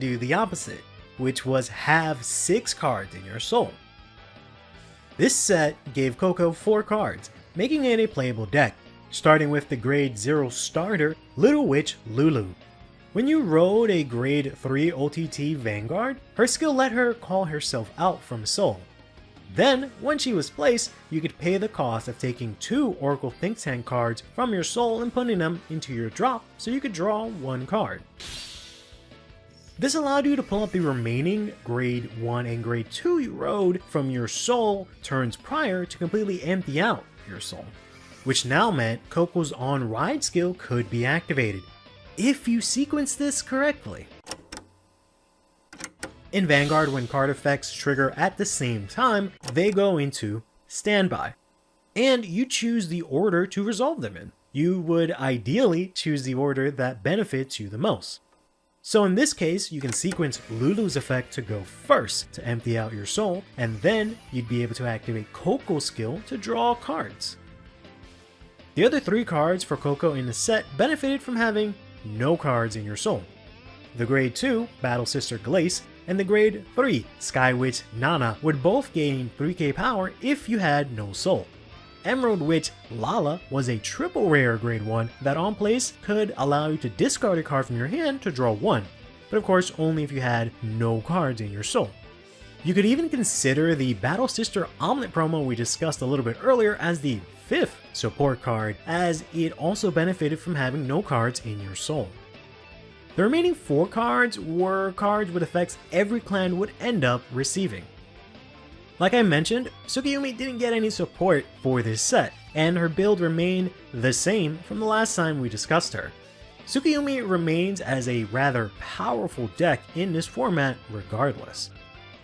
do the opposite, which was have 6 cards in your soul. This set gave Coco 4 cards, making it a playable deck, starting with the grade 0 starter, Little Witch Lulu. When you rode a grade 3 OTT Vanguard, her skill let her call herself out from soul. Then, when she was placed, you could pay the cost of taking 2 Oracle Think Tank cards from your soul and putting them into your drop so you could draw 1 card. This allowed you to pull up the remaining grade 1 and grade 2 you rode from your soul turns prior to completely empty out your soul, which now meant Coco's on-ride skill could be activated, if you sequence this correctly. In Vanguard, when card effects trigger at the same time, they go into standby, and you choose the order to resolve them in. You would ideally choose the order that benefits you the most. So in this case, you can sequence Lulu's effect to go first to empty out your soul, and then you'd be able to activate Coco's skill to draw cards. The other 3 cards for Coco in the set benefited from having no cards in your soul. The grade 2 Battle Sister Glace and the grade 3 Sky Witch Nana would both gain 3k power if you had no soul. Emerald Witch Lala was a triple rare grade 1 that on place could allow you to discard a card from your hand to draw 1, but of course only if you had no cards in your soul. You could even consider the Battle Sister Omelet promo we discussed a little bit earlier as the 5th support card, as it also benefited from having no cards in your soul. The remaining 4 cards were cards with effects every clan would end up receiving. Like I mentioned, Tsukiyomi didn't get any support for this set, and her build remained the same from the last time we discussed her. Tsukiyomi remains as a rather powerful deck in this format regardless.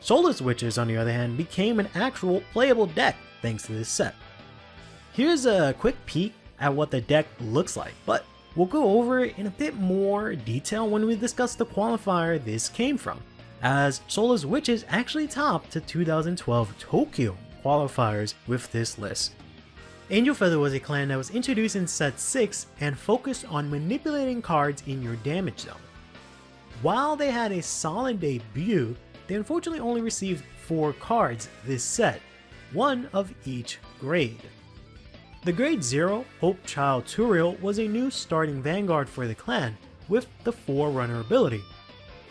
Soulless Witches, on the other hand, became an actual playable deck thanks to this set. Here's a quick peek at what the deck looks like, but we'll go over it in a bit more detail when we discuss the qualifier this came from, as Soulless Witches actually topped the 2012 Tokyo qualifiers with this list. Angel Feather was a clan that was introduced in set 6 and focused on manipulating cards in your damage zone. While they had a solid debut, they unfortunately only received 4 cards this set, 1 of each grade. The grade 0 Hope Child Turiel was a new starting Vanguard for the clan with the Forerunner ability,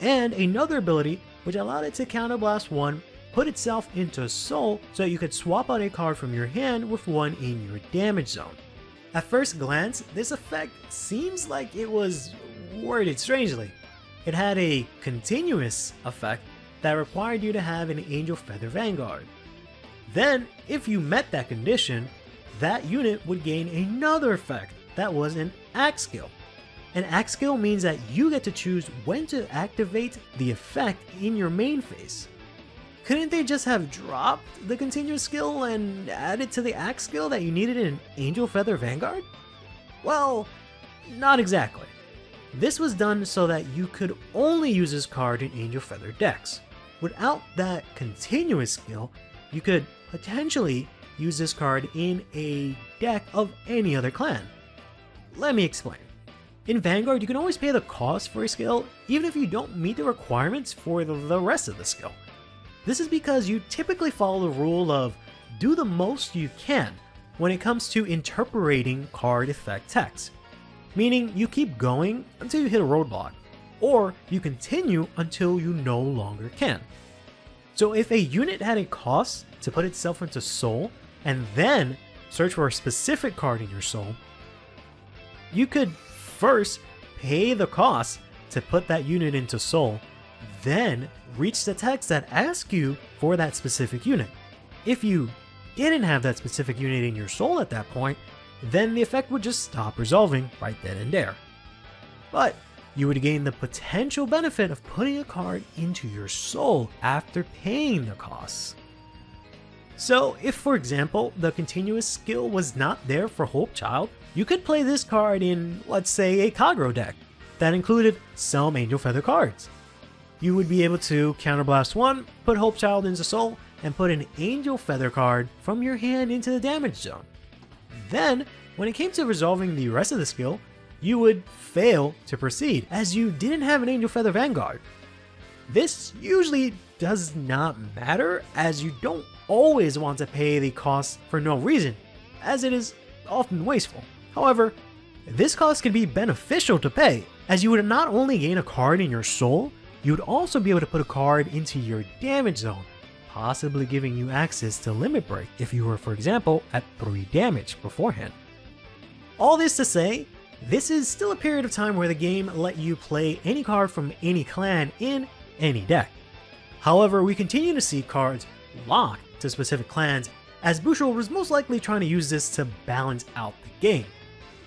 and another ability which allowed it to counterblast 1, put itself into soul so that you could swap out a card from your hand with 1 in your damage zone. At first glance, this effect seems like it was worded strangely. It had a continuous effect that required you to have an Angel Feather Vanguard. Then, if you met that condition, that unit would gain another effect that was an Axe skill. An Axe skill means that you get to choose when to activate the effect in your main phase. Couldn't they just have dropped the continuous skill and added to the Axe skill that you needed in Angel Feather Vanguard? Well, not exactly. This was done so that you could only use this card in Angel Feather decks. Without that continuous skill, you could potentially use this card in a deck of any other clan. Let me explain. In Vanguard, you can always pay the cost for a skill even if you don't meet the requirements for the rest of the skill. This is because you typically follow the rule of do the most you can when it comes to interpreting card effect text, meaning you keep going until you hit a roadblock, or you continue until you no longer can. So if a unit had a cost to put itself into soul and then search for a specific card in your soul, you could first pay the cost to put that unit into soul, then reach the text that asks you for that specific unit. If you didn't have that specific unit in your soul at that point, then the effect would just stop resolving right then and there. But you would gain the potential benefit of putting a card into your soul after paying the costs. So if, for example, the continuous skill was not there for Hope Child, you could play this card in, let's say, a Kagro deck that included some Angel Feather cards. You would be able to counterblast 1, put Hope Child into soul, and put an Angel Feather card from your hand into the damage zone. Then, when it came to resolving the rest of the skill, you would fail to proceed, as you didn't have an Angel Feather Vanguard. This usually does not matter, as you don't always want to pay the cost for no reason, as it is often wasteful. However, this cost can be beneficial to pay, as you would not only gain a card in your soul, you would also be able to put a card into your damage zone, possibly giving you access to Limit Break if you were, for example, at 3 damage beforehand. All this to say, this is still a period of time where the game let you play any card from any clan in any deck. However, we continue to see cards locked to specific clans, as Bushel was most likely trying to use this to balance out the game.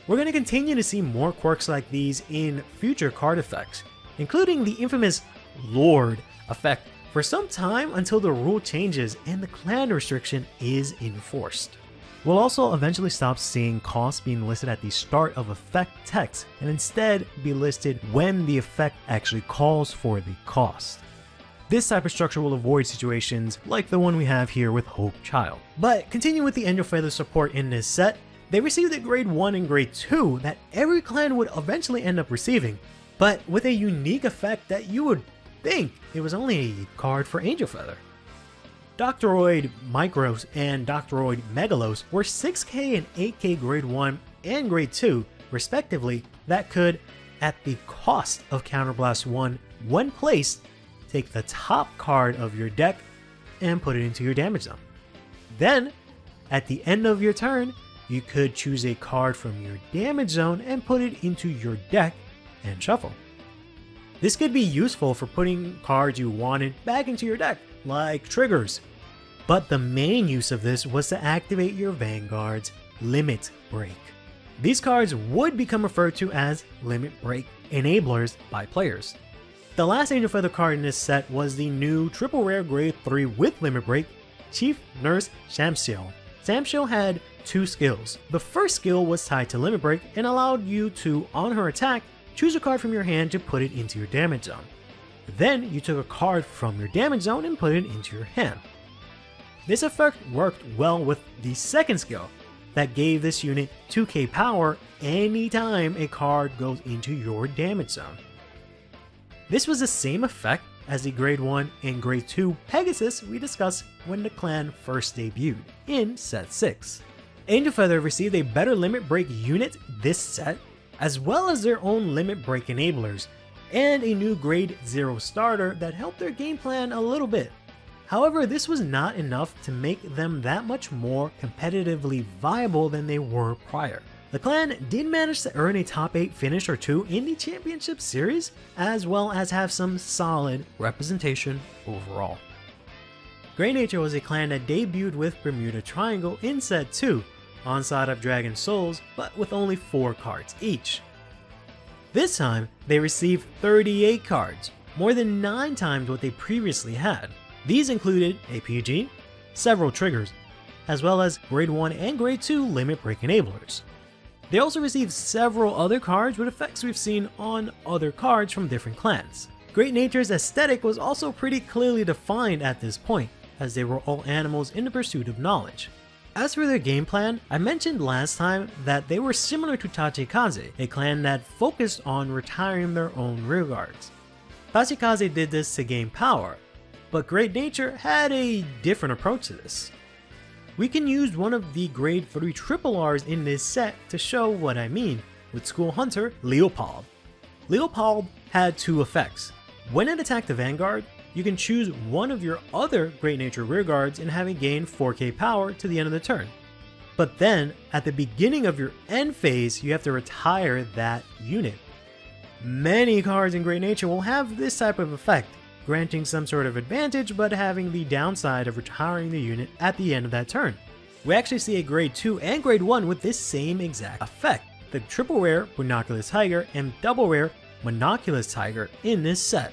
We're going to continue to see more quirks like these in future card effects, including the infamous Lord effect for some time until the rule changes and the clan restriction is enforced. We'll also eventually stop seeing costs being listed at the start of effect text and instead be listed when the effect actually calls for the cost. This type of structure will avoid situations like the one we have here with Hope Child. But continuing with the Angel Feather support in this set, they received a grade 1 and grade 2 that every clan would eventually end up receiving, but with a unique effect that you would think it was only a card for Angel Feather. Doctoroid Micros and Doctoroid Megalos were 6k and 8k grade 1 and grade 2 respectively that could, at the cost of Counterblast 1 when placed, take the top card of your deck and put it into your damage zone. Then, at the end of your turn, you could choose a card from your damage zone and put it into your deck and shuffle. This could be useful for putting cards you wanted back into your deck, like triggers. But the main use of this was to activate your Vanguard's Limit Break. These cards would become referred to as Limit Break enablers by players. The last Angel Feather card in this set was the new triple rare grade 3 with Limit Break, Chief Nurse Shamsio. Shamsio had 2 skills. The first skill was tied to Limit Break and allowed you to, on her attack, choose a card from your hand to put it into your damage zone. Then you took a card from your damage zone and put it into your hand. This effect worked well with the second skill that gave this unit 2k power anytime a card goes into your damage zone. This was the same effect as the grade 1 and grade 2 Pegasus we discussed when the clan first debuted in set 6. Angel Feather received a better Limit Break unit this set, as well as their own Limit Break enablers, and a new grade 0 starter that helped their game plan a little bit. However, this was not enough to make them that much more competitively viable than they were prior. The clan did manage to earn a top 8 finish or 2 in the championship series, as well as have some solid representation overall. Grey Nature was a clan that debuted with Bermuda Triangle in set 2, on side of Dragon Souls, but with only 4 cards each. This time, they received 38 cards, more than 9 times what they previously had. These included a PG, several triggers, as well as grade 1 and grade 2 Limit Break enablers. They also received several other cards with effects we've seen on other cards from different clans. Great Nature's aesthetic was also pretty clearly defined at this point, as they were all animals in the pursuit of knowledge. As for their game plan, I mentioned last time that they were similar to Tachikaze, a clan that focused on retiring their own rearguards. Tachikaze did this to gain power, but Great Nature had a different approach to this. We can use one of the grade 3 triple Rs in this set to show what I mean with School Hunter Leopold. Leopold had 2 effects. When it attacked the Vanguard, you can choose one of your other Great Nature rearguards and have it gain 4k power to the end of the turn. But then, at the beginning of your end phase, you have to retire that unit. Many cards in Great Nature will have this type of effect, granting some sort of advantage but having the downside of retiring the unit at the end of that turn. We actually see a grade 2 and grade 1 with this same exact effect, the triple rare Monoculous Tiger and double rare Monoculous Tiger in this set.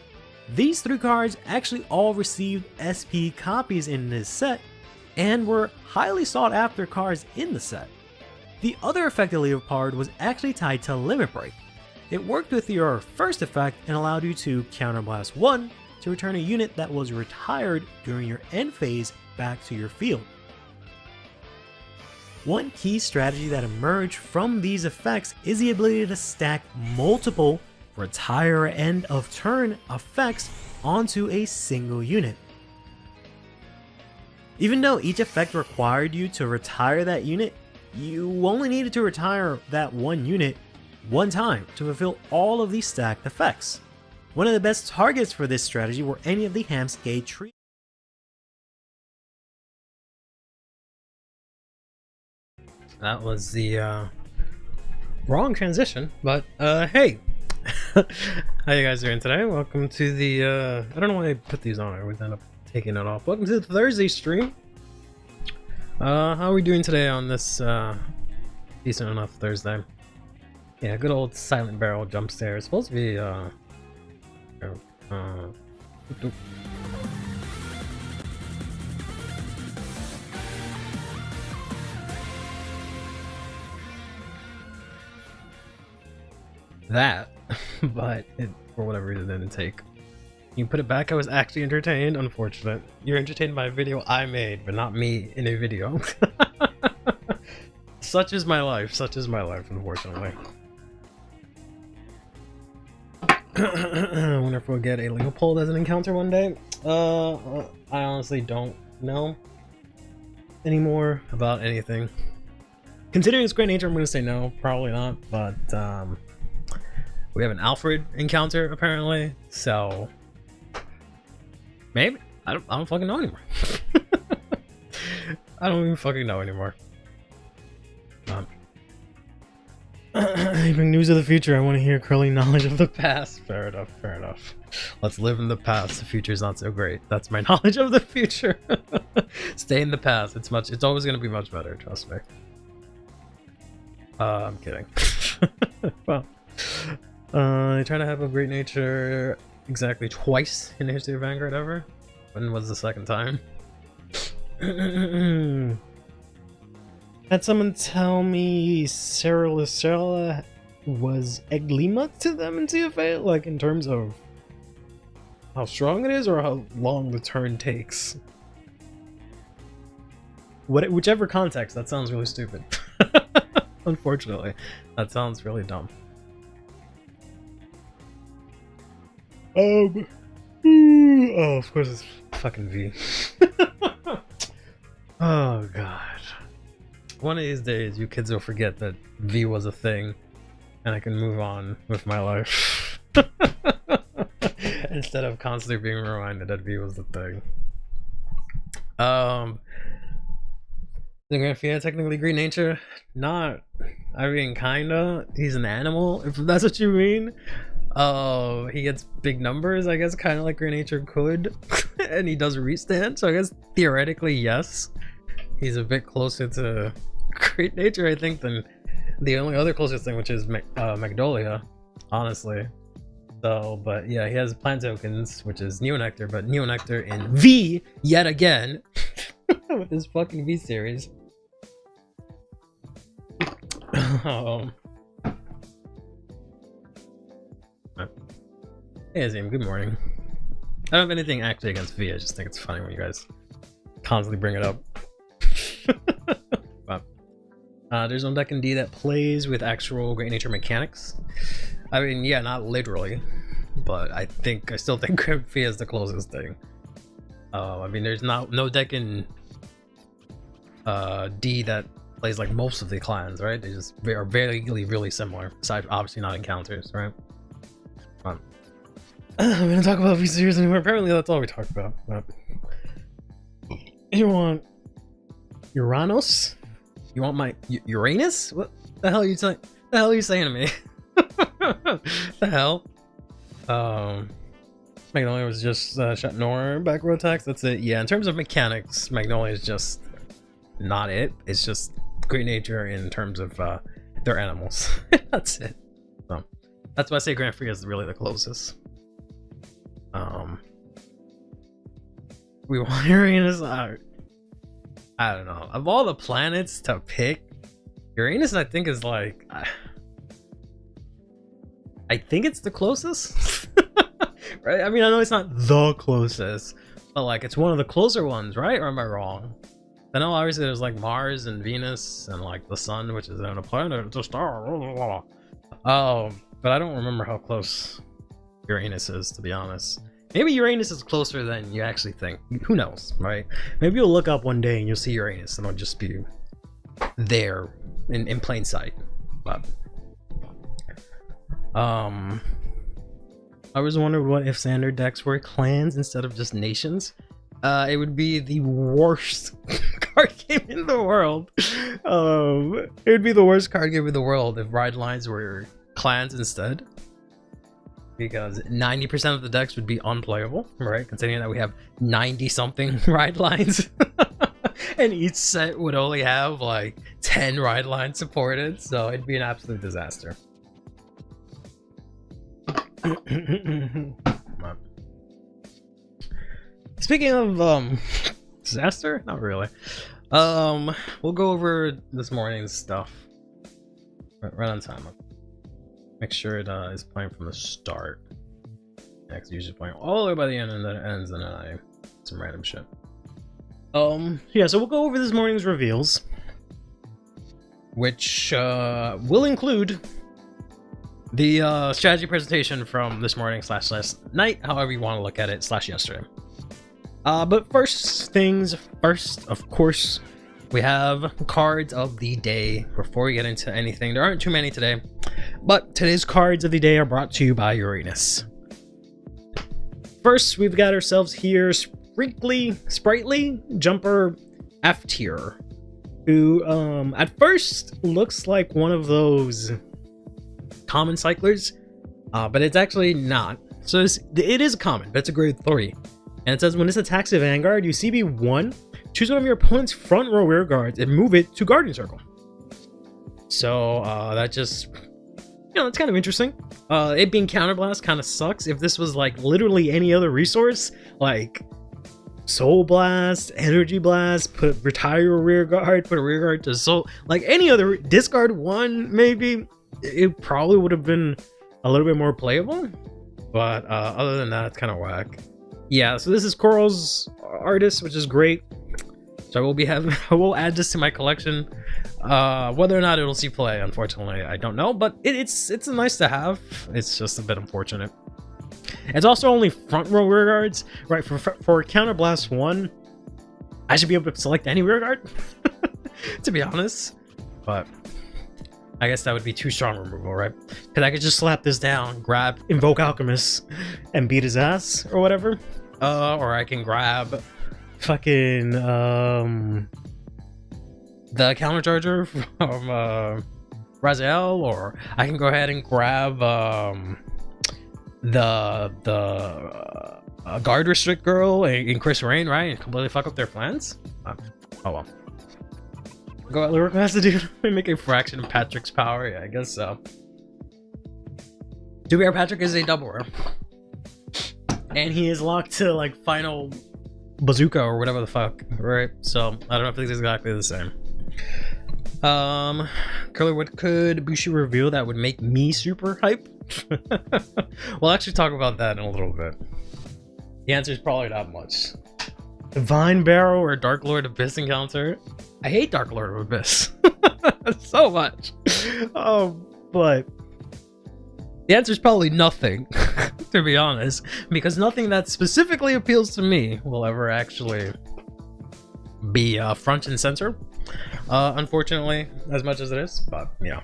These 3 cards actually all received SP copies in this set and were highly sought after cards in the set. The other effect of Leopard was actually tied to Limit Break. It worked with your first effect and allowed you to Counterblast 1 to return a unit that was retired during your end phase back to your field. One key strategy that emerged from these effects is the ability to stack multiple retire end of turn effects onto a single unit. Even though each effect required you to retire that unit, you only needed to retire that one unit one time to fulfill all of these stacked effects. One of the best targets for this strategy were any of the Hamskade trees. That was the wrong transition, but hey. How you guys doing today? Welcome to the I don't know why I put these on. I would end up taking it off. Welcome to the Thursday stream. How are we doing today on this decent enough Thursday? Yeah, good old silent barrel jump scare. It's supposed to be that, but it, for whatever reason, didn't take. You put it back. I was actually entertained. Unfortunate. You're entertained by a video I made, but not me in a video. Such is my life. Such is my life, unfortunately. I wonder if we'll get a Leopold as an encounter one day. I honestly don't know anymore about anything. Considering its great nature, I'm gonna say no. Probably not, but we have an Alfred encounter apparently, so maybe. I don't fucking know anymore. I don't even fucking know anymore. Even news of the future. I want to hear Curly knowledge of the past. Fair enough, fair enough. Let's live in the past. The future's not so great. That's my knowledge of the future. Stay in the past. It's always gonna be much better, trust me. I'm kidding. Well, they try to have a great nature exactly twice in the history of Vanguard ever. When was the second time? Had someone tell me Sarah Lucella was Eglima to them in CFA, like in terms of how strong it is or how long the turn takes. Whichever context, that sounds really stupid. Unfortunately, that sounds really dumb. Oh, of course it's fucking V. Oh god. One of these days, you kids will forget that V was a thing, and I can move on with my life. Instead of constantly being reminded that V was the thing. The Graphia technically green nature? Not. I mean, kinda. He's an animal, if that's what you mean. He gets big numbers, I guess, kind of like green nature could. And he does restand, so I guess theoretically, yes. He's a bit closer to great nature, I think, than the only other closest thing, which is Magnolia, honestly. So, but yeah, he has plant tokens, which is Neonectar, but Neonectar in V yet again with his fucking V series. Hey Azim, good morning. I don't have anything actually against V, I just think it's funny when you guys constantly bring it up. But, there's no deck in D that plays with actual great nature mechanics. I mean, yeah, not literally, but I still think V is the closest thing. I mean, there's no deck in D that plays like most of the clans, right? They just are really similar, aside obviously not encounters, right? I'm gonna talk about V series anymore. Apparently that's all we talk about. But you want Uranus? You want my Uranus? What the hell are you saying? The hell are you saying to me? The hell? Magnolia was just shut Nor back row attacks. That's it. Yeah, in terms of mechanics, Magnolia is just not it. It's just great nature in terms of their animals. That's it. So that's why I say Grand Prix is really the closest. We want Uranus. I don't know. Of all the planets to pick, Uranus I think is like I think it's the closest. Right? I mean, I know it's not the closest, but like it's one of the closer ones, right? Or am I wrong? I know obviously there's like Mars and Venus and like the sun, which is on a planet, it's a star. But I don't remember how close Uranus is, to be honest. Maybe Uranus is closer than you actually think. Who knows, right? Maybe you'll look up one day and you'll see Uranus and it'll just be there in plain sight. But I always wondered what if standard decks were clans instead of just nations. It would be the worst card game in the world. It would be the worst card game in the world if ride lines were clans instead. Because 90% of the decks would be unplayable, right? Considering that we have 90-something ride lines. And each set would only have like 10 ride lines supported, so it'd be an absolute disaster. Speaking of disaster, not really. We'll go over this morning's stuff right on time. Make sure it is playing from the start. Next, usually playing all the way by the end, and then it ends, and then I some random shit. Yeah, so we'll go over this morning's reveals, which will include the strategy presentation from this morning / last night, however you want to look at it, / yesterday. But first things first, of course, we have cards of the day. Before we get into anything, there aren't too many today, but today's cards of the day are brought to you by Uranus. First, we've got ourselves here Sprightly Jumper F tier, who at first looks like one of those common cyclers, but it's actually not. So it is a common, but it's a grade 3. And it says when this attacks a Vanguard, you CB1, choose one of your opponent's front row rear guards and move it to Guardian Circle. So that just, it's kind of interesting. It being Counterblast kind of sucks. If this was like literally any other resource, like Soul Blast, Energy Blast, retire a rear guard, put a rear guard to Soul, like any other, discard 1 maybe, it probably would have been a little bit more playable. But other than that, it's kind of whack. Yeah, so this is Coral's artist, which is great. So I will add this to my collection. Whether or not it'll see play, unfortunately, I don't know. But it's nice to have. It's just a bit unfortunate. It's also only front row rear guards, right? For Counterblast 1, I should be able to select any rear guard, to be honest. But I guess that would be too strong removal, right? Because I could just slap this down, grab Invoke Alchemist, and beat his ass or whatever. Or I can grab fucking the Countercharger from Raziel, or I can go ahead and grab the Guard Restrict Girl in Chris Rain, right? And completely fuck up their plans. Oh well. Go at Lyrical has to do make a fraction of Patrick's power. Yeah, I guess so. To be fair, Patrick is a double rare, and he is locked to like final bazooka or whatever the fuck, right? So I don't know if it's exactly the same. Curly, what could Bushi reveal that would make me super hype? We'll actually talk about that in a little bit. The answer is probably not much. Divine Barrow or Dark Lord Abyss encounter. I hate Dark Lord of Abyss so much. But the answer is probably nothing, to be honest, because nothing that specifically appeals to me will ever actually be front and center. Unfortunately, as much as it is, but yeah.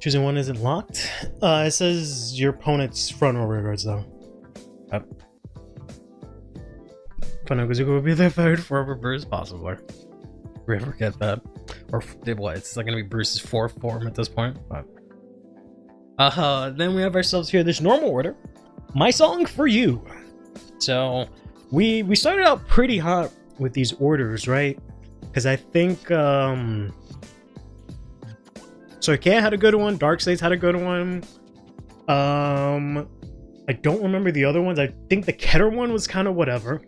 Choosing one isn't locked. It says your opponent's front row rear guards though. Yep. Fanaguzuka will be their third forever Bruce, possibly. We ever get that? Or what? It's like gonna be Bruce's 4th form at this point. But then we have ourselves here this normal order. My song for you. So we started out pretty hot with these orders, right? Because I think so Ikea had a good one, Dark States had a good one. I don't remember the other ones. I think the Keter one was kind of whatever.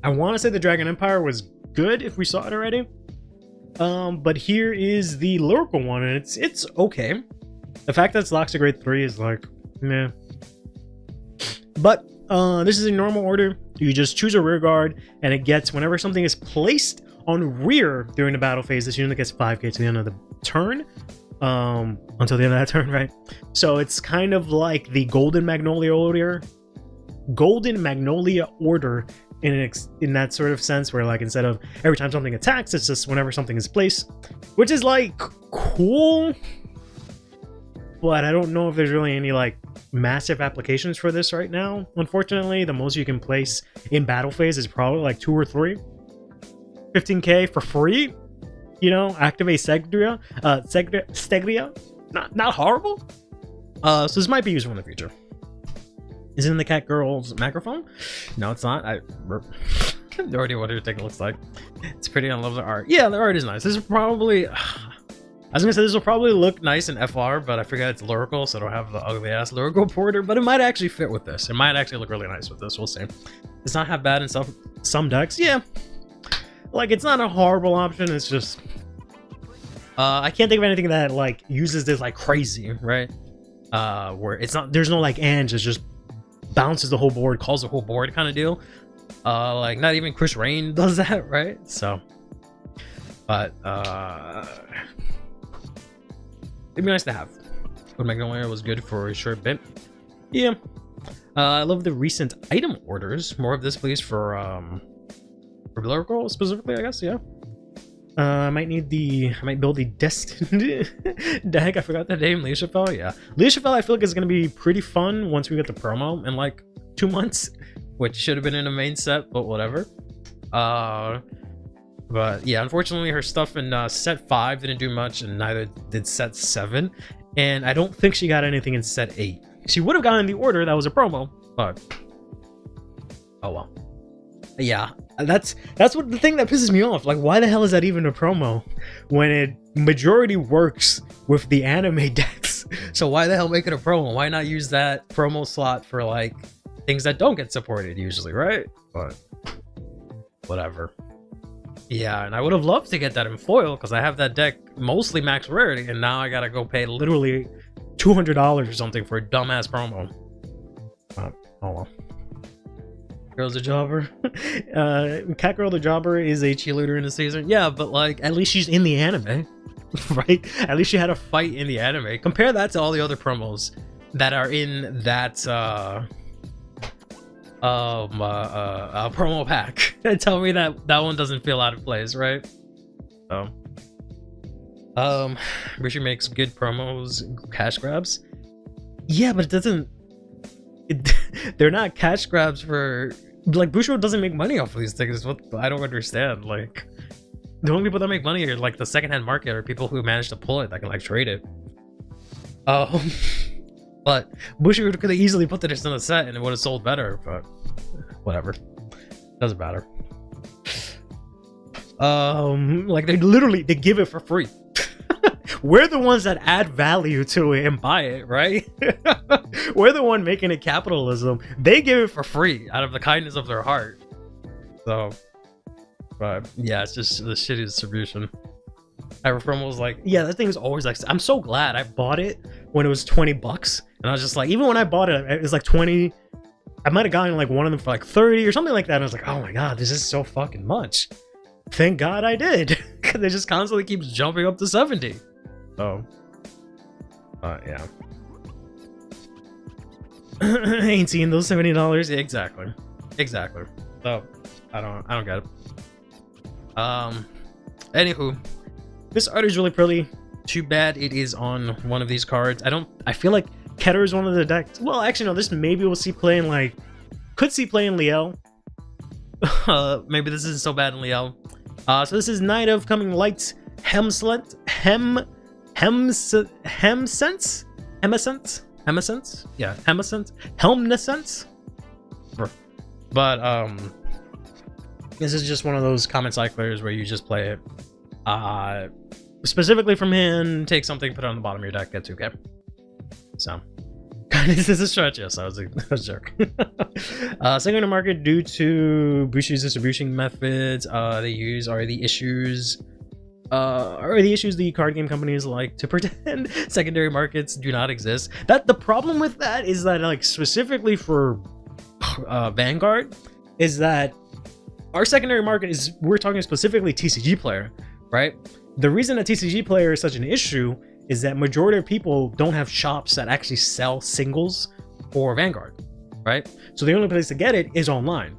I want to say the Dragon Empire was good if we saw it already. But here is the lyrical one, and it's okay. The fact that it's locked to grade 3 is like, meh. But this is a normal order. You just choose a rear guard, and it gets, whenever something is placed on rear during the battle phase, this unit gets 5k to the end of the turn. until the end of that turn, right? So it's kind of like the Golden Magnolia Order. In that sort of sense, where like instead of every time something attacks, it's just whenever something is placed, which is like cool, but I don't know if there's really any like massive applications for this right now. Unfortunately, the most you can place in battle phase is probably like 2 or 3. 15k for free, you know, activate Stegria. Not horrible. So this might be useful in the future. Is it in the cat girl's microphone? No, it's not. I already what her thing looks like. It's pretty. I love the art. Yeah, the art is nice. This is probably. I was gonna say this will probably look nice in FR, but I forgot it's lyrical, so I don't have the ugly ass lyrical border. But it might actually fit with this. It might actually look really nice with this. We'll see. It's not half bad in some decks. Yeah, like it's not a horrible option. It's just I can't think of anything that like uses this like crazy, right? Where it's not. There's no like Ange. It's just bounces the whole board, calls the whole board kind of deal. Like not even Chris Rain does that, right? So, but it'd be nice to have. But Magnolia was good for a short bit. Yeah. I love the recent item orders. More of this, please, for lyrical specifically, I guess. Yeah. I might build the Destined deck. I forgot the name. Leah Chappelle. Yeah. Leah Chappelle, I feel like is going to be pretty fun once we get the promo in like 2 months, which should have been in a main set, but whatever. But yeah, unfortunately, her stuff in set 5 didn't do much, and neither did set 7. And I don't think she got anything in set 8. She would have gotten the order that was a promo, but oh well. Yeah, that's what the thing that pisses me off. Like, why the hell is that even a promo when it majority works with the anime decks? So why the hell make it a promo? Why not use that promo slot for like things that don't get supported usually, right? But whatever. Yeah, and I would have loved to get that in foil because I have that deck mostly max rarity, and now I gotta go pay literally $200 or something for a dumbass promo. Oh well. Girl's a jobber. Catgirl the Jobber is a cheerleader in the season. Yeah, but like at least she's in the anime, right? At least she had a fight in the anime. Compare that to all the other promos that are in that promo pack. And tell me that one doesn't feel out of place, right? So, Rishi makes good promos, cash grabs. Yeah, but it doesn't. They're not cash grabs for like Bushido doesn't make money off of these things. What I don't understand. Like the only people that make money are like the secondhand market or people who manage to pull it that can like trade it. But Bushido could have easily put this in a set and it would have sold better. But whatever, doesn't matter. Like they give it for free. We're the ones that add value to it and buy it, right? We're the one making it capitalism. They give it for free out of the kindness of their heart. So, but yeah, it's just the shitty distribution. Everyone was like, yeah, that thing is always like, I'm so glad I bought it when it was $20. And I was just like, even when I bought it, it was like 20. I might have gotten like one of them for like 30 or something like that. And I was like, oh my God, this is so fucking much. Thank God I did. Because it just constantly keeps jumping up to 70. Oh, yeah. Ain't seeing those $70. Yeah, exactly. So I don't get it. Anywho, this art is really pretty. Too bad it is on one of these cards. I feel like Keter is one of the decks. Well, actually no, this maybe we'll see play in like, could see play in Liel. Maybe this isn't so bad in Liel. So this is Night of Coming Lights, Hemsense. Yeah, Helmnescence. But this is just one of those common cyclers where you just play it specifically from hand, take something, put it on the bottom of your deck, get 2k. So this is a stretch. Yes, I was a jerk. Secondary market, due to Bushi's distribution methods they use are the issues the card game companies like to pretend secondary markets do not exist. That the problem with that is that like specifically for Vanguard is that our secondary market we're talking specifically TCG player, right? The reason that TCG player is such an issue is that majority of people don't have shops that actually sell singles or Vanguard, right? So the only place to get it is online.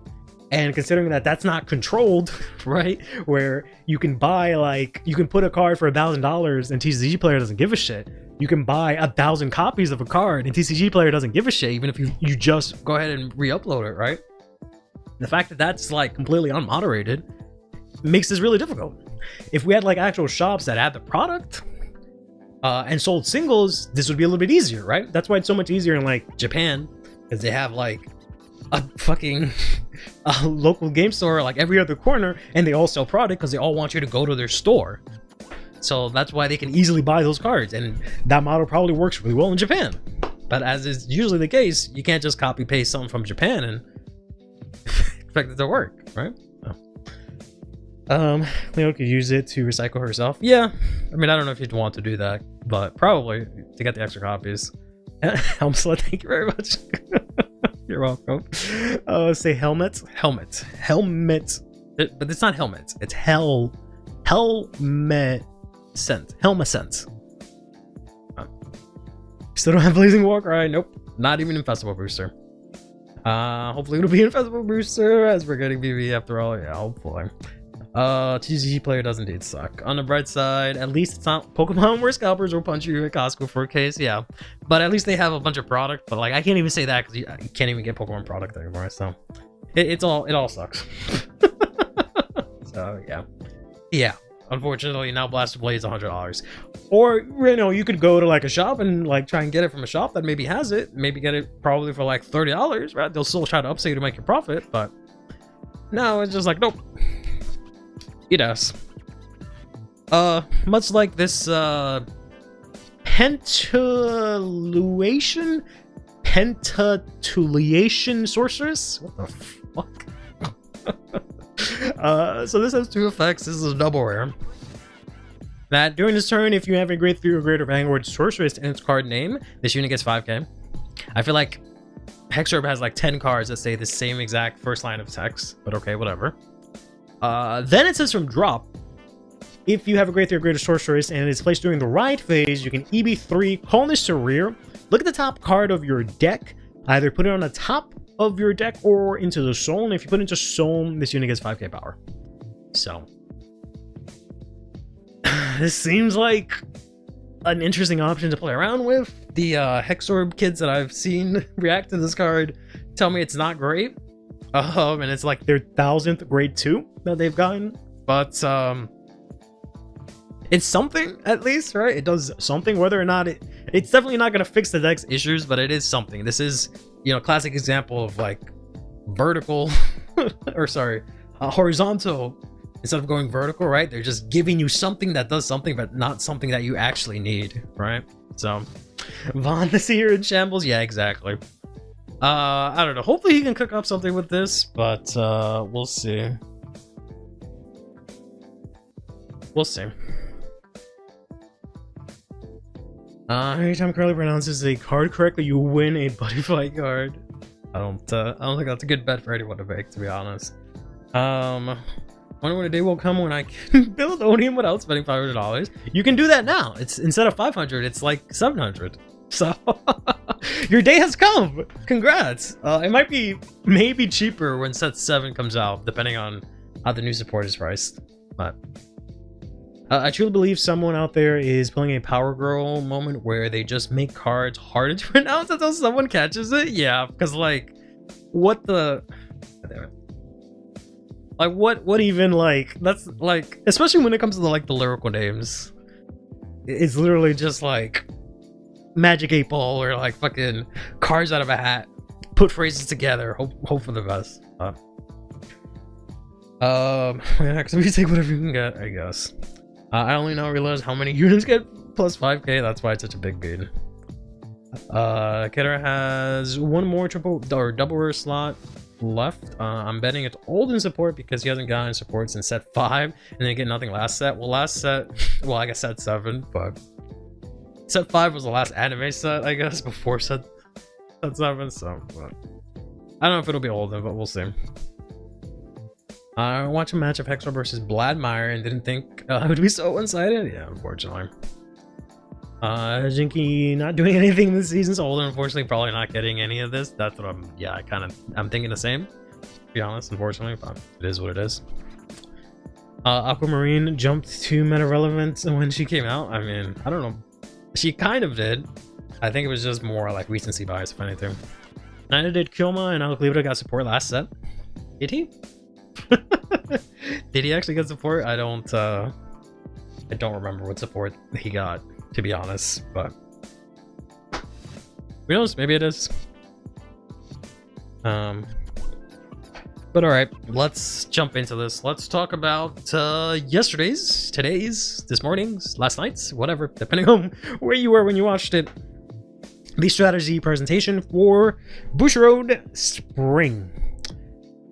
And considering that that's not controlled, right? Where you can buy, like, you can put a card for $1,000 and TCG Player doesn't give a shit. You can buy 1,000 copies of a card and TCG Player doesn't give a shit, even if you just go ahead and re-upload it, right? The fact that that's like completely unmoderated makes this really difficult. If we had like actual shops that had the product and sold singles, this would be a little bit easier, right? That's why it's so much easier in like Japan, because they have like a fucking local game store like every other corner, and they all sell product because they all want you to go to their store. So that's why they can easily buy those cards, and that model probably works really well in Japan. But as is usually the case, you can't just copy paste something from Japan and expect it to work, right? Leo could use it to recycle herself. Yeah, I mean, I don't know if you'd want to do that, but probably to get the extra copies. Helmslet, thank you very much. You're welcome. Say helmet. But it's not helmet. It's Helmescent. Still don't have Blazing Walk, right? Nope. Not even in Festival Booster. Hopefully it'll be in Festival Booster as we're getting BB after all. Yeah, hopefully. TCG Player does indeed suck. On the bright side, at least it's not Pokemon where scalpers will punch you at Costco for a case, yeah. But at least they have a bunch of product. But like, I can't even say that because you can't even get Pokemon product anymore. So it all sucks. So yeah. Unfortunately, now Blaster Blade is $100. Or, you know, you could go to like a shop and like try and get it from a shop that maybe has it. Maybe get it probably for like $30, right? They'll still try to upsell you to make your profit, but no, it's just like, nope. Eat ass. Much like this pentatulation sorceress? What the fuck? So this has two effects. This is a double rare. That during this turn, if you have a grade 3 or greater Vanguard sorceress in its card name, this unit gets 5k. I feel like Hexorb has like 10 cards that say the same exact first line of text, but okay, whatever. Then it says from drop, if you have a grade 3 or greater sorceress and it's placed during the ride phase, you can EB3, call this to rear, look at the top card of your deck, either put it on the top of your deck or into the soul, and if you put it into soul, this unit gets 5k power. So this seems like an interesting option to play around with. The Hexorb kids that I've seen react to this card tell me it's not great, and it's like their 1000th grade 2 that they've gotten, but it's something at least, right? It does something. Whether or not it's definitely not going to fix the deck's issues, but it is something. This is, you know, classic example of like vertical or sorry, horizontal instead of going vertical, right? They're just giving you something that does something, but not something that you actually need, right? So Vaughn is here in shambles. Yeah, exactly. I don't know. Hopefully he can cook up something with this, but we'll see. We'll see. Every time Curly pronounces a card correctly, you win a Buddy Fight card. I don't think that's a good bet for anyone to make, to be honest. Wonder when a day will come when I can build Onium without spending $500. You can do that now. It's instead of 500, it's like 700. So your day has come. Congrats. It might be maybe cheaper when set 7 comes out, depending on how the new support is priced. But I truly believe someone out there is pulling a Power Girl moment where they just make cards harder to pronounce until someone catches it. Yeah, because like, what the? Like what even, like, that's like, especially when it comes to the lyrical names, it's literally just like Magic 8 Ball or like fucking cards out of a hat, put phrases together, hope for the best. Yeah, because we take whatever you can get, I guess. I only now realize how many units get plus 5k. That's why it's such a big beat. Kidder has one more triple or double rare slot left. I'm betting it's old in support because he hasn't gotten support since set 5 and then get nothing last set. Well, last set, well, I guess set 7, but set 5 was the last anime set, I guess, before set 7. So, but I don't know if it'll be olden, but we'll see. I watched a match of Hexor versus Bladmeyer and didn't think it would be so one-sided. Yeah, unfortunately. Jinky not doing anything this season, so unfortunately probably not getting any of this. That's what I'm thinking the same, to be honest, unfortunately, but it is what it is. Aquamarine jumped to meta relevance when she came out. I mean, I don't know. She kind of did. I think it was just more like recency bias, if anything. Neither did Kyoma, and Alclebra got support last set. Did he? Did he actually get support? I don't remember what support he got, to be honest, but who knows? Maybe it is. But all right, let's jump into this. Let's talk about yesterday's, today's, this morning's, last night's, whatever, depending on where you were when you watched it. The strategy presentation for Bushiroad Spring.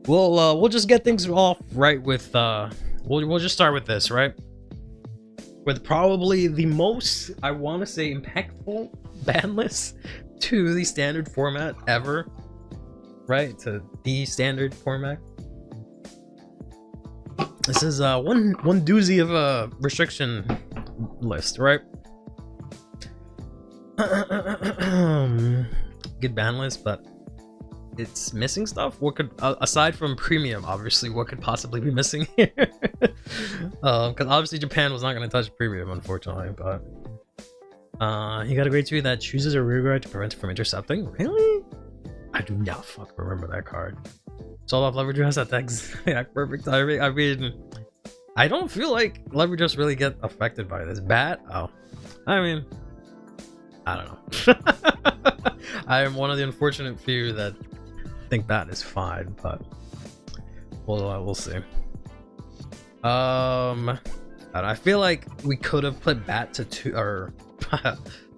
We'll just get things off right with we'll just start with this, right? With probably the most, I want to say, impactful ban list to the standard format ever, right? To the standard format. This is one doozy of a restriction list, right? Good ban list, but it's missing stuff. What could, aside from premium, obviously, what could possibly be missing here? Because obviously Japan was not going to touch premium, unfortunately. But he got a great tweet that chooses a rear guard to prevent it from intercepting. Really? I do not fucking remember that card. Sold off leverage dress at the exact perfect timing. I mean, I don't feel like leverage dress really get affected by this. Bat? Oh, I mean, I don't know. I am one of the unfortunate few that think that is fine, but we'll see. I feel like we could have put Bat to 2, or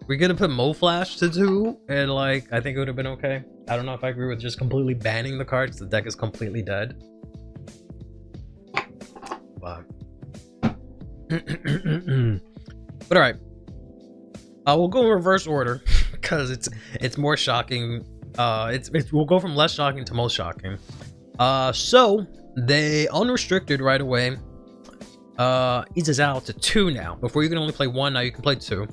we could have put Mo Flash to 2, and like I think it would have been okay. I don't know if I agree with just completely banning the cards. The deck is completely dead. But but all right, we'll go in reverse order because it's more shocking. We'll go from less shocking to most shocking. So they unrestricted right away eases out to 2 now. Before you can only play 1, now you can play 2.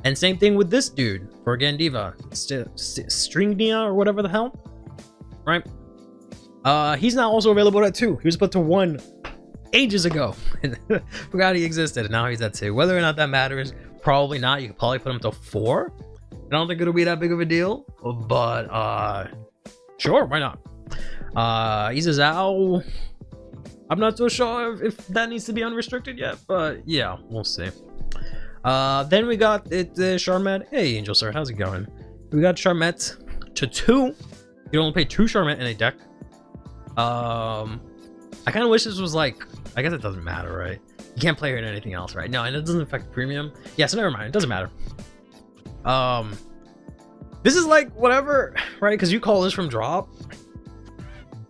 And same thing with this dude for Gandiva, Stringnia or whatever the hell, right? He's now also available at 2. He was put to 1 ages ago. Forgot he existed, and now he's at 2. Whether or not that matters, probably not. You could probably put him to 4. I don't think it'll be that big of a deal, but sure, why not? Izazao, I'm not so sure if that needs to be unrestricted yet, but yeah, we'll see. Then we got Charmet. Hey, Angel Sir, how's it going? We got Charmet to 2. You can only play 2 Charmet in a deck. I kind of wish this was like, I guess it doesn't matter, right? You can't play her in anything else, right? No, and it doesn't affect premium. Yeah, so never mind, it doesn't matter. This is like whatever, right? Because you call this from drop.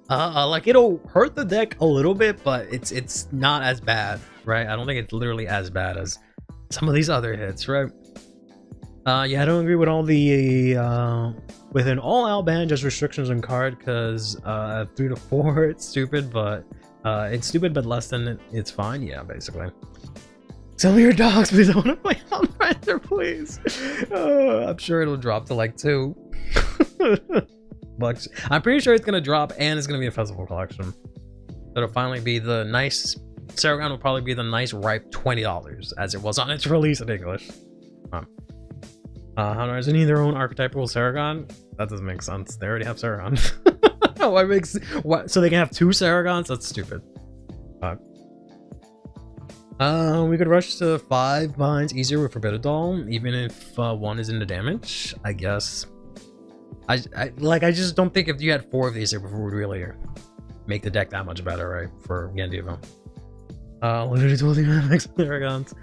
Like it'll hurt the deck a little bit, but it's not as bad, right? I don't think it's literally as bad as some of these other hits, right? Yeah, I don't agree with all the with an all-out ban, just restrictions on card, because 3 to 4 it's stupid, but less than it's fine. Yeah, basically. Sell me your dogs, please. I want to play Outlander, please. I'm sure it'll drop to like 2 bucks. I'm pretty sure it's gonna drop, and it's gonna be a festival collection. It'll finally be the nice. Saragon will probably be the nice ripe $20 as it was on its release in English. How does they need their own archetypal Saragon? That doesn't make sense. They already have Saragon. What? So they can have 2 Saragons? That's stupid. We could rush to 5 binds easier with Forbidden Doll, even if 1 is into damage, I guess. I just don't think if you had 4 of these, it would really make the deck that much better, right? For Gandiva. Literally told you Max Aragons.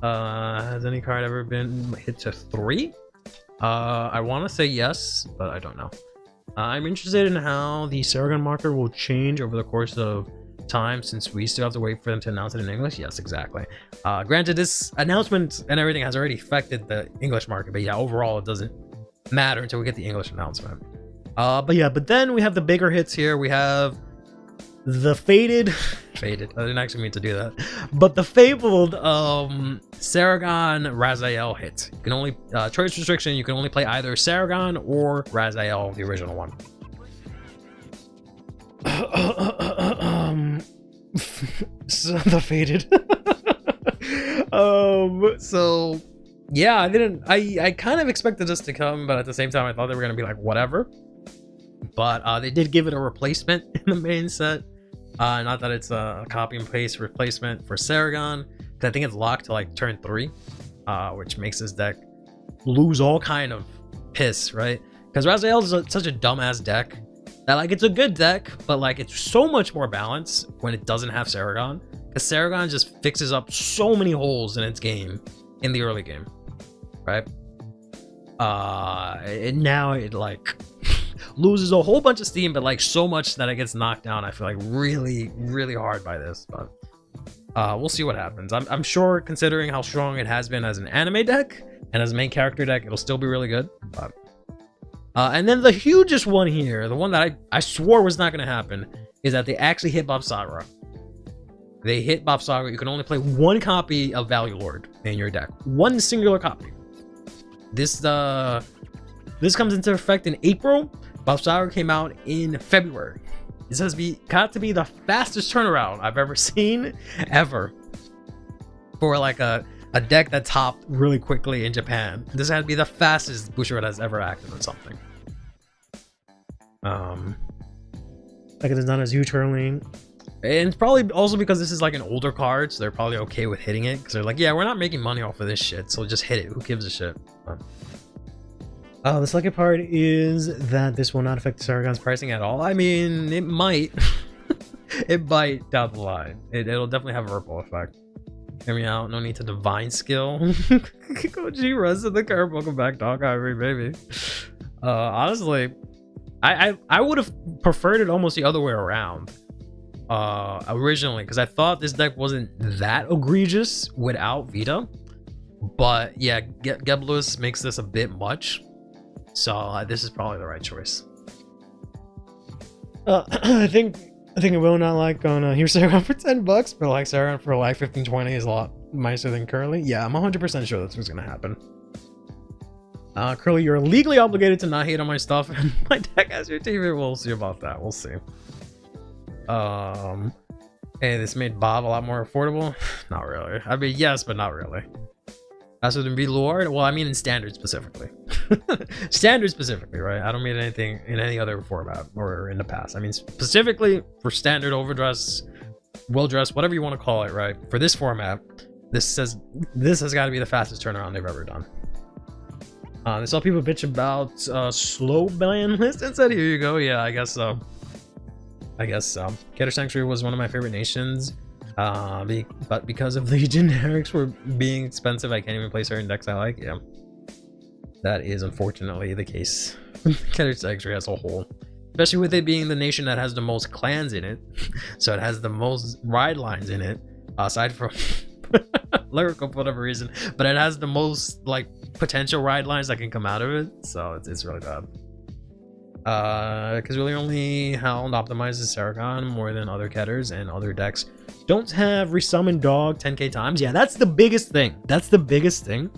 Has any card ever been hit to 3? I want to say yes, but I don't know. I'm interested in how the Saragon marker will change over the course of time, since we still have to wait for them to announce it in English. Yes, exactly. Granted, this announcement and everything has already affected the English market, but yeah, overall it doesn't matter until we get the English announcement. But then we have the bigger hits here. We have the faded faded, I didn't actually mean to do that, but the fabled Saragon Raziel hit. You can only choice restriction, you can only play either Saragon or Raziel, the original one. So the faded. So yeah, I kind of expected this to come, but at the same time I thought they were gonna be like whatever. But they did give it a replacement in the main set. Not that it's a copy and paste replacement for Saragon, because I think it's locked to like turn 3, which makes this deck lose all kind of piss, right? Because Raziel is such a dumbass deck that like it's a good deck, but like it's so much more balanced when it doesn't have Saragon, because Saragon just fixes up so many holes in its game in the early game, right? And now it like loses a whole bunch of steam, but like so much that it gets knocked down, I feel like really hard by this. But we'll see what happens. I'm sure, considering how strong it has been as an anime deck and as a main character deck, it'll still be really good. But and then the hugest one here, the one that I swore was not going to happen, is that they actually hit Bob Sagra. They hit Bob Saga. You can only play one copy of Value Lord in your deck. One singular copy. This comes into effect in April. Bob Saga came out in February. This has got to be the fastest turnaround I've ever seen, ever, for like a deck that topped really quickly in Japan. This had to be the fastest Bushiroad has ever acted on something. Like it is not as huge hurling. And it's probably also because this is like an older card, so they're probably okay with hitting it, because they're like, yeah, we're not making money off of this shit, so just hit it. Who gives a shit? The second part is that this will not affect Saragon's pricing at all. I mean, it might. It might down the line. It'll definitely have a ripple effect. Hear me out. No need to divine skill. Koji runs to the curb. Welcome back, Dog Ivory, baby. Honestly, I would have preferred it almost the other way around. Originally, because I thought this deck wasn't that egregious without Vita, but yeah, Gebluis makes this a bit much, so this is probably the right choice. I think it will not like on here's Saragon for $10, but like Saragon for like 15-20 is a lot nicer than Curly. Yeah, I'm 100% sure that's what's gonna happen. Curly, you're legally obligated to not hate on my stuff, and my deck has your TV. We'll see about that. We'll see. Hey, this made Bob a lot more affordable. Not really. I mean, yes, but not really. As with be Lord, well, I mean in standard specifically. Standard specifically, right? I don't mean anything in any other format or in the past. I mean specifically for standard, overdress, well dressed, whatever you want to call it, right? For this format, this has got to be the fastest turnaround they've ever done. They saw people bitch about slow ban list and said, here you go. Yeah, I guess so. Keter Sanctuary was one of my favorite nations, but because of the generics were being expensive, I can't even play certain decks I like. Yeah, that is unfortunately the case. Keter Sanctuary as a whole, especially with it being the nation that has the most clans in it, so it has the most ride lines in it, aside from lyrical for whatever reason, but it has the most like potential ride lines that can come out of it, so it's really bad. Because really only Hound optimizes Saragon more than other Ketters, and other decks don't have resummon dog 10k times. Yeah, that's the biggest thing. That's the biggest thing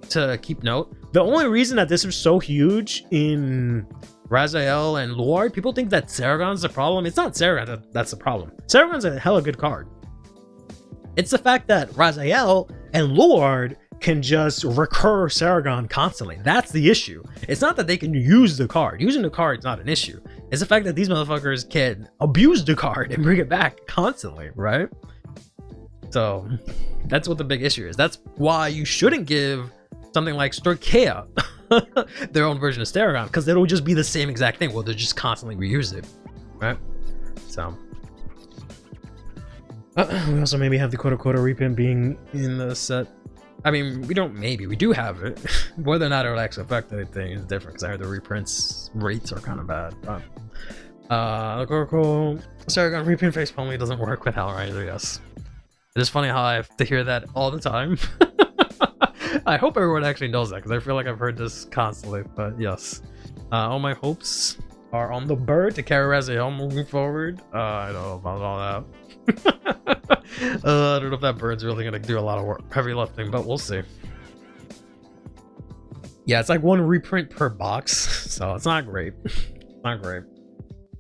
to keep note. The only reason that this is so huge in Raziel and Luard, people think that Saragon's the problem. It's not Saragon that's the problem. Saragon's a hella good card. It's the fact that Raziel and Luard can just recur Saragon constantly. That's the issue. It's not that they can use the card. Using the card is not an issue. It's the fact that these motherfuckers can abuse the card and bring it back constantly, right? So that's what the big issue is. That's why you shouldn't give something like Storkea their own version of Saragon, because it'll just be the same exact thing. Well, they'll just constantly reuse it, right? So we also maybe have the quote-unquote reprint being in the set. I mean, we do have it. Whether or not it'll actually affect anything is different, because I heard the reprints rates are kind of bad. But the quote-unquote Saragon reprint face probably doesn't work with Hell either. Yes, it is funny how I have to hear that all the time. I hope everyone actually knows that, because I feel like I've heard this constantly. But yes, all my hopes are on the bird to carry Raziel moving forward. I don't know about all that. I don't know if that bird's really gonna do a lot of work, heavy lifting, but we'll see. Yeah, it's like one reprint per box, so it's not great. Not great.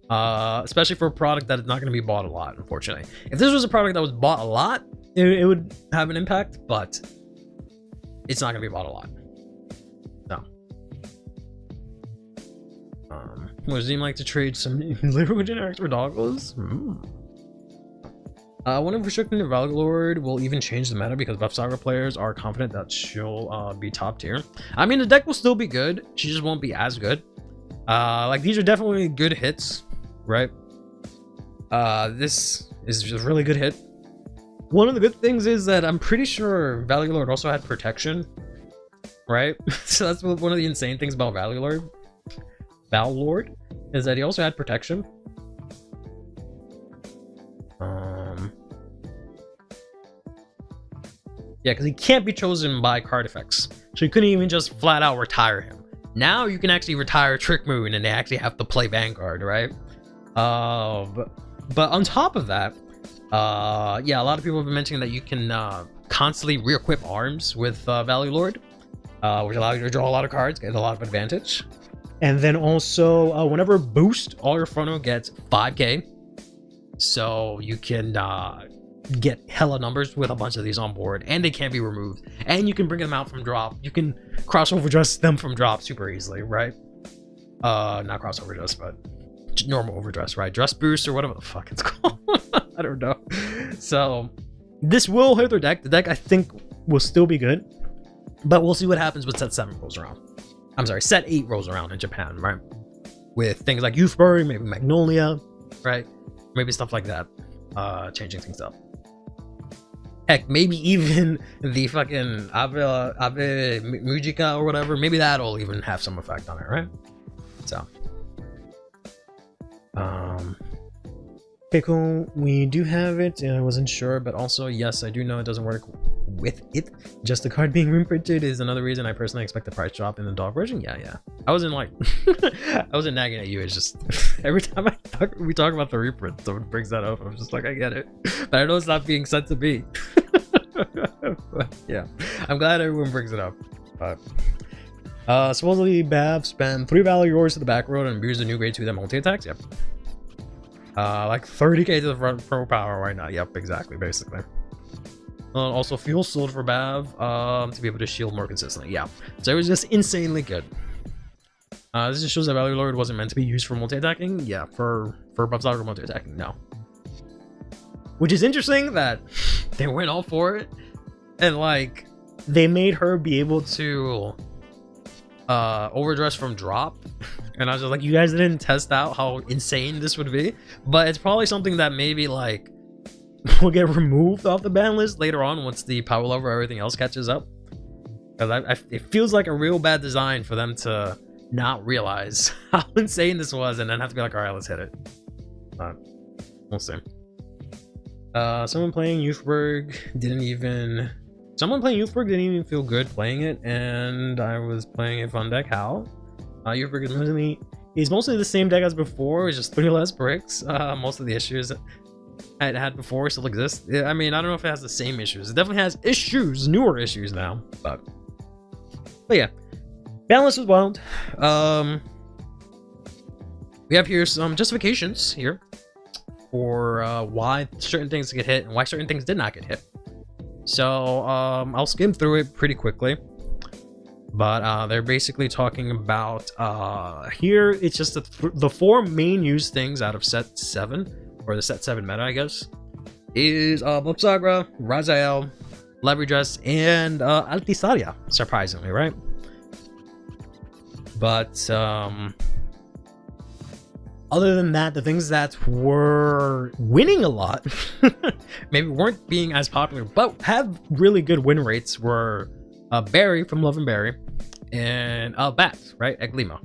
Especially for a product that is not going to be bought a lot, unfortunately. If this was a product that was bought a lot, it would have an impact, but it's not going to be bought a lot. No. Would Zim like to trade some Lyrical generics for doggles? One of restricting the Vanguard will even change the meta because buff Saga players are confident that she'll be top tier. I mean, the deck will still be good. She just won't be as good. Like, these are definitely good hits, right? This is just a really good hit. One of the good things is that I'm pretty sure Value Lord also had protection, right? So that's one of the insane things about Value Lord. Val Lord is that he also had protection. Yeah, because he can't be chosen by card effects, so you couldn't even just flat out retire him. Now you can actually retire Trick Moon, and they actually have to play Vanguard, right? But on top of that, yeah, a lot of people have been mentioning that you can constantly re-equip arms with Value Lord, which allows you to draw a lot of cards, get a lot of advantage. And then also, whenever boost, all your frontal gets 5k. So you can get hella numbers with a bunch of these on board, and they can't be removed. And you can bring them out from drop. You can crossover dress them from drop super easily, right? Not crossover dress, but normal overdress, right? Dress boost or whatever the fuck it's called. I don't know. So this will hurt their deck. The deck, I think, will still be good, but we'll see what happens when set 7 rolls around. I'm sorry, set 8 rolls around in Japan, right? With things like Youthberg, maybe Magnolia, right? Maybe stuff like that, changing things up. Heck, maybe even the fucking Ave Mujica or whatever, maybe that'll even have some effect on it, right? So, okay, cool. We do have it. I wasn't sure, but also, yes, I do know it doesn't work with it. Just the card being reprinted is another reason I personally expect the price drop in the dog version. Yeah. I wasn't like, I wasn't nagging at you. It's just every time we talk about the reprint, someone brings that up. I'm just like, I get it, but I know it's not being said to me. But yeah, I'm glad everyone brings it up. But supposedly Bav spent 3 Valor Yours to the back road and abused the new grade 2 that multi attacks. Yep. Like 30k to the front pro power right now. Yep, exactly, basically. Also fuel sold for Bav to be able to shield more consistently. Yeah, so it was just insanely good. This just shows that Value Lord wasn't meant to be used for multi-attacking. Yeah, for buff Saga multi-attacking, no. Which is interesting that they went all for it, and like they made her be able to overdress from drop. And I was just like, you guys didn't test out how insane this would be, but it's probably something that maybe like will get removed off the ban list later on once the power level or everything else catches up. Because it feels like a real bad design for them to not realize how insane this was and then have to be like, all right, let's hit it. We'll see. Someone playing Youthberg didn't even feel good playing it, and I was playing a fun deck. How? Youthberg is mostly the same deck as before. It's just 3 less bricks. Most of the issues I had before still exist. I mean, I don't know if it has the same issues. It definitely has issues, newer issues now. But yeah, balance is wild. We have here some justifications here for why certain things get hit and why certain things did not get hit. So I'll skim through it pretty quickly. But they're basically talking about here. It's just the 4 main used things out of set 7. Or the set 7 meta, I guess, is Blipsagra, Raziel, Labridress, and Altisaria, surprisingly, right? But other than that, the things that were winning a lot, maybe weren't being as popular, but have really good win rates were Barry from Love and Berry, and Bat, right, Eglima.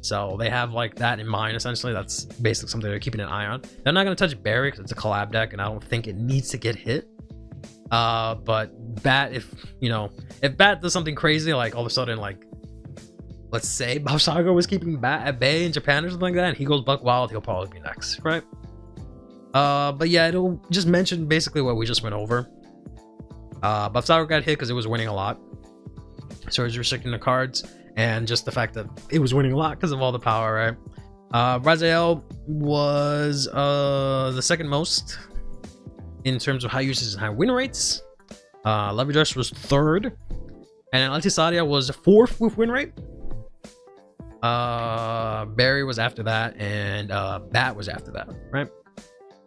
So they have like that in mind. Essentially, that's basically something they're keeping an eye on. They're not going to touch Barry because it's a collab deck, and I don't think it needs to get hit. But Bat, if Bat does something crazy, like all of a sudden, like let's say Balsago was keeping Bat at bay in Japan or something like that, and he goes buck wild, he'll probably be next, right? But yeah, it'll just mention basically what we just went over. Balsago got hit because it was winning a lot, so it's restricting the cards, and just the fact that it was winning a lot because of all the power, right? Raziel was the second most in terms of high usage and high win rates. Leverage was third, and Altisadia was fourth with win rate. Barry was after that, and Bat was after that, right?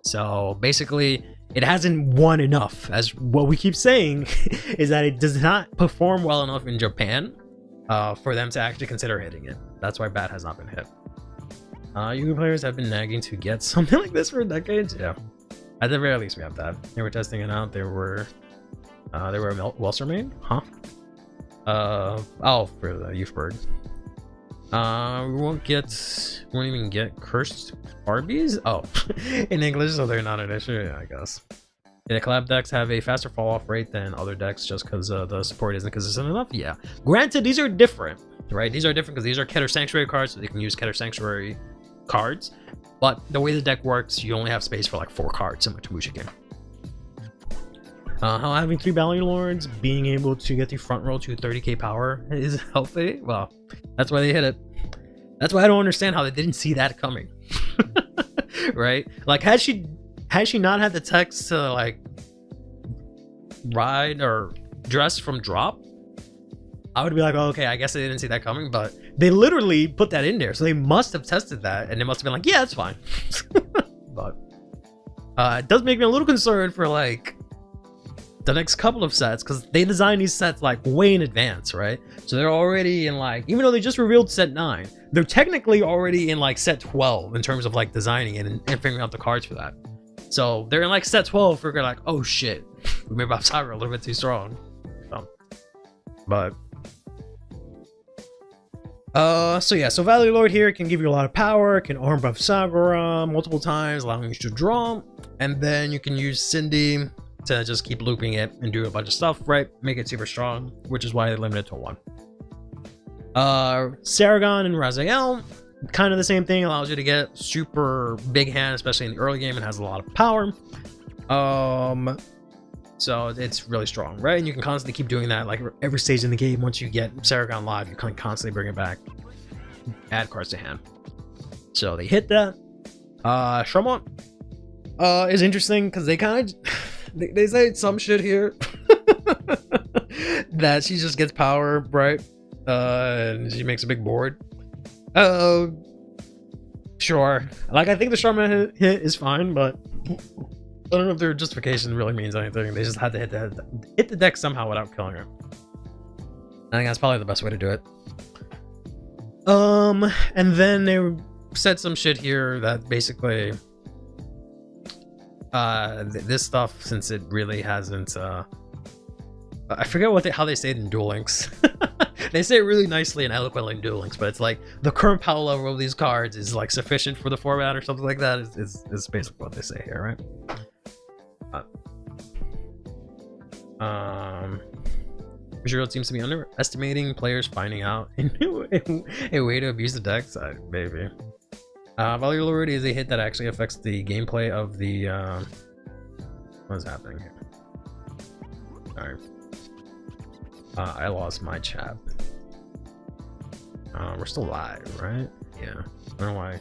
So basically, it hasn't won enough, as what we keep saying is that it does not perform well enough in Japan for them to actually consider hitting it. That's why Bat has not been hit. Yu-Gi-Oh players have been nagging to get something like this for decades. Yeah, at the very least we have that. They were testing it out. They were Welser made, huh? Oh, for the Youth Bird. We won't even get cursed Barbies. Oh, in English, so they're not an issue. Yeah, I guess. Yeah, collab decks have a faster fall off rate than other decks just because the support isn't consistent enough. Yeah, granted, these are different, right? These are different because these are Keter Sanctuary cards, so they can use Keter Sanctuary cards. But the way the deck works, you only have space for like 4 cards, similar to Mushikin. How having 3 Bounty Lords, being able to get the front row to 30k power is healthy. Well, that's why they hit it. That's why I don't understand how they didn't see that coming. Right? Like, had she not had the text to like ride or dress from drop, I would be like, oh, okay, I guess they didn't see that coming, but they literally put that in there, so they must have tested that, and they must have been like, yeah, it's fine. But it does make me a little concerned for like the next couple of sets, because they designed these sets like way in advance, right? So they're already in like, even though they just revealed set 9, they're technically already in like set 12 in terms of like designing it and figuring out the cards for that. So they're in like set 12, figuring like, oh shit, we made Cyber a little bit too strong. So yeah, so Value Lord here can give you a lot of power, can arm buff Sagura multiple times, allowing you to draw, and then you can use Cindy to just keep looping it and do a bunch of stuff, right? Make it super strong, which is why they limited it to 1. Saragon and Raziel, kind of the same thing, allows you to get super big hand, especially in the early game, and has a lot of power. So it's really strong, right? And you can constantly keep doing that, like every stage in the game. Once you get Saragon live, you can constantly bring it back, add cards to hand. So they hit that. Shromont is interesting because they kind of they say some shit here that she just gets power, right? And she makes a big board. Sure. Like, I think the Shromont hit is fine, but I don't know if their justification really means anything. They just had to hit the deck somehow without killing her. I think that's probably the best way to do it. And then they said some shit here that basically this stuff, since it really hasn't I forget how they say it in Duel Links. They say it really nicely and eloquently in Duel Links, but it's like the current power level of these cards is like sufficient for the format or something like that. Is basically what they say here, right? Visual seems to be underestimating players finding out a way to abuse the deck side, maybe. Value Lord is a hit that actually affects the gameplay of the what's happening here? Sorry. I lost my chat. We're still live, right? Yeah. I don't know why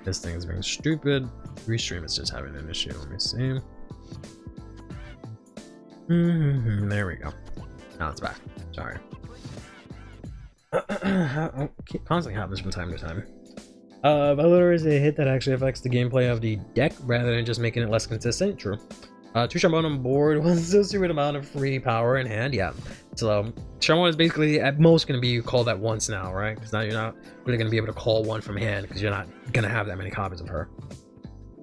this thing is being stupid. Restream is just having an issue. Let me see. There we go. Now it's back. Sorry. Constantly happens from time to time. Valor is a hit that actually affects the gameplay of the deck rather than just making it less consistent. True. 2 Shambon on board with a stupid amount of free power in hand. Yeah. So Shambon is basically at most going to be called at once now, right? Because now you're not really going to be able to call one from hand because you're not going to have that many copies of her.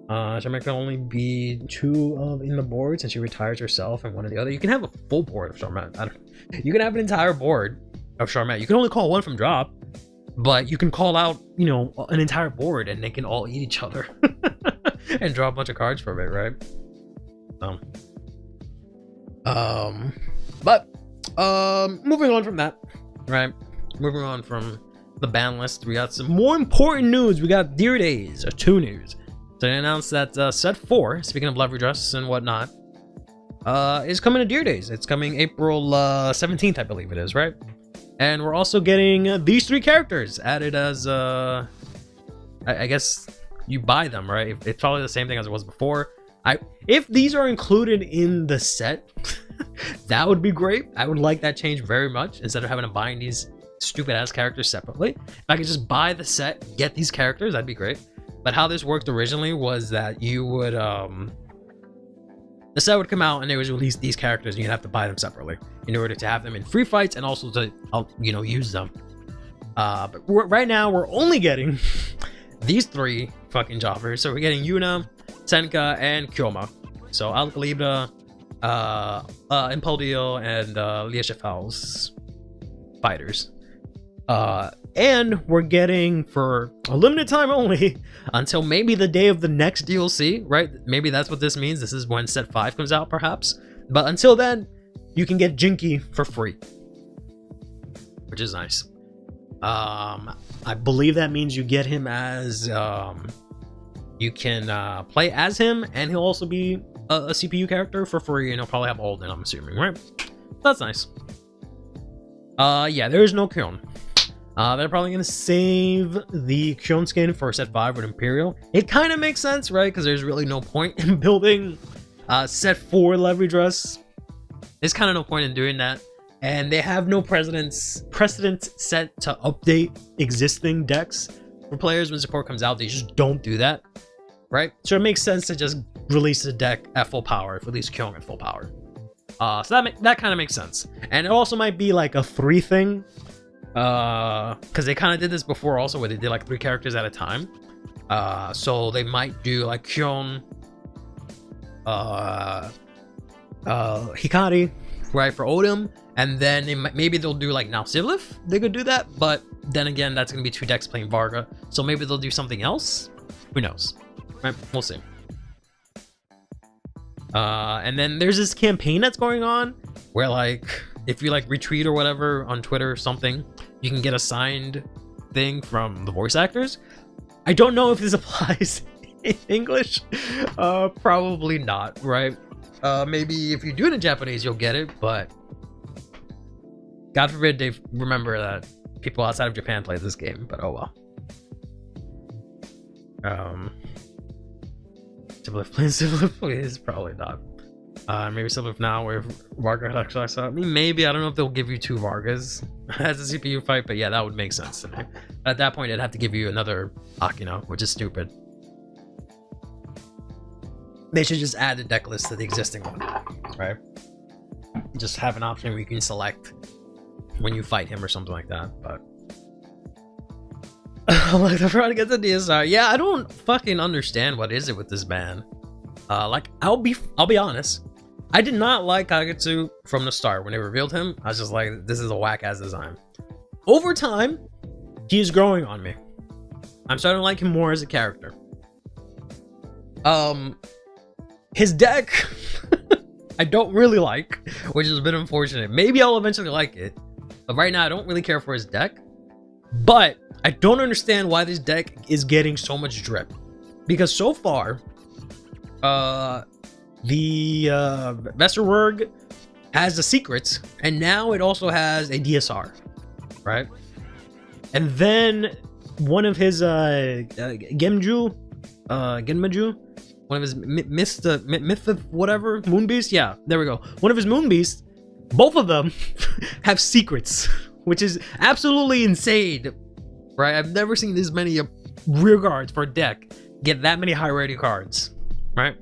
Shamon can only be 2 in the board since she retires herself and one of the other. You can have a full board of Charmat. You can have an entire board of Charmat. You can only call one from drop, but you can call out, you know, an entire board and they can all eat each other and draw a bunch of cards from it, right? But moving on from that, right? Moving on from the ban list, we got some more important news. We got Dear Days, 2 news. So they announced that set 4, speaking of Levy Dress and whatnot, is coming to Dear Days. It's coming April 17th, I believe it is, right? And we're also getting these 3 characters added as, I guess you buy them, right? It's probably the same thing as it was before. If these are included in the set, that would be great. I would like that change very much. Instead of having to buy these stupid ass characters separately, if I could just buy the set, get these characters, that'd be great. But how this worked originally was that you would the set would come out and they would release these characters and you'd have to buy them separately in order to have them in free fights and also to use them. But right now we're only getting these 3 fucking jobbers. So we're getting Yuna, Senka, and Kyoma. So Alcalibra, Impeldio, and Lieshafal's fighters. And we're getting, for a limited time only, until maybe the day of the next DLC, right? Maybe that's what this means. This is when set 5 comes out, perhaps. But until then, you can get Jinky for free, which is nice. I believe that means you get him as you can play as him, and he'll also be a CPU character for free, and he'll probably have Alden, I'm assuming, right? That's nice. Yeah, there is no Kyon. They're probably gonna save the Kyon skin for set 5 with Imperial. It kind of makes sense, right? Because there's really no point in building set 4 Levy Dress. There's kind of no point in doing that. And they have no precedent set to update existing decks for players when support comes out. They just don't do that, right? So it makes sense to just release the deck at full power, if at least Kyung at full power. So that kind of makes sense. And it also might be like a 3 thing, because they kind of did this before also, where they did like 3 characters at a time. So they might do like Kyung, Hikari, right, for Odin. And then maybe they'll do like now Sivlif. They could do that, but then again, that's gonna be 2 decks playing Varga. So maybe they'll do something else. Who knows? Right? We'll see. And then there's this campaign that's going on where, like, if you like retweet or whatever on Twitter or something, you can get a signed thing from the voice actors. I don't know if this applies in English. Probably not, right? Maybe if you do it in Japanese, you'll get it, but God forbid they remember that people outside of Japan play this game, but oh well. Sivlif playing Sivlif, please? Probably not. Maybe Sivlif now with Varga actually. I mean, maybe. I don't know if they'll give you 2 Vargas as a CPU fight, but yeah, that would make sense to me. At that point, they'd have to give you another Akino, which is stupid. They should just add the deck list to the existing one, right? Just have an option where you can select when you fight him or something like that, but like they're trying to get the DSR. Yeah, I don't fucking understand what is it with this ban. Like I'll be honest, I did not like Kagetsu from the start. When they revealed him, I was just like, this is a whack ass design. Over time, he's growing on me. I'm starting to like him more as a character. His deck I don't really like, which is a bit unfortunate. Maybe I'll eventually like it, but right now I don't really care for his deck. But I don't understand why this deck is getting so much drip, because so far the Vesterwerg has the secrets, and now it also has a DSR, right? And then one of his Genmaju, one of his myth of whatever Moonbeast, yeah, there we go. One of his Moonbeasts, both of them have secrets, which is absolutely insane, right? I've never seen this many rear guards for a deck get that many high rated cards, right?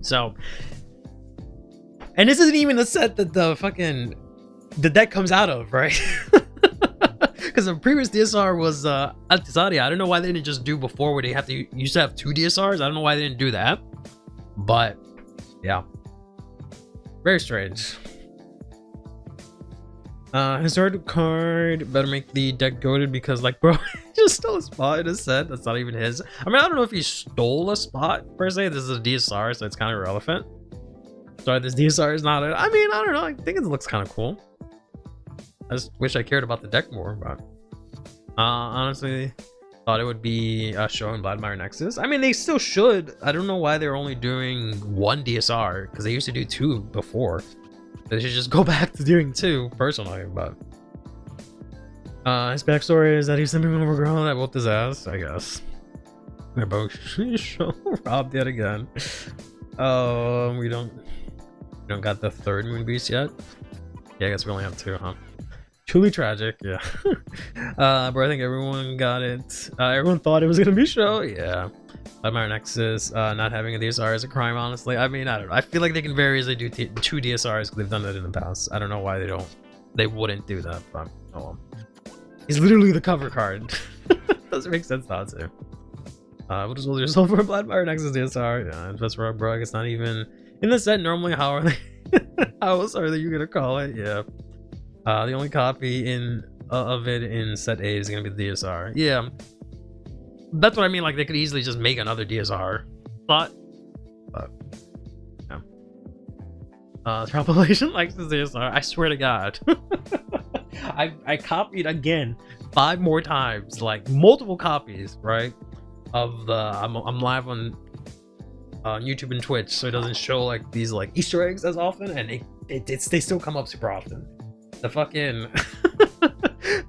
So, and this isn't even the set that the deck comes out of, right? Because the previous DSR was Altisaria. I don't know why they didn't just do before, where they used to have 2 DSRs. I don't know why they didn't do that, but yeah, very strange. Historic card better make the deck goated, because like, bro, he just stole a spot in a set that's not even his. I mean, I don't know if he stole a spot per se. This is a DSR, so it's kind of irrelevant. Sorry, this DSR is not I mean, I don't know. I think it looks kind of cool. I just wish I cared about the deck more, but Honestly, thought it would be a show in Vladimir Nexus. I mean, they still should. I don't know why they're only doing 1 DSR, because they used to do 2 before. They should just go back to doing 2, personally, but... his backstory is that he's simply over a girl that whooped his ass, I guess. They're both robbed yet again. We don't got the 3rd Moon Beast yet. Yeah, I guess we only have 2, huh? Truly tragic, yeah. But I think everyone got it. Everyone thought it was gonna be a show, yeah. Vladimir Nexus, not having a DSR is a crime, honestly. I mean, I don't know. I feel like they can very easily do 2 DSRs because they've done that in the past. I don't know why they wouldn't do that, but oh well. He's literally the cover card. Doesn't make sense not to. What is yourself for Vladimir Nexus DSR? Yeah, Invest for Brug. It's not even in the set normally. How are they? How else are you gonna call it? Yeah. The only copy of it in set A is gonna be the DSR. Yeah. That's what I mean. Like they could easily just make another DSR. But yeah. The compilation likes the DSR. I swear to God. I copied again 5 more times, like multiple copies, right? Of the I'm live on YouTube and Twitch, so it doesn't show like these like Easter eggs as often, and they still come up super often. The fucking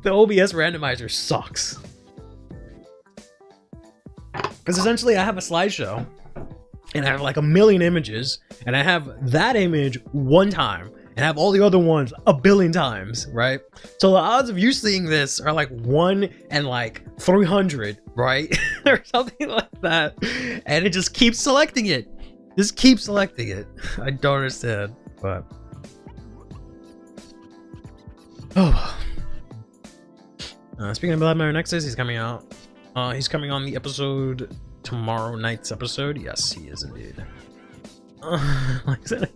the OBS randomizer sucks. Because essentially I have a slideshow and I have like a million images, and I have that image 1 time and have all the other ones a billion times, right? So the odds of you seeing this are like 1 in like 300, right? Or something like that. And it just keeps selecting it. Just keep selecting it. I don't understand, but oh. Speaking of Vladimir Nexus, he's coming out. He's coming on the episode tomorrow night's episode. Yes, he is indeed. Like I said,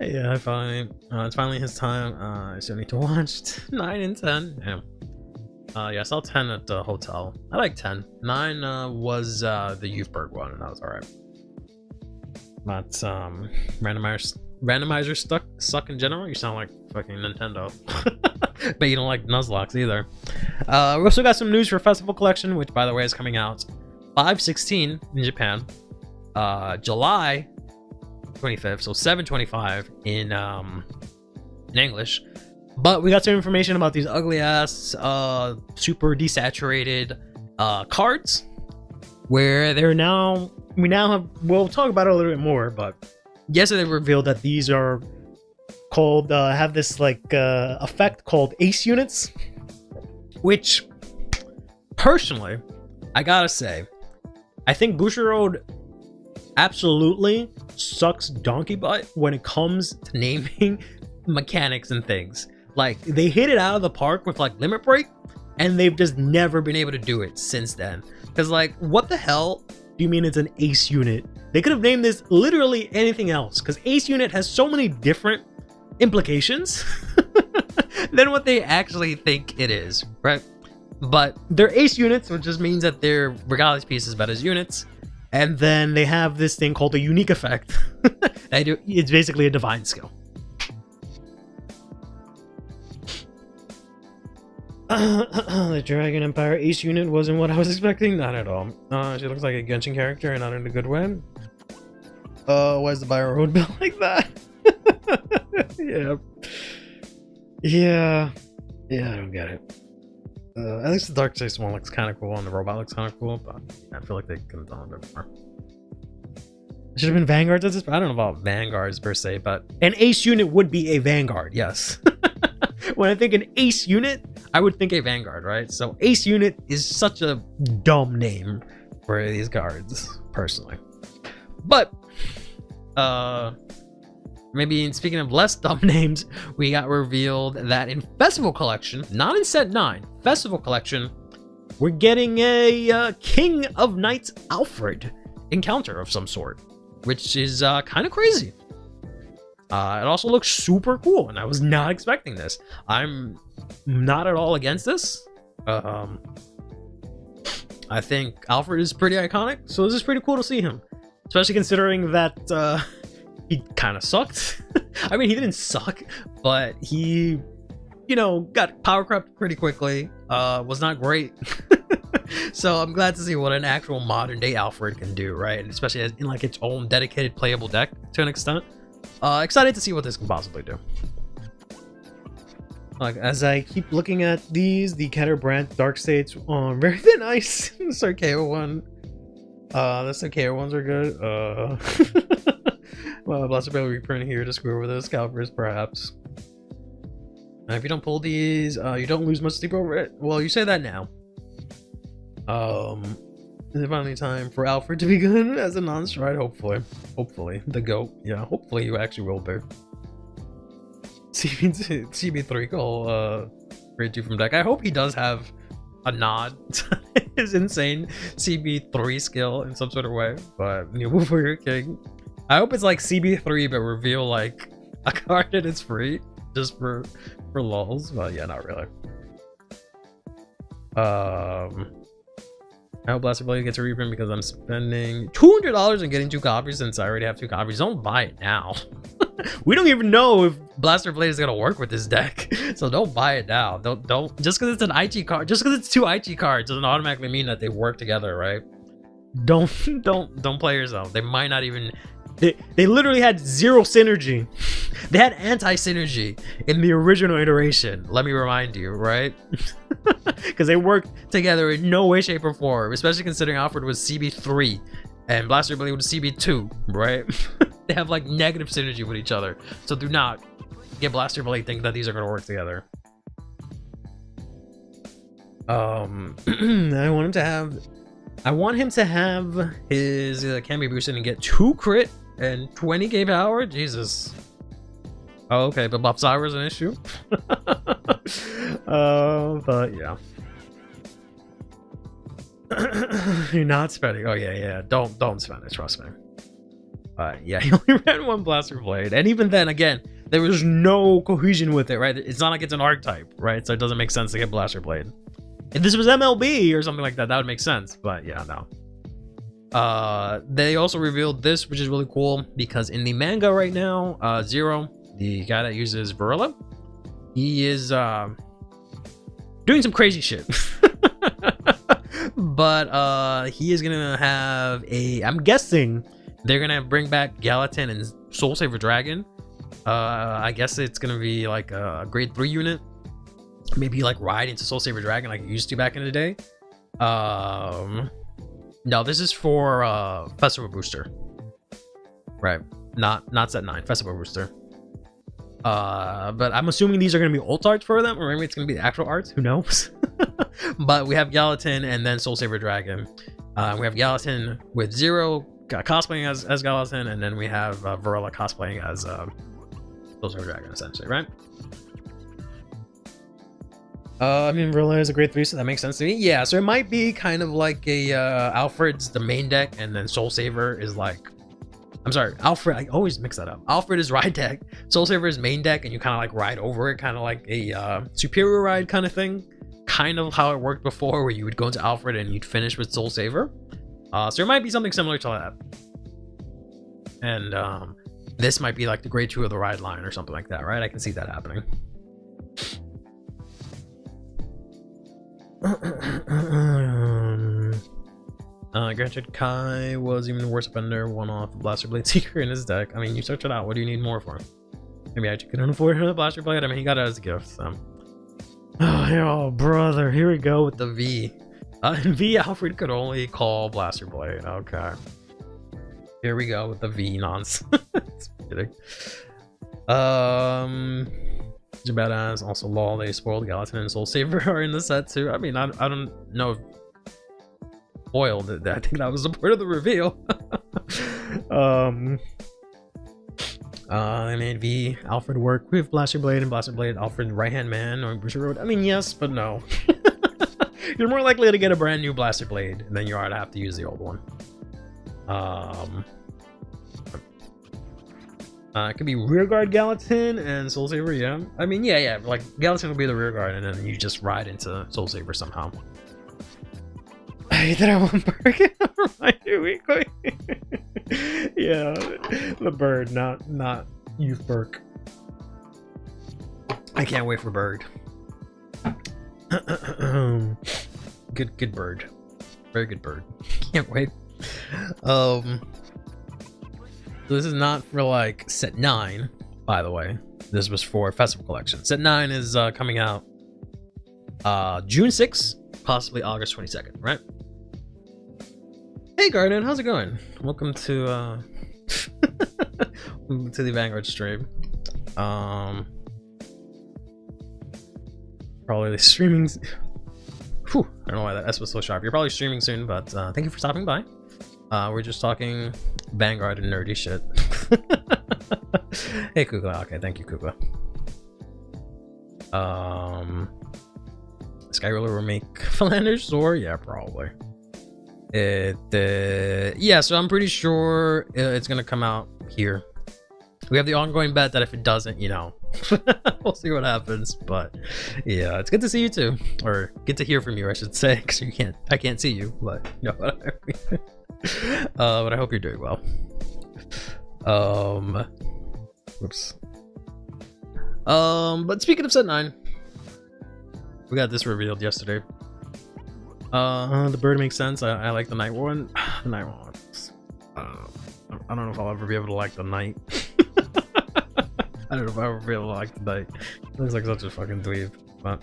yeah, it's finally his time. I still need to watch 9 and 10. Yeah. Yeah, I saw 10 at the hotel. I like 10. 9 was the Youthberg one, and that was alright. But randomizers suck in general. You sound like fucking Nintendo. But you don't like Nuzlocke either. We also got some news for Festival Collection, which by the way is coming out 5/16 in Japan, July 25th, so 7/25 in English. But we got some information about these ugly ass super desaturated cards, where we'll talk about it a little bit more, but yesterday they revealed that these are called have this like effect called ace units, which personally I gotta say, I think Bushiroad absolutely sucks donkey butt when it comes to naming mechanics and things. Like they hit it out of the park with like Limit Break, and they've just never been able to do it since then. Because like, what the hell do you mean it's an ace unit? They could have named this literally anything else, because ace unit has so many different implications than what they actually think it is, right? But they're ace units, which just means that they're regardless pieces but as units. And then they have this thing called a unique effect. It's basically a divine skill. The Dragon Empire ace unit wasn't what I was expecting. Not at all. She looks like a Genshin character, and not in a good way. Why is the Bio Road built like that? Yeah, I don't get it. At least the Dark Chase one looks kind of cool, and the robot looks kind of cool, but I feel like they could have done a bit more. It should have been Vanguards at this point. I don't know about Vanguards per se, but an ace unit would be a Vanguard, yes. When I think an ace unit, I would think a Vanguard, right? So ace unit is such a dumb name for these cards, personally. But, maybe speaking of less dumb names, we got revealed that in Festival Collection, not in Set 9, Festival Collection, we're getting a King of Knights Alfred encounter of some sort, which is kind of crazy. It also looks super cool, and I was not expecting this. I'm not at all against this. I think Alfred is pretty iconic, so this is pretty cool to see him. Especially considering that he kind of sucked. I mean, he didn't suck, but he you know, got power crept pretty quickly. Was not great. So I'm glad to see what an actual modern day Alfred can do, right? And especially in like its own dedicated playable deck to an extent. Excited to see what this can possibly do. Like, as I keep looking at these, the Caterbrand Dark States on very thin ice. The Sarkeo one. The Sarkeo ones are good. Well, Blaster Blade reprint here to screw over those scalpers, perhaps. And if you don't pull these, you don't lose much sleep over it. Well, you say that now. Is it finally time for Alfred to be good as a non-stride? Hopefully. The GOAT. Yeah, hopefully you actually will be. CB3 call grade 2 from deck. I hope he does have a nod to his insane CB3 skill in some sort of way, but you know, for your king. I hope it's like CB3 but reveal like a card that is free just for lulz, but yeah, not really. I hope Blaster Blade gets a reprint because I'm spending $200 and getting 2 copies since I already have 2 copies. Don't buy it now. We don't even know if Blaster Blade is gonna work with this deck, so don't buy it now. Don't just because it's an IG card, just because it's 2 IG cards doesn't automatically mean that they work together, right? Don't play yourself. They might not even. They literally had 0 synergy. They had anti-synergy in the original iteration. Let me remind you, right? Because they worked together in no way, shape, or form. Especially considering Alfred was CB3 and Blaster Blade was CB2, right? They have like negative synergy with each other. So do not get Blaster Blade think that these are going to work together. I want him to have his can be boosted and get 2 crit and 20k power. Jesus. Oh, okay, but Buff Zyra is an issue. But yeah. You're not spending. Oh yeah. Don't spend it. Trust me. Yeah, he only ran 1 Blaster Blade, and even then, again, there was no cohesion with it, right? It's not like it's an archetype, right? So it doesn't make sense to get Blaster Blade. If this was MLB or something like that, that would make sense. But yeah, no. They also revealed this, which is really cool because in the manga right now, Zero, the guy that uses Varilla, he is doing some crazy shit. But he is gonna have a. I'm guessing they're gonna bring back Gallatin and Soul Saver Dragon. I guess it's gonna be like a grade 3 unit. Maybe like ride into Soul Saver Dragon like it used to back in the day. No, this is for Festival Booster. Right. Not set 9, Festival Booster. But I'm assuming these are gonna be alt arts for them, or maybe it's gonna be the actual arts, who knows? But we have Gallatin and then Soul Saver Dragon. We have Gallatin with Zero cosplaying as Gallatin, and then we have Varela cosplaying as Soul Saver Dragon, essentially, right? I mean, Varela is a grade 3, so that makes sense to me. Yeah, so it might be kind of like a Alfred's the main deck, and then Soul Saver is like, I'm sorry, Alfred, I always mix that up. Alfred is ride deck, Soul Saver is main deck, and you kind of like ride over it, kind of like a superior ride kind of thing. Kind of how it worked before, where you would go into Alfred and you'd finish with Soul Saver. So it might be something similar to that. And this might be like the grade 2 of the ride line or something like that, right? I can see that happening. Granted, Kai was even the worse offender, one-off Blaster Blade Seeker in his deck. I mean, you search it out. What do you need more for? Maybe I couldn't afford the Blaster Blade. I mean, he got it as a gift, so. Oh, brother, here we go with the V. In V, Alfred could only call Blaster Blade. Okay. Here we go with the V nonsense. Kidding. Badass, also lol, they spoiled Gallatin and Soul Saver are in the set too. I mean, I don't know if spoiled it. I think that was the part of the reveal. I mean, V, Alfred work with Blaster Blade and Blaster Blade, Alfred right hand man or Booster Road. I mean, yes, but no. You're more likely to get a brand new Blaster Blade than you are to have to use the old one. It could be Rearguard Gallatin and Soul Saver, yeah. I mean, yeah, like Gallatin will be the Rearguard and then you just ride into Soul Saver somehow. I did have one bird. Yeah, the bird, not Youth Burke. I can't wait for Bird. Good bird. Very good bird. Can't wait. So this is not for like set 9, by the way. This was for Festival Collection. Set 9 is coming out June 6th, possibly August 22nd, right? Hey Garden, how's it going? Welcome to welcome to the Vanguard stream. Probably streaming. Whew, I don't know why that S was so sharp. You're probably streaming soon, but thank you for stopping by. We're just talking Vanguard and nerdy shit. Hey Kukla, okay, thank you Kukla. Skyroller will make Philander's Sword? Yeah, probably. Yeah, so I'm pretty sure it's gonna come out here. We have the ongoing bet that if it doesn't, you know, we'll see what happens. But yeah, it's good to see you too, or good to hear from you, I should say, because I can't see you, but you know what I mean. But I hope you're doing well. Whoops. But speaking of set 9, we got this revealed yesterday. The bird makes sense. I like the night one. The night one. I don't know if I'll ever be able to like the night. I don't know if I'll ever be able to like the night. It looks like such a fucking dweeb. But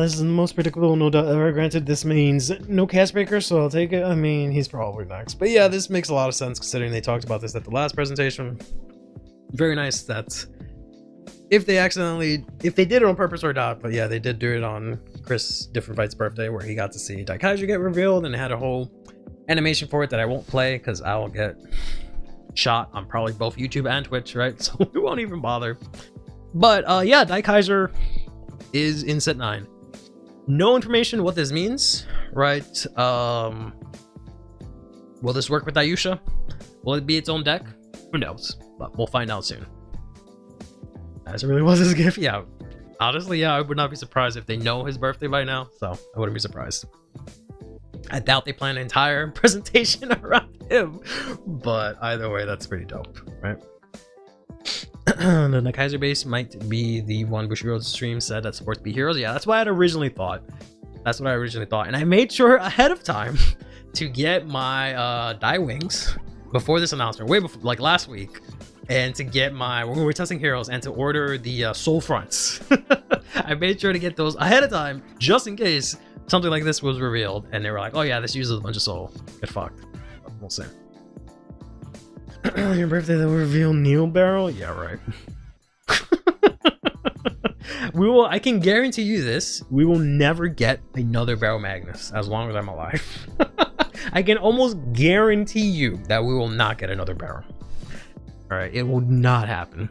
this is the most predictable, no doubt ever. Granted, this means no cast breaker, so I'll take it. I mean, he's probably next. But yeah, this makes a lot of sense considering they talked about this at the last presentation. Very nice that if they did it on purpose or not, but yeah, they did do it on Chris Different Fight's birthday, where he got to see Daikaiser get revealed and had a whole animation for it that I won't play because I will get shot on probably both YouTube and Twitch, right? So we won't even bother. But yeah, Daikaiser is in set 9. No information what this means, right? Will this work with Ayusha? Will it be its own deck? Who knows? But we'll find out soon. As it really was his gift, yeah. Honestly, yeah, I would not be surprised if they know his birthday by now, so I wouldn't be surprised. I doubt they plan an entire presentation around him, but either way, that's pretty dope, right? The Daikaiser base might be the one Bushiroad's stream said that supports B Heroes. Yeah, that's what I had originally thought. That's what I originally thought, and I made sure ahead of time to get my die wings before this announcement, way before, like last week, and to get my, when we were testing heroes, and to order the soul fronts. I made sure to get those ahead of time, just in case something like this was revealed, and they were like, oh yeah, this uses a bunch of soul. Get fucked. We'll see. Your birthday, they'll reveal Neil Barrel? Yeah, right. I can guarantee you this, we will never get another Barrel Magnus as long as I'm alive. I can almost guarantee you that we will not get another Barrel. Alright, it will not happen.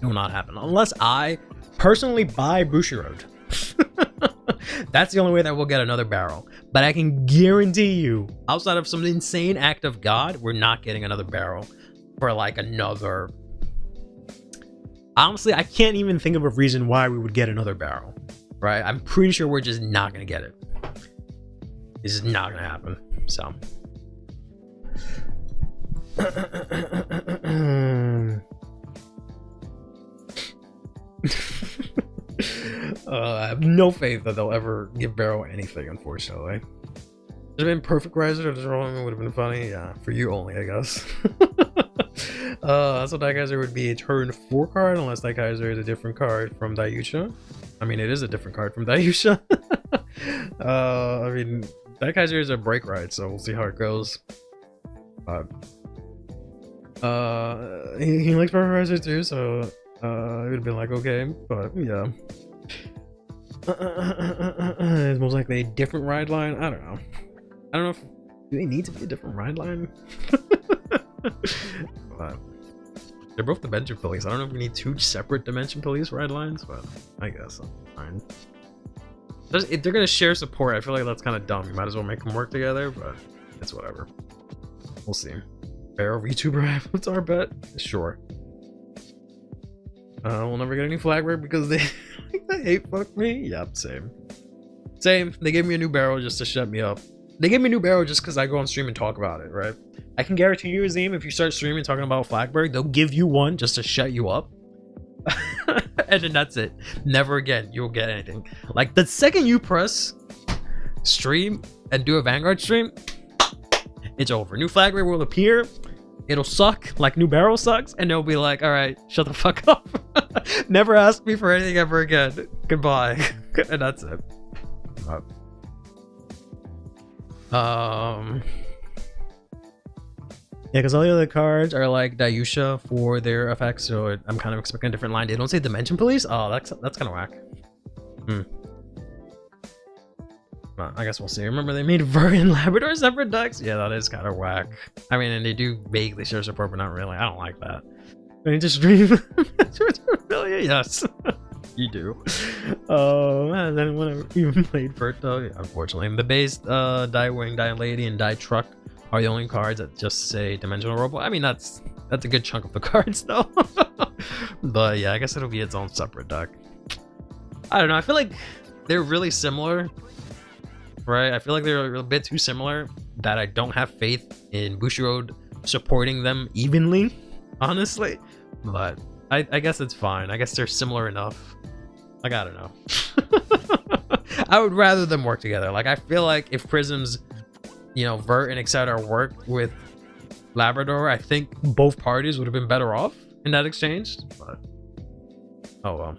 It will not happen unless I personally buy Bushiroad. That's the only way that we'll get another barrel. But I can guarantee you, outside of some insane act of God, we're not getting another barrel for like another. Honestly, I can't even think of a reason why we would get another barrel. Right? I'm pretty sure we're just not gonna get it. This is not gonna happen. So. I have no faith that they'll ever give Barrow anything, unfortunately. It would have been Perfect Riser, this rolling would have been funny. Yeah, for you only, I guess. So Daikaiser would be a turn 4 card, unless Daikaiser is a different card from Daiusha. I mean, it is a different card from Daiusha. I mean, Daikaiser is a break ride, so we'll see how it goes. He likes Perfect Riser too, so it would have been like, okay, but yeah. It's most likely a different ride line. I don't know. I don't know if do they need to be a different ride line. But they're both Dimension Police. I don't know if we need 2 separate Dimension Police ride lines, but I guess I'm fine. If they're gonna share support, I feel like that's kind of dumb. You might as well make them work together, but it's whatever. We'll see. Barrel VTuber, what's our bet? Sure. We'll never get any flag break because they hate fuck me. Yep, same. They gave me a new barrel just to shut me up. They gave me a new barrel just because I go on stream and talk about it, right? I can guarantee you, Azim, if you start streaming talking about Flagberg, they'll give you one just to shut you up. And then that's it. Never again you'll get anything. Like the second you press stream and do a Vanguard stream, it's over. New flag rate will appear. It'll suck like new barrel sucks, and they'll be like, all right, shut the fuck up. Never ask me for anything ever again. Goodbye. And that's it. Yeah, because all the other cards are like Dayusha for their effects, so I'm kind of expecting a different line. They don't say Dimension Police? Oh, that's kind of whack. Well, I guess we'll see. Remember they made Vert and Labrador separate decks? Yeah, that is kind of whack. I mean, and they do vaguely share support, but not really. I don't like that. I need to stream. Really? Yes. You do. Oh, has anyone ever even played Vert though? Yeah, unfortunately. The base, Die Wing, Die Lady, and Die Truck are the only cards that just say Dimensional Robot. I mean, that's a good chunk of the cards though. But yeah, I guess it'll be its own separate deck. I don't know. I feel like they're really similar, right? I feel like they're a bit too similar that I don't have faith in Bushiroad supporting them evenly, honestly. But I guess it's fine. I guess they're similar enough. Like, I don't know. I would rather them work together. Like, I feel like if Prism's, you know, Vert and Exciter worked with Labrador, I think both parties would have been better off in that exchange. But oh well.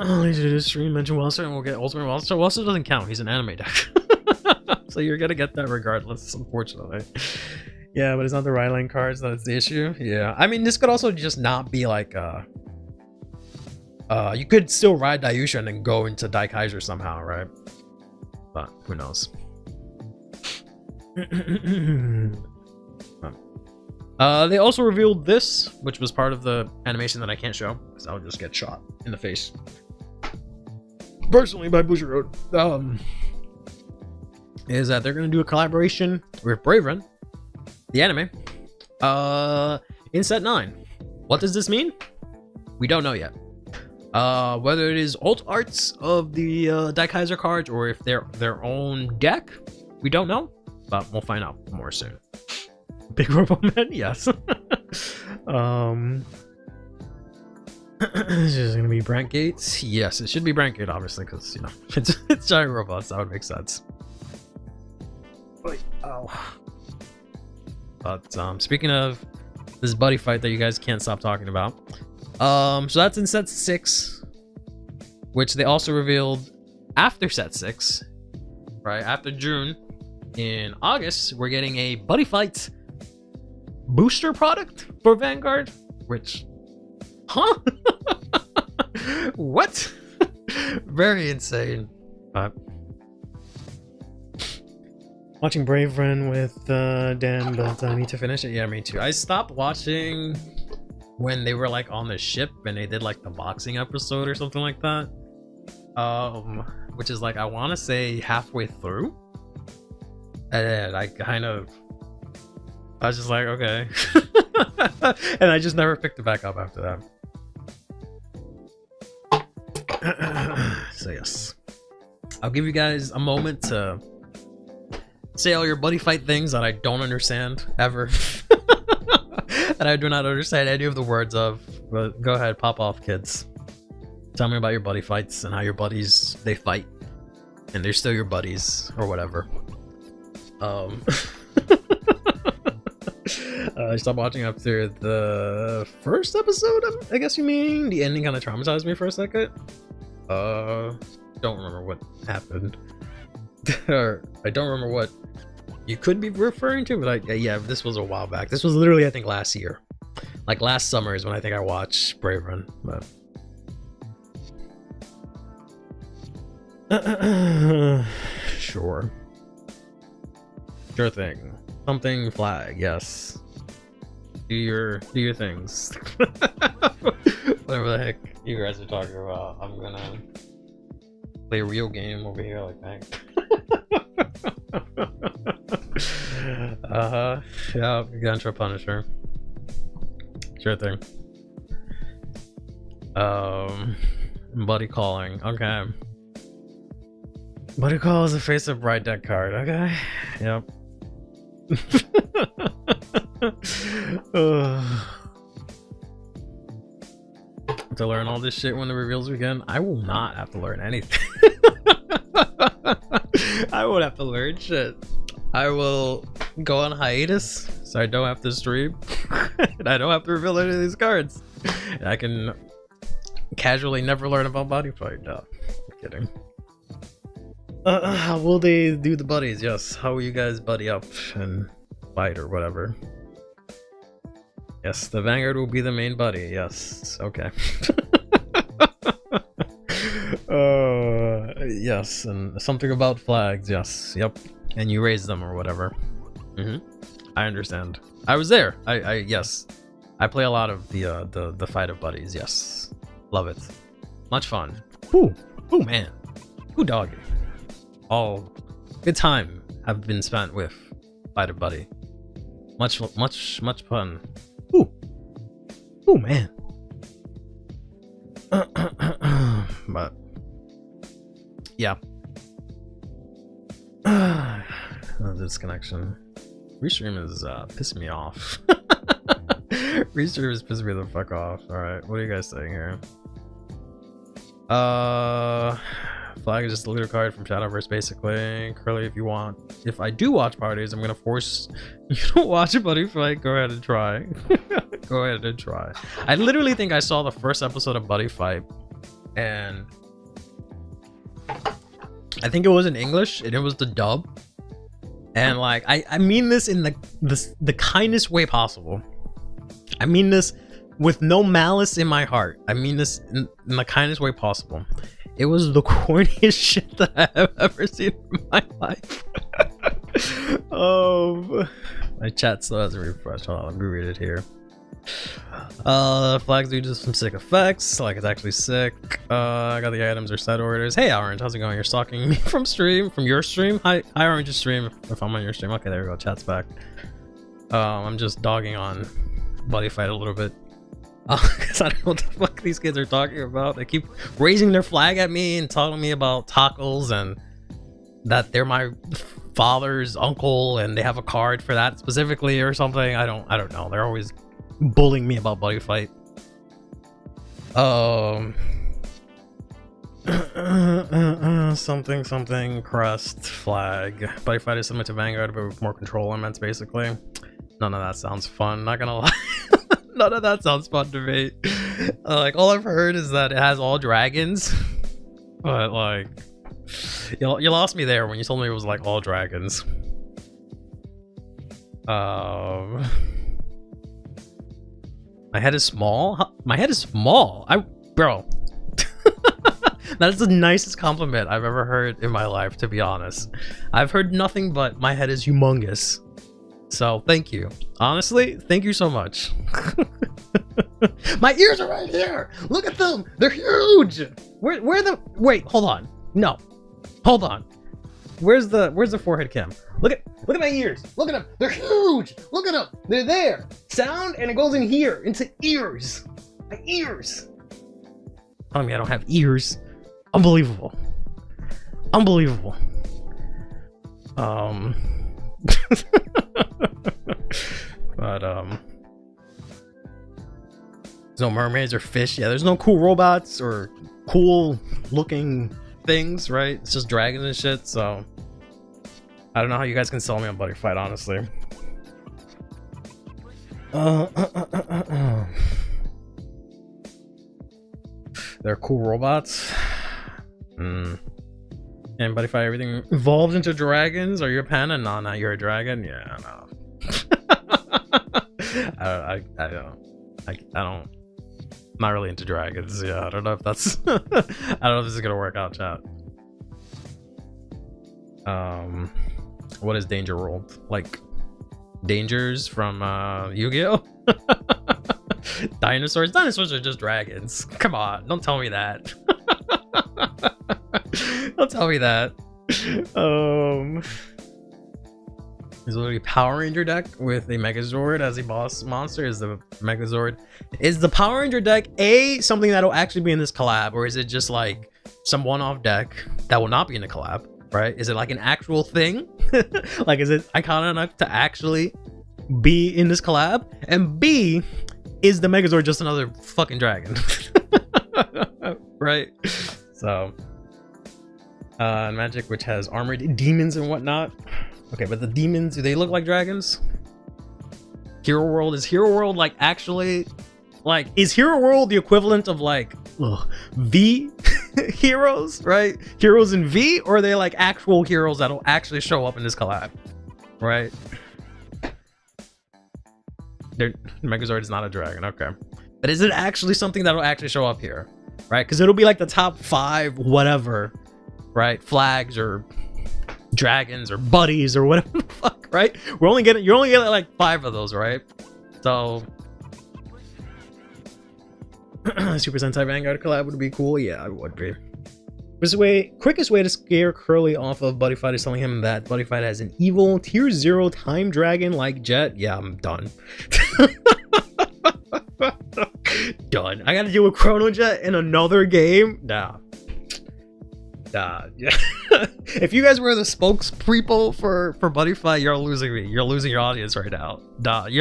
Laser to stream, mention Wellster, and we'll get Ultimate Wellster. Wellster doesn't count. He's an anime deck. So you're gonna get that regardless, unfortunately. Yeah, but it's not the Ryland cards that's the issue. Yeah, I mean, this could also just not be like you could still ride Dayusha and then go into Daikaiser somehow, right? But who knows? They also revealed this, which was part of the animation that I can't show because I'll just get shot in the face personally by Bushiroad. Is that they're gonna do a collaboration with Brave Run, the anime, in set 9. What does this mean? We don't know yet. Whether it is alt arts of the Daikaiser cards or if they're their own deck, we don't know, but we'll find out more soon. Big Robo Man, yes. This is gonna be Brant Gates. Yes, it should be Brant Gate, obviously, because you know it's giant robots. That would make sense. Oh. But speaking of this buddy fight that you guys can't stop talking about, so that's in set 6, which they also revealed after set 6, right after June. In August, we're getting a buddy fight booster product for Vanguard, which, huh? What? Very insane. Watching Brave Run with Dan, but I need to finish it. Yeah, me too. I stopped watching when they were like on the ship and they did like the boxing episode or something like that. Which is like, I want to say halfway through. And I was just like, okay. And I just never picked it back up after that. So yes, I'll give you guys a moment to say all your buddy fight things that I don't understand ever. That I do not understand any of the words of. But go ahead, pop off, kids. Tell me about your buddy fights and how your buddies, they fight and they're still your buddies or whatever. I stopped watching after the first episode, I guess you mean. The ending kind of traumatized me for a second. Don't remember what happened. Or I don't remember what you could be referring to, but yeah, this was a while back. This was literally, I think, last year. Like last summer is when I think I watched Brave Run, but sure thing. Something flag, yes. Do your things. Whatever the heck you guys are talking about. I'm gonna play a real game over here, like that. Yeah, Guntra Punisher. Sure thing. Buddy calling. Okay. Buddy call is a face of bright deck card. Okay. Yep. to learn all this shit when the reveals begin. I will not have to learn anything. I won't have to learn shit. I will go on hiatus so I don't have to stream. And I don't have to reveal any of these cards. And I can casually never learn about body fight. No, I'm kidding. How will they do the buddies? Yes. How will you guys buddy up and fight or whatever? Yes, the Vanguard will be the main buddy. Yes. Okay. Yes, and something about flags. Yes. Yep. And you raise them or whatever. I understand. I was there. Yes. I play a lot of the fight of buddies. Yes. Love it. Much fun. Ooh man. Ooh doggy. All good time have been spent with fight of buddy. Much fun. Ooh man. But yeah. Disconnection. Restream is pissing me off. Restream is pissing me the fuck off. Alright, what are you guys saying here? Flag is just a leader card from Shadowverse, basically. Curly, if I do watch parties, I'm gonna force you to watch a buddy fight. Go ahead and try. Go ahead and try. I literally think I saw the first episode of Buddy Fight, and I think it was in English, and it was the dub. And like, I mean this in the kindest way possible. I mean this with no malice in my heart. I mean this in the kindest way possible. It was the corniest shit that I have ever seen in my life. My chat still hasn't refreshed. Hold on, let me read it here. Flags do just some sick effects, like it's actually sick. I got the items or set orders. Hey Orange, how's it going? You're stalking me from your stream? Hi Orange's stream, if I'm on your stream. Okay, there we go, chat's back. I'm just dogging on Buddy Fight a little bit. Because I don't know what the fuck these kids are talking about. They keep raising their flag at me and telling me about tacos and that they're my father's uncle and they have a card for that specifically or something. I don't know. They're always bullying me about Buddy Fight. Something crest flag. Buddy Fight is similar to Vanguard but with more control elements, basically. None of that sounds fun, not gonna lie. None of that sounds fun to me. Like, all I've heard is that it has all dragons. But like, you lost me there when you told me it was like all dragons. My head is small? My head is small? Bro. That is the nicest compliment I've ever heard in my life, to be honest. I've heard nothing but my head is humongous. So thank you. Honestly, thank you so much. My ears are right here. Look at them. They're huge. Wait, hold on. No. Hold on. Where's the forehead cam? Look at my ears. Look at them. They're huge. Look at them. They're there. Sound, and it goes in here into ears. My ears. Telling me I don't have ears. Unbelievable. Unbelievable. But there's no mermaids or fish. Yeah, there's no cool robots or cool looking things, right? It's just dragons and shit. So I don't know how you guys can sell me on Buddy Fight, honestly. They're cool robots. And Buddy Fight, everything evolves into dragons. Are you a panda? No, not you're a dragon. Yeah, no. I don't. I'm not really into dragons. Yeah, I don't know if that's. I don't know if this is gonna work out, chat. What is Danger World? Like dangers from Yu-Gi-Oh? Dinosaurs? Dinosaurs are just dragons. Come on, don't tell me that. Don't tell me that. There's literally Power Ranger deck with a Megazord as a boss monster. Is the Megazord, is the Power Ranger deck something that'll actually be in this collab, or is it just like some one-off deck that will not be in the collab? Right? Is it like an actual thing? Like, is it iconic enough to actually be in this collab? And B, is the Megazord just another fucking dragon? Right? So, magic, which has armored demons and whatnot. Okay, but the demons, do they look like dragons? Hero World, is Hero World like actually, like, is Hero World the equivalent of like V heroes, right? Heroes in V, or are they like actual heroes that'll actually show up in this collab, right? Megazord is not a dragon, okay. But is it actually something that'll actually show up here, right? Because it'll be like the top 5 whatever, right? Flags or dragons or buddies or whatever the fuck, right? You're only getting like 5 of those, right? So Super Sentai Vanguard collab would be cool. Yeah, it would be. Quickest way to scare Curly off of Buddy Fight is telling him that Buddy Fight has an evil tier 0 time dragon like Jet. Yeah, I'm done. Done. I gotta deal with Chrono Jet in another game? Nah. Yeah. If you guys were the spokespeople for Buddy Fight, you're losing me. You're losing your audience right now. Nah, I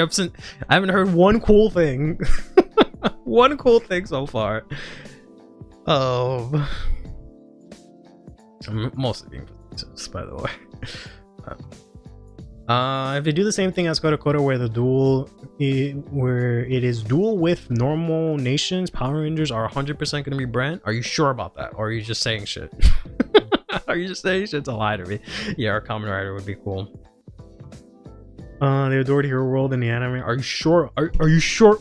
haven't heard one cool thing. One cool thing so far. I'm mostly being facetious, by the way. If they do the same thing as Koda where the where it is duel with normal nations, Power Rangers are 100% going to be Brent. Are you sure about that, or are you just saying shit? Are you just saying shit to lie to me? Yeah, our Kamen Rider would be cool. They adored Hero World in the anime. Are you sure? Are you sure?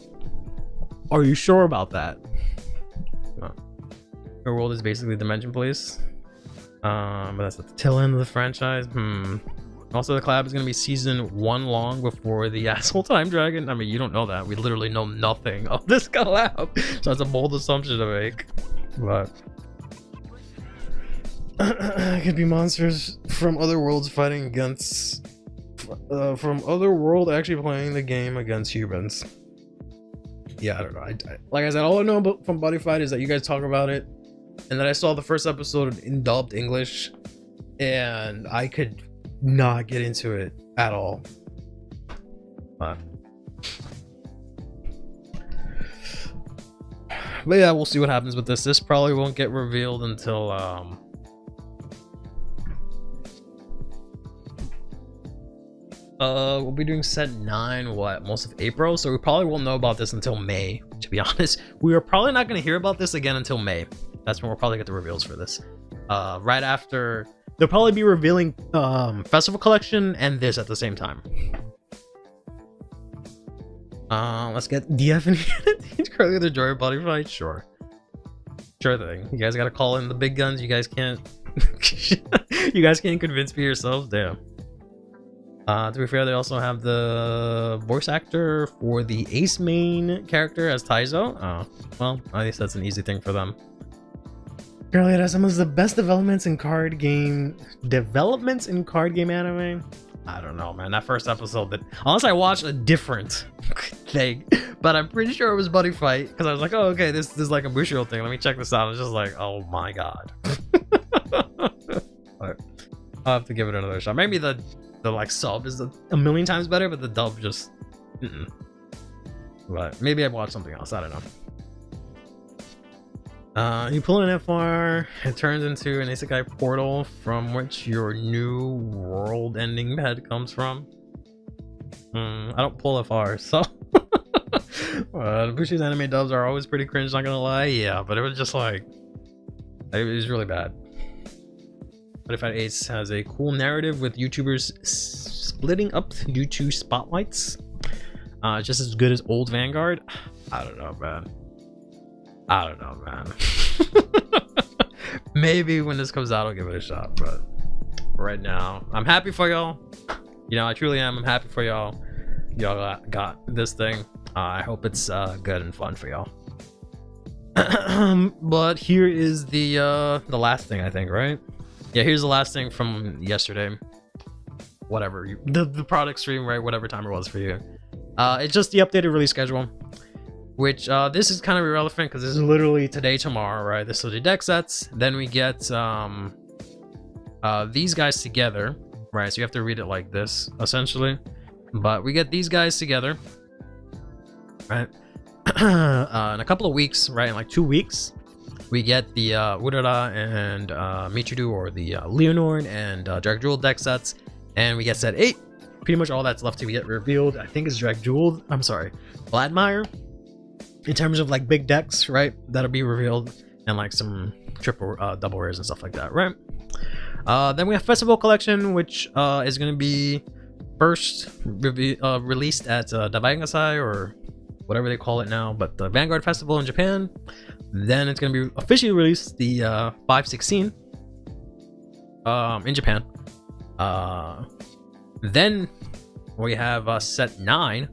Are you sure about that? Hero World is basically Dimension Police. But that's at the tail end of the franchise. Also, the collab is going to be season 1 long before the asshole time dragon. I mean, you don't know that. We literally know nothing of this collab. So that's a bold assumption to make. But it could be monsters from other worlds fighting against from other world actually playing the game against humans. Yeah, I don't know. Like I said, all I know about from Buddy Fight is that you guys talk about it, and then I saw the first episode in dubbed English, and I could not get into it at all. But yeah, we'll see what happens with this. This probably won't get revealed until we'll be doing set 9 most of April, so we probably won't know about this until May, to be honest. We are probably not going to hear about this again until May. That's when we'll probably get the reveals for this. Right after, they'll probably be revealing Festival Collection and this at the same time. Let's get DF and teach Curly the joy of Buddy Fight. Sure thing. You guys gotta call in the big guns. You guys can't you guys can't convince me yourselves. Damn. To be fair, they also have the voice actor for the Ace main character as Taizo. Well, at least that's an easy thing for them. Curly has some of the best developments in card game anime. I don't know, man. That first episode, that unless I watched a different thing, but I'm pretty sure it was Buddy Fight because I was like, oh, okay, this is like a Bushido thing. Let me check this out. It's just like, oh my god. But I'll have to give it another shot. Maybe the like sub is a million times better, but the dub just But maybe I've watched something else. I don't know. You pull an FR, it turns into an isekai portal from which your new world-ending head comes from. I don't pull FR, so Bushi's anime dubs are always pretty cringe, not gonna lie. Yeah, but it was just like, it was really bad. But if Ace has a cool narrative with YouTubers splitting up due to spotlights, just as good as old Vanguard. I don't know, man. Maybe when this comes out, I'll give it a shot. But right now, I'm happy for y'all. You know, I truly am. I'm happy for y'all. Y'all got this thing. I hope it's good and fun for y'all. But here is the last thing, I think, right? Yeah, here's the last thing from yesterday. Whatever, the product stream, right? Whatever time it was for you. It's just the updated release schedule, which this is kind of irrelevant because this is literally today, tomorrow, right? This is the deck sets. Then we get these guys together, right? So you have to read it like this, essentially. But we get these guys together, right? In a couple of weeks, right? In like 2 weeks, We get the Urara and Michiru, or the Leonord and Drag Jewel deck sets, and we get set 8. Pretty much all that's left to get revealed, I think, is Drag Jewel. I'm sorry, Vladimir. In terms of like big decks, right? That'll be revealed, and like some triple, double rares and stuff like that, right? Then we have Festival Collection, which is going to be first released at Daibagasai, or whatever they call it now, but the Vanguard Festival in Japan. Then it's going to be officially released the 5/16 in Japan. Then we have set 9.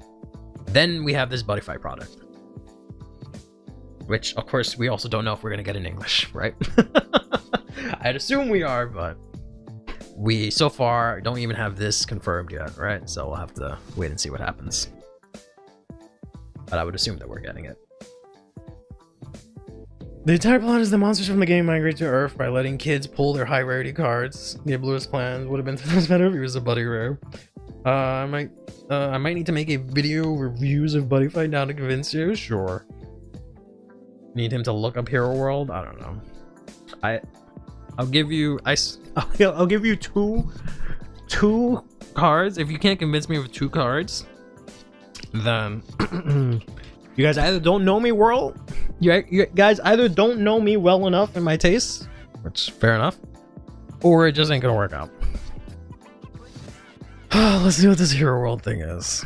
Then we have this Buddyfy product, which of course we also don't know if we're going to get in English, right? I'd assume we are, but we so far don't even have this confirmed yet, right? So we'll have to wait and see what happens. But I would assume that we're getting it. The entire plot is the monsters from the game migrate to Earth by letting kids pull their high rarity cards. The bluest plans would have been better if it was a buddy rare. I might need to make a video reviews of Buddyfy now to convince you. Sure. Need him to look up Hero World? I don't know. I'll give you I'll give you two cards. If you can't convince me with 2 cards, then you guys either don't know me well. You guys either don't know me well enough in my tastes, which fair enough, or it just ain't gonna work out. Let's see what this Hero World thing is.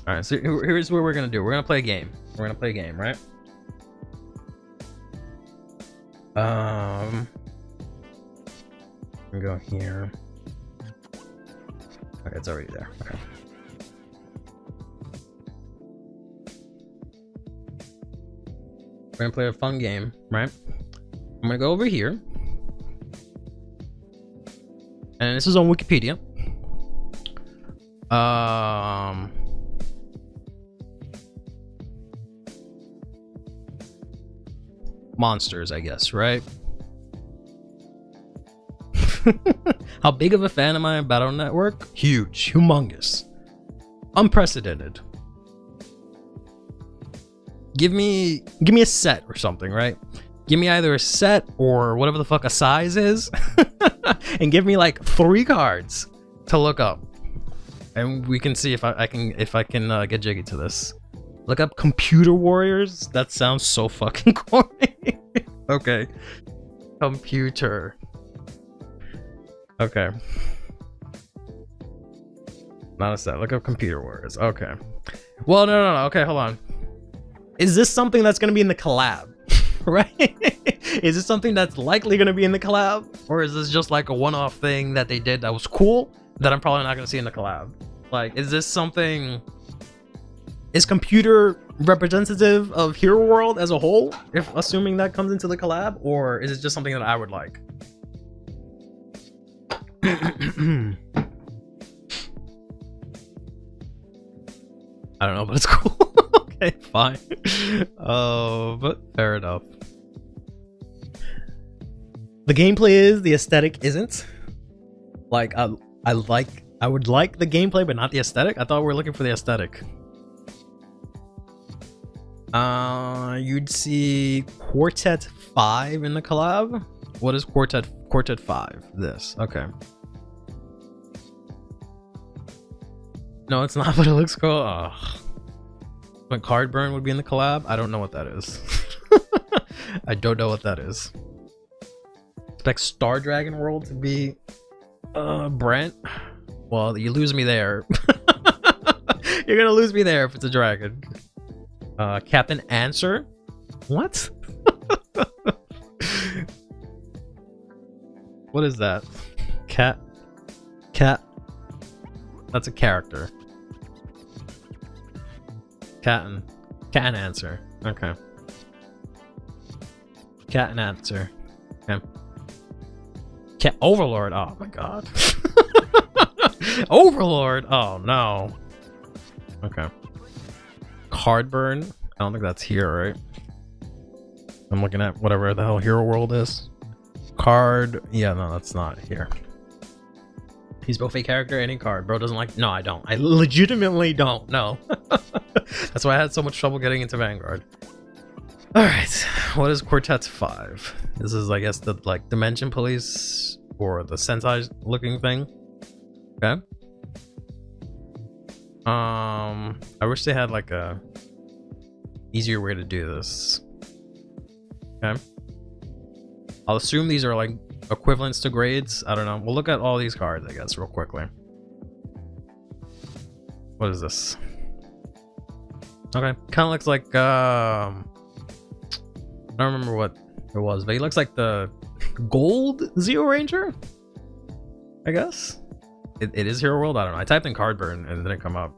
All right, so here's what we're gonna do. We're gonna play a game. Right? I'm gonna go here. Okay, it's already there. Okay. We're gonna play a fun game, right? I'm gonna go over here, and this is on Wikipedia. Monsters, I guess, right? How big of a fan am I of Battle Network? Huge, humongous, unprecedented. Give me a set or something, right? Give me either a set or whatever the fuck a size is, and give me like 3 cards to look up, and we can see if I can get jiggy to this. Look up Computer Warriors. That sounds so fucking corny. Okay, computer. Okay, not a set. Look up Computer Warriors. Okay. Well, no. Okay, hold on. Is this something that's going to be in the collab? Right? Is this something that's likely going to be in the collab? Or is this just like a one-off thing that they did that was cool that I'm probably not going to see in the collab? Like, is this something... Is computer representative of Hero World as a whole, if assuming that comes into the collab? Or is it just something that I would like? I don't know, but it's cool. Okay, fine. But fair enough. The gameplay is, the aesthetic isn't. Like, I would like the gameplay, but not the aesthetic. I thought we were looking for the aesthetic. You'd see Quartet 5 in the collab. What is Quartet 5? This. Okay. No, it's not, but it looks cool. Ugh. When Card Burn would be in the collab, I don't know what that is. I don't know what that is. Expect Star Dragon World to be Brent. Well, you lose me there. You're gonna lose me there if it's a dragon. Captain Answer? What? What is that? Cat. That's a character. Cat and Answer. Okay. Cat and Answer. Okay. Cat Overlord. Oh my god. Overlord. Oh no. Okay. Card Burn. I don't think that's here, right? I'm looking at whatever the hell Hero World is. Card. Yeah, no, that's not here. He's both a character and a card. Bro doesn't like. No, I don't. I legitimately don't. No. That's why I had so much trouble getting into Vanguard. Alright, what is Quartet 5? This is, I guess, the like Dimension Police or the Sentai looking thing. Okay. I wish they had like a easier way to do this. Okay. I'll assume these are like equivalents to grades. I don't know. We'll look at all these cards, I guess, real quickly. What is this? Okay, kind of looks like I don't remember what it was, but he looks like the gold Zeo Ranger, I guess. It is Hero World. I don't know. I typed in Cardburn and it didn't come up.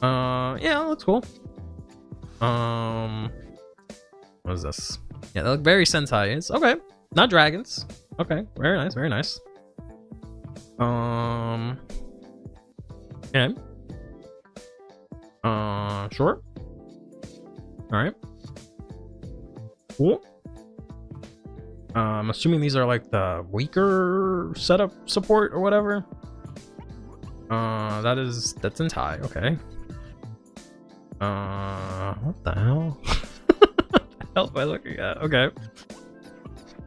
Yeah, that looks cool. What is this? Yeah, they look very Sentai. It's okay. Not dragons. Okay, very nice, very nice. Okay. Sure. Alright. Cool. I'm assuming these are like the weaker setup support or whatever. That's in Thai, okay. What the hell? What the hell am I looking at? Okay.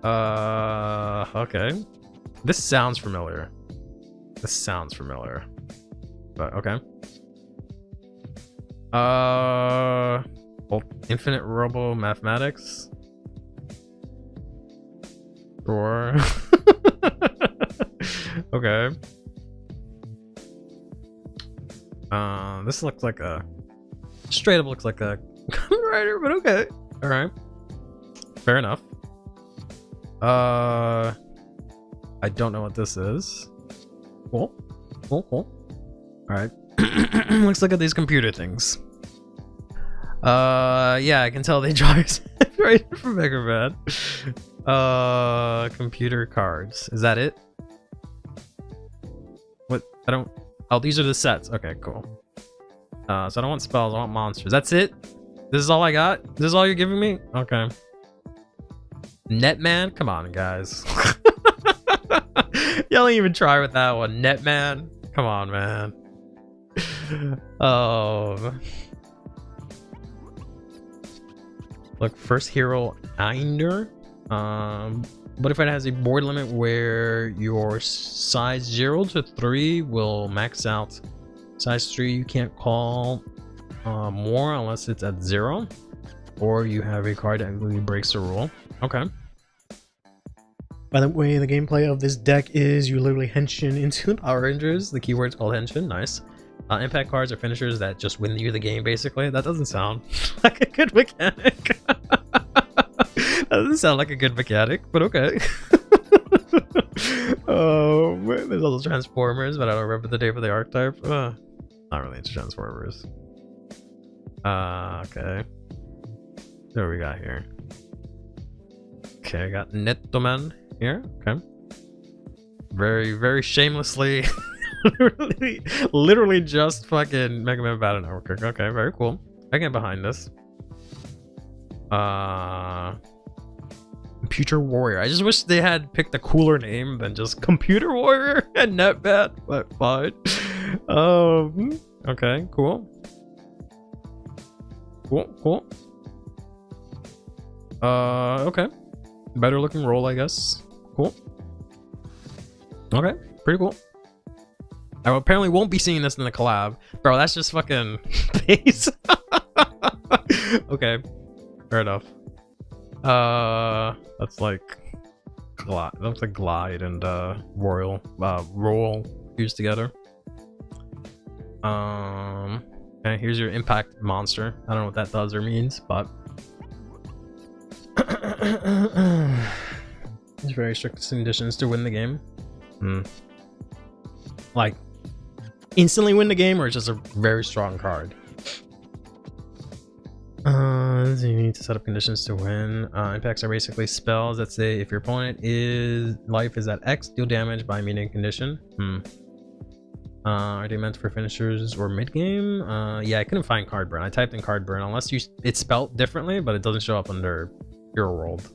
Okay. This sounds familiar. But okay. Well, Infinite Robo Mathematics. Sure. Okay. This looks like a straight up looks like a Kamen Rider, but okay. All right. Fair enough. I don't know what this is. Cool. All right. Let's look at these computer things. Yeah, I can tell they draw right from Mega Man. Computer cards. Is that it? What? I don't. Oh, these are the sets. Okay, cool. So I don't want spells. I want monsters. That's it. This is all I got. This is all you're giving me. Okay. Netman. Come on, guys. Y'all don't even try with that one. Netman. Come on, man. Look, first hero Einder. But if it has a board limit where your size 0 to 3 will max out size 3, you can't call more unless it's at 0, or you have a card that really breaks the rule. Okay. By the way, the gameplay of this deck is you literally henshin into the Power Rangers. The keyword's called henshin. Nice. Impact cards are finishers that just win you the game, basically. That doesn't sound like a good mechanic. That doesn't sound like a good mechanic, but okay. There's also Transformers, but I don't remember the name of the archetype. Not really into Transformers. Okay. What we got here? Okay, I got Nettoman here. Okay. Very, very shamelessly. literally just fucking Mega Man Battle Network. Okay, very cool. I can get behind this. Computer Warrior. I just wish they had picked a cooler name than just Computer Warrior and Netbat, but fine. Okay, cool. Okay. Better looking roll, I guess. Cool. Okay, pretty cool. I apparently won't be seeing this in the collab. Bro, that's just fucking base. Okay, fair enough. That's like Glide and Royal fused together. Okay, here's your impact monster. I don't know what that does or means, but there's very strict conditions to win the game. Like instantly win the game, or it's just a very strong card. So you need to set up conditions to win. Impacts are basically spells that say if your opponent life is at X, deal damage by meeting condition. Are they meant for finishers or mid game? Yeah, I couldn't find card burn. I typed in card burn unless it's spelled differently, but it doesn't show up under Hero World.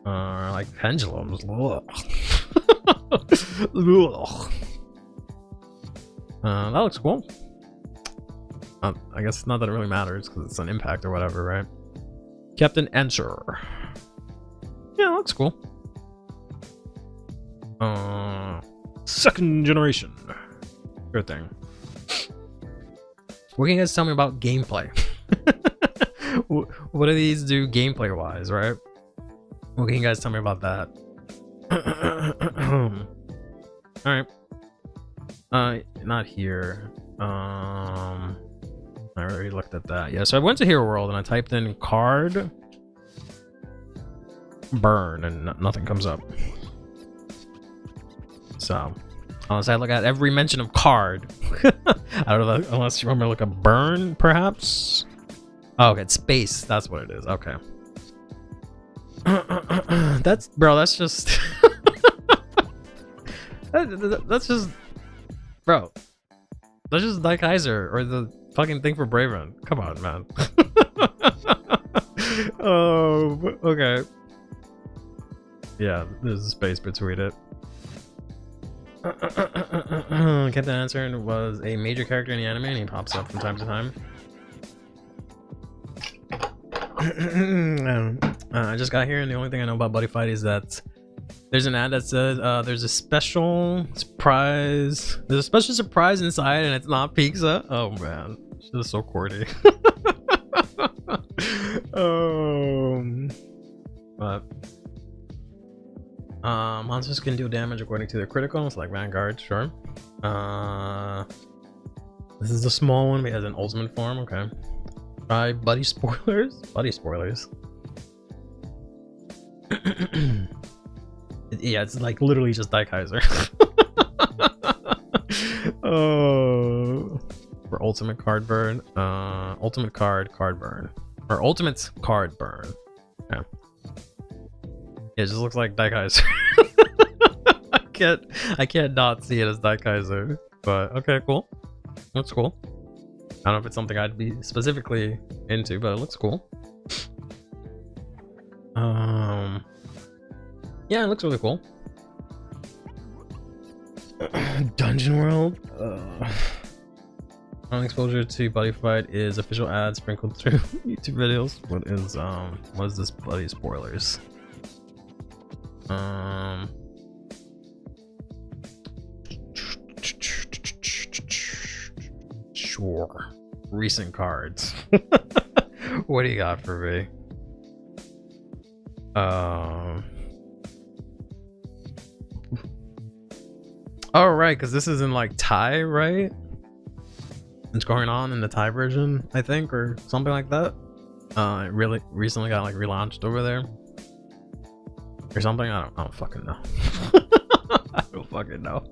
Like pendulums. Ugh. That looks cool. I guess not that it really matters because it's an impact or whatever, right? Captain Ensure. Yeah, that looks cool. Second generation. Sure thing. What can you guys tell me about gameplay? What do these do gameplay wise, right? What can you guys tell me about that? Alright. Not here. I already looked at that. Yeah, so I went to Hero World and I typed in card burn and nothing comes up. So, unless I look at every mention of card, I don't know, unless you want me to look at burn, perhaps? Oh, okay, it's space. That's what it is. Okay. That's just... that's just... Bro. That's just Dyke Kaiser or the fucking thing for Braven. Come on, man. Oh, okay. Yeah, there's a space between it. Captain Answer was a major character in the anime and he pops up from time to time. I just got here and the only thing I know about Buddy Fight is that there's an ad that says there's a special surprise. There's a special surprise inside and it's not pizza. Oh man, this is so corny. But monsters can deal damage according to their critical. It's like Vanguard, sure. This is the small one. It has an ultimate form. Okay. Try buddy spoilers. Buddy spoilers. Yeah, it's like literally just Dyke Kaiser. Oh, for ultimate card burn. Ultimate card burn. Or ultimate card burn. Yeah. It just looks like Dyke Kaiser. I can't not see it as Dyke Kaiser. But okay, cool. Looks cool. I don't know if it's something I'd be specifically into, but it looks cool. Yeah, it looks really cool. Dungeon World. On exposure to Buddy Fight is official ads sprinkled through YouTube videos. What is this Buddy spoilers? Sure. Recent cards. What do you got for me? Oh, right, because this is in like Thai, right? It's going on in the Thai version, I think, or something like that. It really recently got like relaunched over there or something. I don't fucking know. I don't fucking know.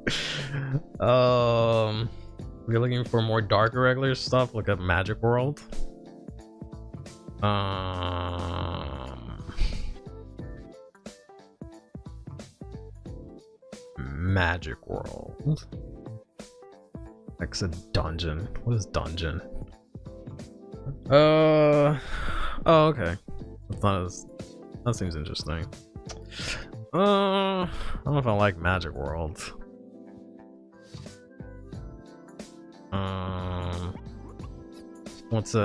If you're looking for more dark irregular stuff, look at Magic World. Magic World. Like a dungeon. What is dungeon? Oh, okay. That's not as. That seems interesting. I don't know if I like Magic World. What's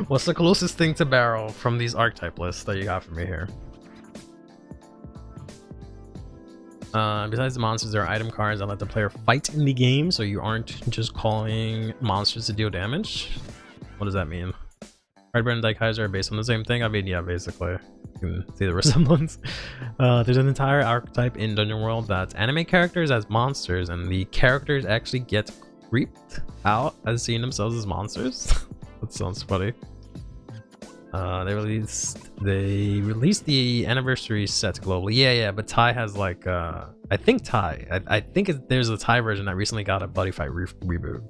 what's the closest thing to barrel from these archetype lists that you got for me here? Besides the monsters, there are item cards that let the player fight in the game, so you aren't just calling monsters to deal damage. What does that mean? Hardburn and Dyke Kaiser are based on the same thing? I mean, yeah, basically. You can see the resemblance. There's an entire archetype in Dungeon World that's anime characters as monsters, and the characters actually get creeped out as seeing themselves as monsters. That sounds funny. They released the anniversary sets globally. Yeah, but Thai has like I think Thai. I think there's a Thai version that recently got a Buddy Fight reboot.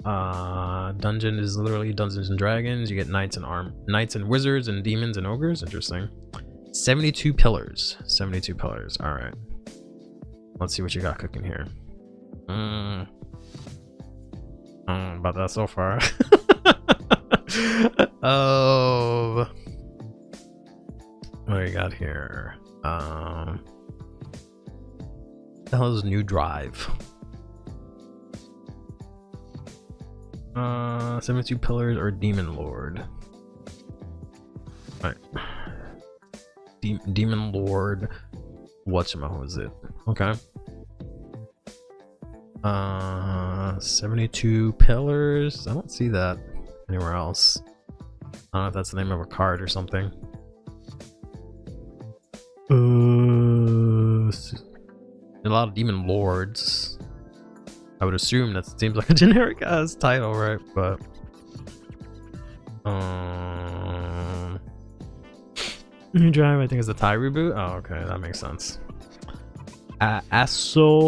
Dungeon is literally Dungeons and Dragons. You get knights and wizards and demons and ogres. Interesting. 72 pillars. 72 pillars. All right. Let's see what you got cooking here. About that so far. Oh, what do you got here? The hell is New Drive? 72 Pillars or Demon Lord? Alright. Demon Lord. Was it? Okay. 72 Pillars. I don't see that anywhere else. I don't know if that's the name of a card or something. A lot of Demon Lords. I would assume that seems like a generic ass title, right? But New Drive, I think, is the Thai reboot. Oh, okay, that makes sense. Asomodai.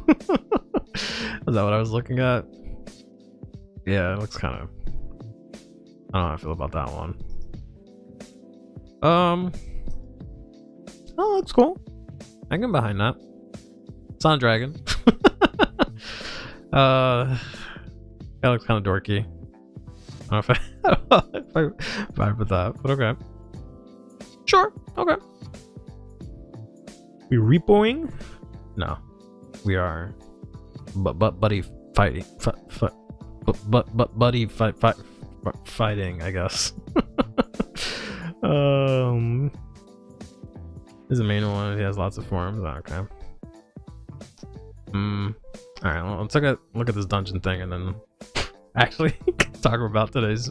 Is that what I was looking at? Yeah, it looks kind of. I don't know how I feel about that one. Oh, that's cool. I can get behind that. It's on Dragon. That looks kind of dorky. I don't know if I vibe with that, but okay. Sure, okay. We repoing? No, we are. But buddy fighting. Buddy fighting, I guess. Is the main one. He has lots of forms. Oh, okay. Alright, well, let's look at this dungeon thing and then actually talk about this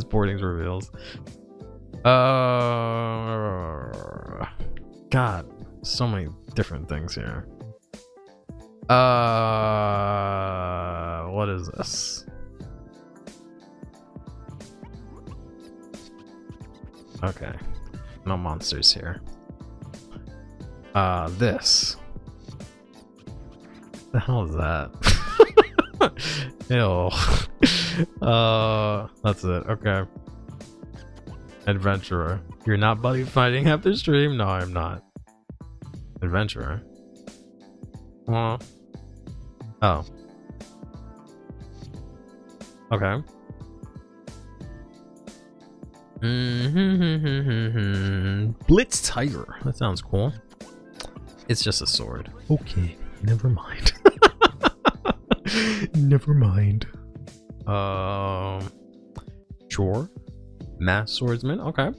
boardings reveals. God, so many different things here. What is this? Okay, no monsters here. This. The hell is that? Ew. That's it. Okay. Adventurer. You're not buddy fighting after stream? No, I'm not. Adventurer. Oh. Okay. Blitz Tiger. That sounds cool. It's just a sword. Okay, never mind. Never mind. Sure. Mass swordsman. Okay.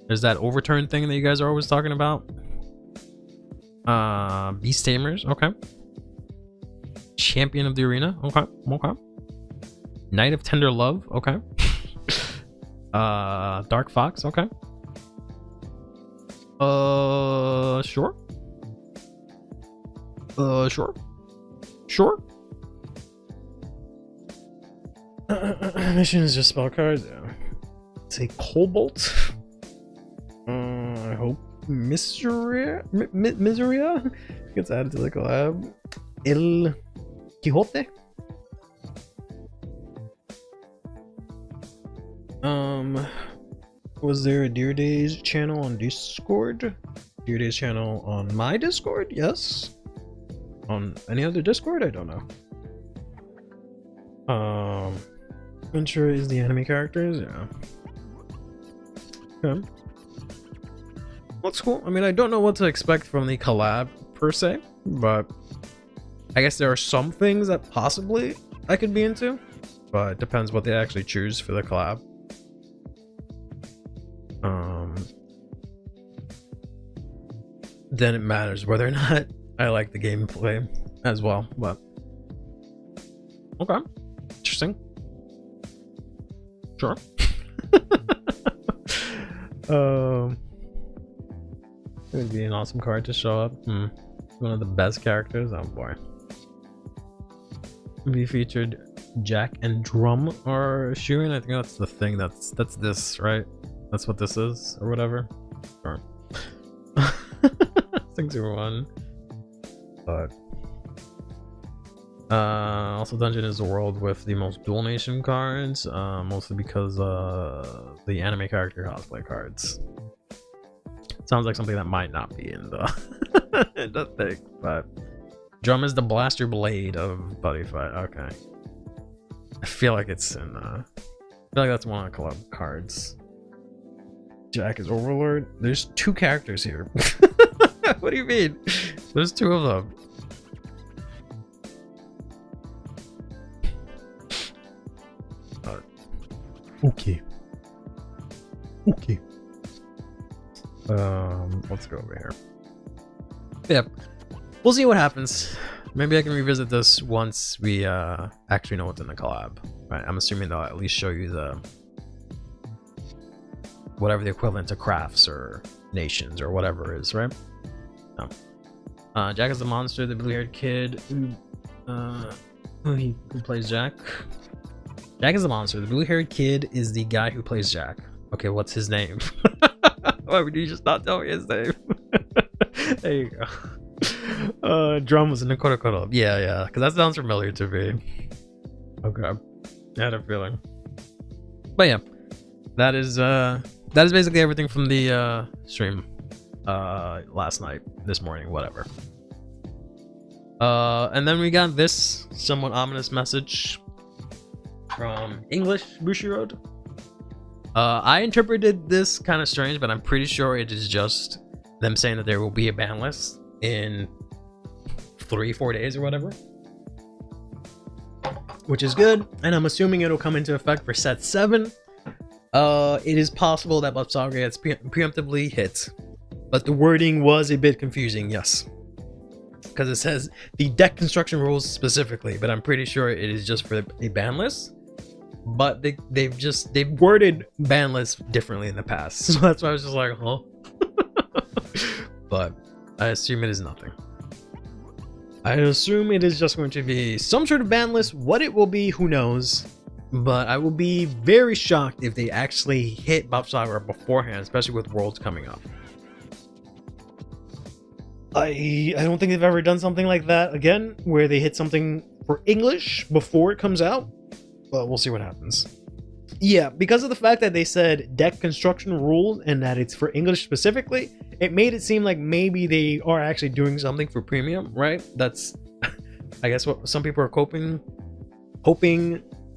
There's that overturn thing that you guys are always talking about. Beast Tamers. Okay. Champion of the Arena. Okay. Okay. Knight of Tender Love. Okay. Dark Fox. Okay. Sure. Sure. Mission is just spell cards. Yeah. Say Cobalt. I hope Miseria gets added to the collab. El Quixote. Was there a Dear Days channel on Discord? Dear Days channel on my Discord? Yes. On any other Discord? I don't know. Ventura is the anime characters? Yeah. Okay. Looks cool. I mean, I don't know what to expect from the collab per se, but I guess there are some things that possibly I could be into, but it depends what they actually choose for the collab. Then it matters whether or not I like the gameplay as well, but okay, interesting. Sure. It would be an awesome card to show up. One of the best characters. Oh boy. We featured Jack and Drum are shooing. I think that's the thing. That's this, right? That's what this is, or whatever. Sure. 601. But also Dungeon is the world with the most dual nation cards, mostly because the anime character cosplay cards. Sounds like something that might not be in the in the thing, but Drum is the blaster blade of Buddy Fight. Okay. I feel like it's in I feel like that's one of the club cards. Jack is Overlord. There's two characters here. What do you mean? There's two of them. Okay. Okay. Let's go over here. Yep. We'll see what happens. Maybe I can revisit this once we actually know what's in the collab. Right? I'm assuming they'll at least show you the whatever the equivalent to crafts or nations or whatever is, right? No. Jack is the monster, the blue-haired kid who plays Jack. Jack is the monster. The blue-haired kid is the guy who plays Jack. Okay, what's his name? Why would you just not tell me his name? There you go. Drum was in the Korokoro. Yeah, because that sounds familiar to me. Okay, I had a feeling. But yeah, that is basically everything from the stream last night, this morning, whatever. And then we got this somewhat ominous message from English Bushiroad. I interpreted this kind of strange, but I'm pretty sure it is just them saying that there will be a ban list in 3-4 days or whatever, which is good, and I'm assuming it'll come into effect for set 7. It is possible that Bubsaga gets preemptively hit, but the wording was a bit confusing, yes, because it says the deck construction rules specifically, but I'm pretty sure it is just for a ban list. But they've worded ban lists differently in the past, so that's why I was just like, huh. But I assume it is nothing. I assume it is just going to be some sort of ban list. What it will be, who knows? But I will be very shocked if they actually hit Bubsaga beforehand, especially with Worlds coming up. I don't think they've ever done something like that again, where they hit something for English before it comes out. But we'll see what happens. Yeah, because of the fact that they said deck construction rules and that it's for English specifically, it made it seem like maybe they are actually doing something for premium, right? That's, I guess, what some people are hoping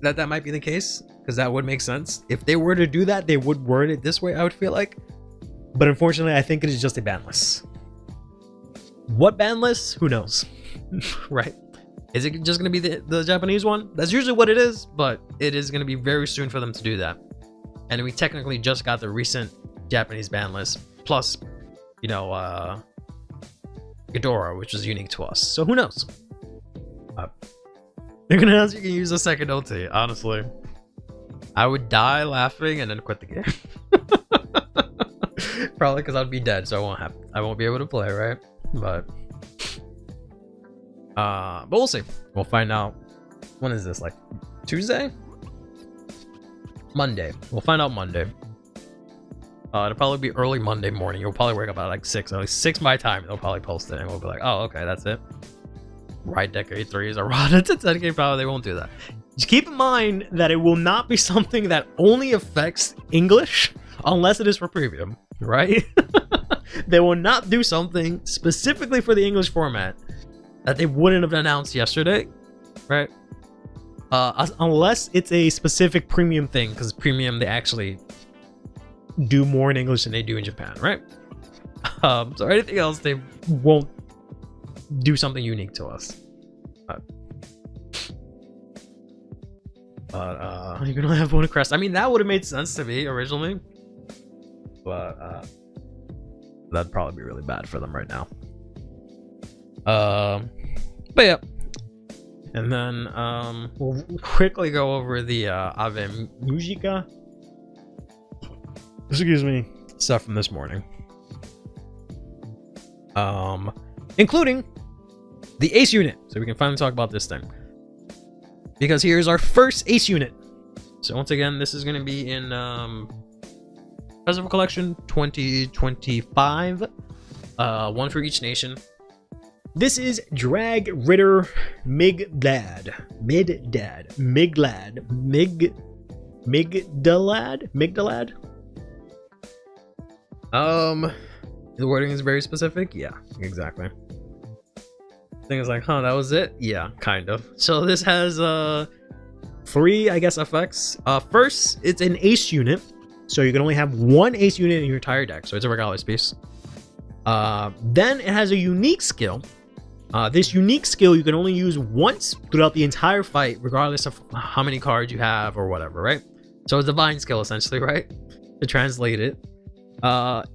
that might be the case, because that would make sense. If they were to do that, they would word it this way, I would feel like. But unfortunately, I think it is just a ban list. What ban list? Who knows? Right? Is it just going to be the Japanese one? That's usually what it is, but it is going to be very soon for them to do that. And we technically just got the recent Japanese ban list, plus, you know, Ghidorah, which is unique to us. So who knows? They're going to ask you can use a second ulti, honestly. I would die laughing and then quit the game. Probably because I'd be dead, so I won't be able to play, right? But we'll see. We'll find out. When is this? Like Tuesday? Monday. We'll find out Monday. It'll probably be early Monday morning. You'll probably wake up at like 6. At least 6 my time. They'll probably post it, and we'll be like, oh, okay, that's it. Right deck A3s are rotted to 10k power. They won't do that. Just keep in mind that it will not be something that only affects English unless it is for premium, right? They will not do something specifically for the English format that they wouldn't have announced yesterday, right? Unless it's a specific premium thing, because premium, they actually do more in English than they do in Japan, right? So anything else, they won't do something unique to us. You're gonna have one crest. I mean, that would have made sense to me originally, but that'd probably be really bad for them right now. But yeah, and then we'll quickly go over the Ave Musica, excuse me, stuff from this morning, including the Ace unit, so we can finally talk about this thing, because here's our first Ace unit. So once again, this is going to be in Festival Collection 2025, one for each nation. This is Drag Ritter Migdalad. The wording is very specific. Yeah, exactly. Thing is like, huh, that was it? Yeah, kind of. So this has 3, I guess, effects. First, it's an Ace unit, so you can only have one Ace unit in your entire deck, so it's a regardless piece. Then it has a unique skill. This unique skill you can only use once throughout the entire fight, regardless of how many cards you have or whatever, right? So it's a divine skill essentially, right? To translate it.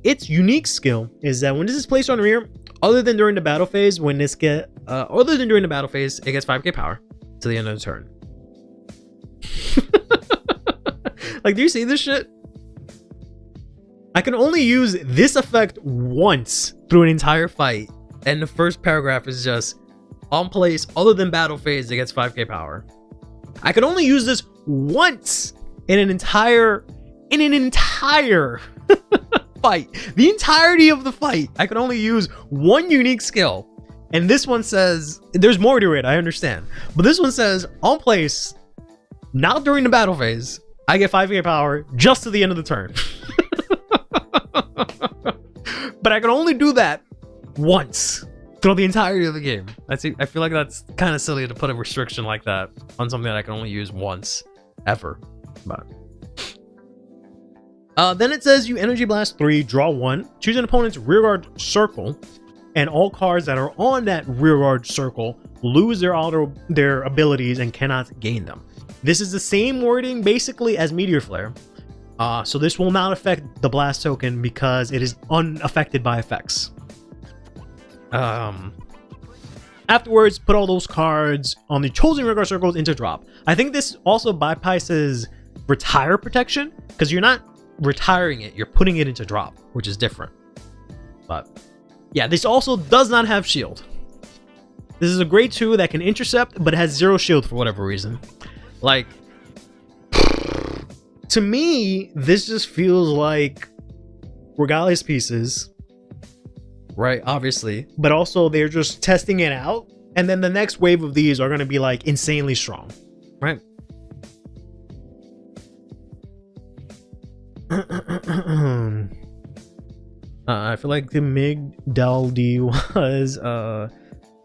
Its unique skill is that when this is placed on rear, other than during the battle phase, it gets 5k power to the end of the turn. Like, do you see this shit? I can only use this effect once through an entire fight, and the first paragraph is just on place other than battle phase, it gets 5k power. I can only use this once in an entire fight. The entirety of the fight, I can only use one unique skill. And this one says, there's more to it, I understand. But this one says, on place, not during the battle phase, I get 5k power just to the end of the turn. But I can only do that once throughout the entirety of the game. I feel like that's kind of silly to put a restriction like that on something that I can only use once, ever. But then it says you Energy Blast 3, draw 1, choose an opponent's rearguard circle, and all cards that are on that rearguard circle lose their abilities and cannot gain them. This is the same wording basically as Meteor Flare. So this will not affect the blast token because it is unaffected by effects. Afterwards, put all those cards on the chosen rearguard circles into drop. I think this also bypasses retire protection because you're not retiring it, you're putting it into drop, which is different. But yeah, this also does not have shield. This is a grade 2 that can intercept but has 0 shield for whatever reason. Like, to me, this just feels like Regalia's pieces, right? Obviously, but also they're just testing it out, and then the next wave of these are going to be like insanely strong, right? I feel like the Migdaldi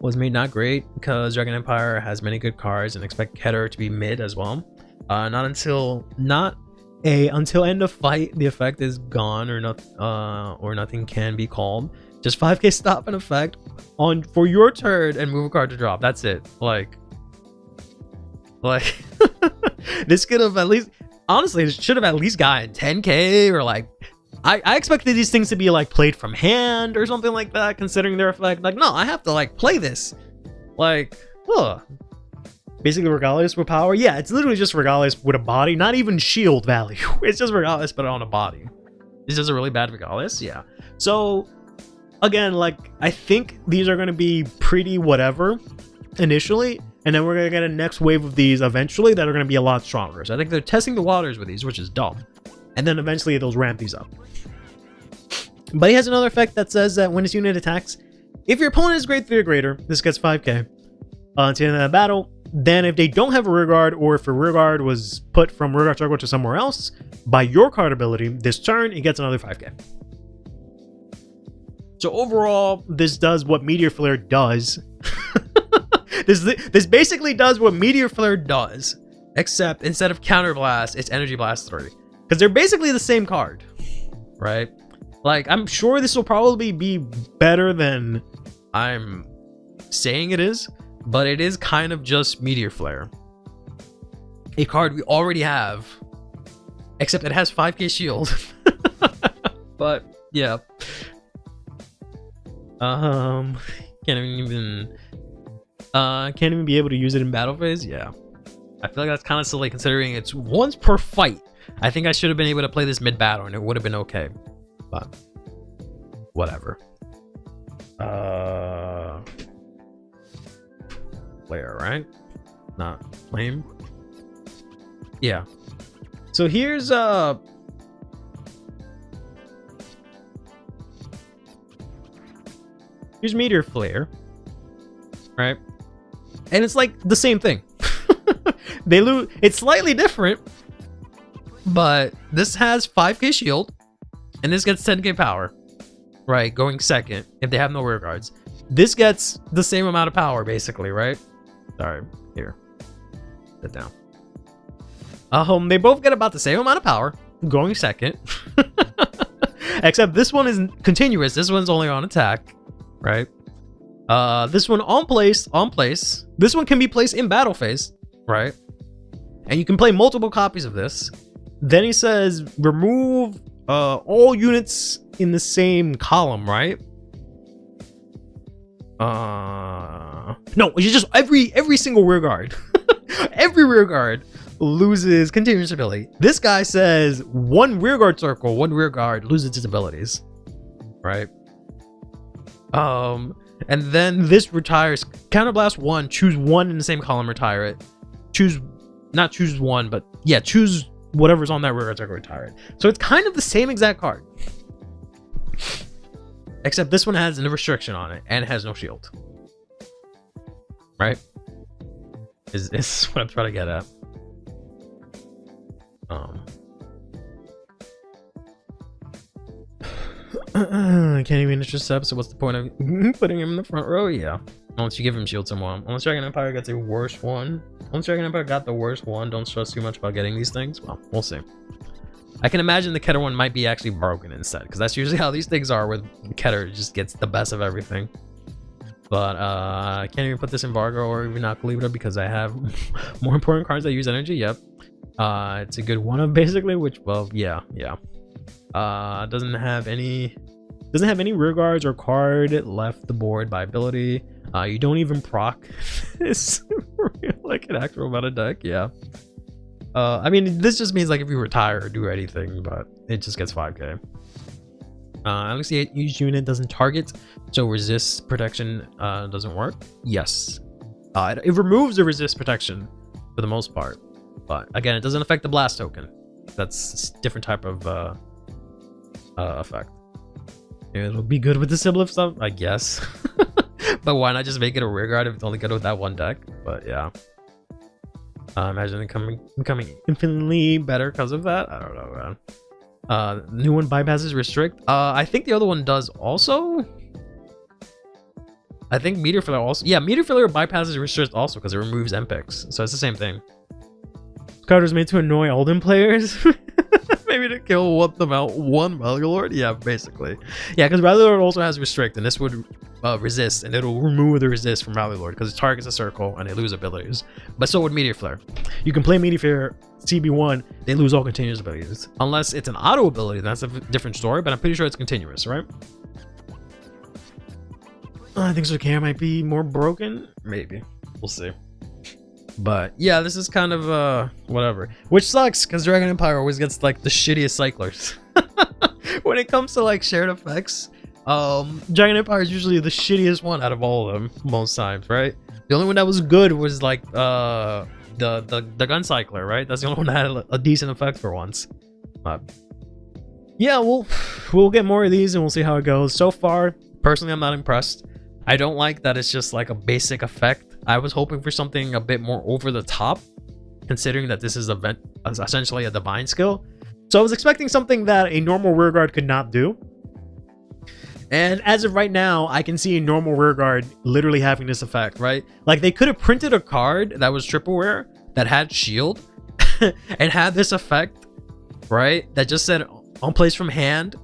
was made not great because Dragon Empire has many good cards and expect Keter to be mid as well. Until end of fight the effect is gone or nothing can be called. Just 5k stop an effect on for your turn and move a card to drop. That's it. Like this could have at least, honestly, it should have at least gotten 10k or like, I expected these things to be like played from hand or something like that, considering their effect. Like, no, I have to like play this. Like, basically Regalias with power. Yeah, it's literally just Regalias with a body, not even shield value. It's just Regalias but on a body. Is this a really bad Regalias? Yeah. So again, like, I think these are going to be pretty whatever initially, and then we're going to get a next wave of these eventually that are going to be a lot stronger. So I think they're testing the waters with these, which is dumb. And then eventually they'll ramp these up. But he has another effect that says that when his unit attacks, if your opponent is grade 3 or greater, this gets 5k until the end of the battle. Then if they don't have a rearguard, or if a rearguard was put from rearguard circle to somewhere else by your card ability this turn, it gets another 5k. So overall, this does what Meteor Flare does. This basically does what Meteor Flare does, except instead of Counter Blast, it's Energy Blast 3. Because they're basically the same card, right? Like, I'm sure this will probably be better than I'm saying it is, but it is kind of just Meteor Flare. A card we already have, except it has 5k shield. But, yeah. Can't even be able to use it in battle phase. Yeah, I feel like that's kind of silly considering it's once per fight. I think I should have been able to play this mid battle and it would have been okay, but whatever. Player, right? Not flame. Yeah. So here's Meteor Flare, right? And it's like the same thing. They lose. It's slightly different, but this has 5k shield, and this gets 10k power, right? Going second if they have no rear guards. This gets the same amount of power, basically, right? Sorry, here, sit down. They both get about the same amount of power going second. Except this one is continuous. This one's only on attack, right? This one on place. This one can be placed in battle phase, right? And you can play multiple copies of this. Then he says remove all units in the same column, right? No, it's just every single rear guard. Every rear guard loses continuous ability. This guy says one rear guard circle, one rear guard loses its abilities, right? And then this retires counterblast one, choose one in the same column, retire it. Choose whatever's on that rear guard circle, retire it. So it's kind of the same exact card, except this one has a restriction on it and it has no shield, right? Is what I'm trying to get at. I can't even intercept, so what's the point of putting him in the front row? Yeah, unless you give him shield someone. Unless Dragon Empire gets a worse one. Once Dragon Empire got the worst one, don't stress too much about getting these things. Well, we'll see. I can imagine the Keter one might be actually broken instead, because that's usually how these things are, with Keter just gets the best of everything. But I can't even put this in Vargo or even Alkalibra because I have more important cards that use energy. Yep. It's a good one of basically, which, well, yeah. Doesn't have any rear guards or card left the board by ability. You don't even proc this like an actual meta deck. Yeah. I mean, this just means like if you retire or do anything, but it just gets 5k. At least the each unit doesn't target, so resist protection doesn't work. Yes. It removes the resist protection for the most part, but again, it doesn't affect the blast token. That's a different type of effect. It'll be good with the Siblip stuff, I guess. But why not just make it a rear guard if it's only good with that one deck? But yeah. Imagine it becoming infinitely better because of that. I don't know, man. New one bypasses restrict. I think the other one does also. I think Meteor Filler also. Yeah, Meteor Filler bypasses restrict also because it removes MPICs. So it's the same thing. This card was made to annoy Alden players. Maybe to kill one Rally Lord. Yeah, basically. Yeah, because Rally Lord also has restrict, and this would resist, and it'll remove the resist from Rally Lord because it targets a circle and they lose abilities. But so would Meteor Flare. You can play Meteor Flare CB1, they lose all continuous abilities. Unless it's an auto ability, that's a different story, but I'm pretty sure it's continuous, right? I think Zerkare might be more broken. Maybe. We'll see. But yeah, this is kind of whatever. Which sucks, because Dragon Empire always gets like the shittiest cyclers. When it comes to like shared effects, Dragon Empire is usually the shittiest one out of all of them most times, right? The only one that was good was like the gun cycler, right? That's the only one that had a decent effect for once. But yeah, we'll get more of these and we'll see how it goes. So far, personally, I'm not impressed. I don't like that it's just like a basic effect. I was hoping for something a bit more over the top, considering that this is essentially a divine skill. So I was expecting something that a normal rearguard could not do. And as of right now, I can see a normal rearguard literally having this effect, right? Like they could have printed a card that was triple rare that had shield and had this effect, right? That just said on place from hand,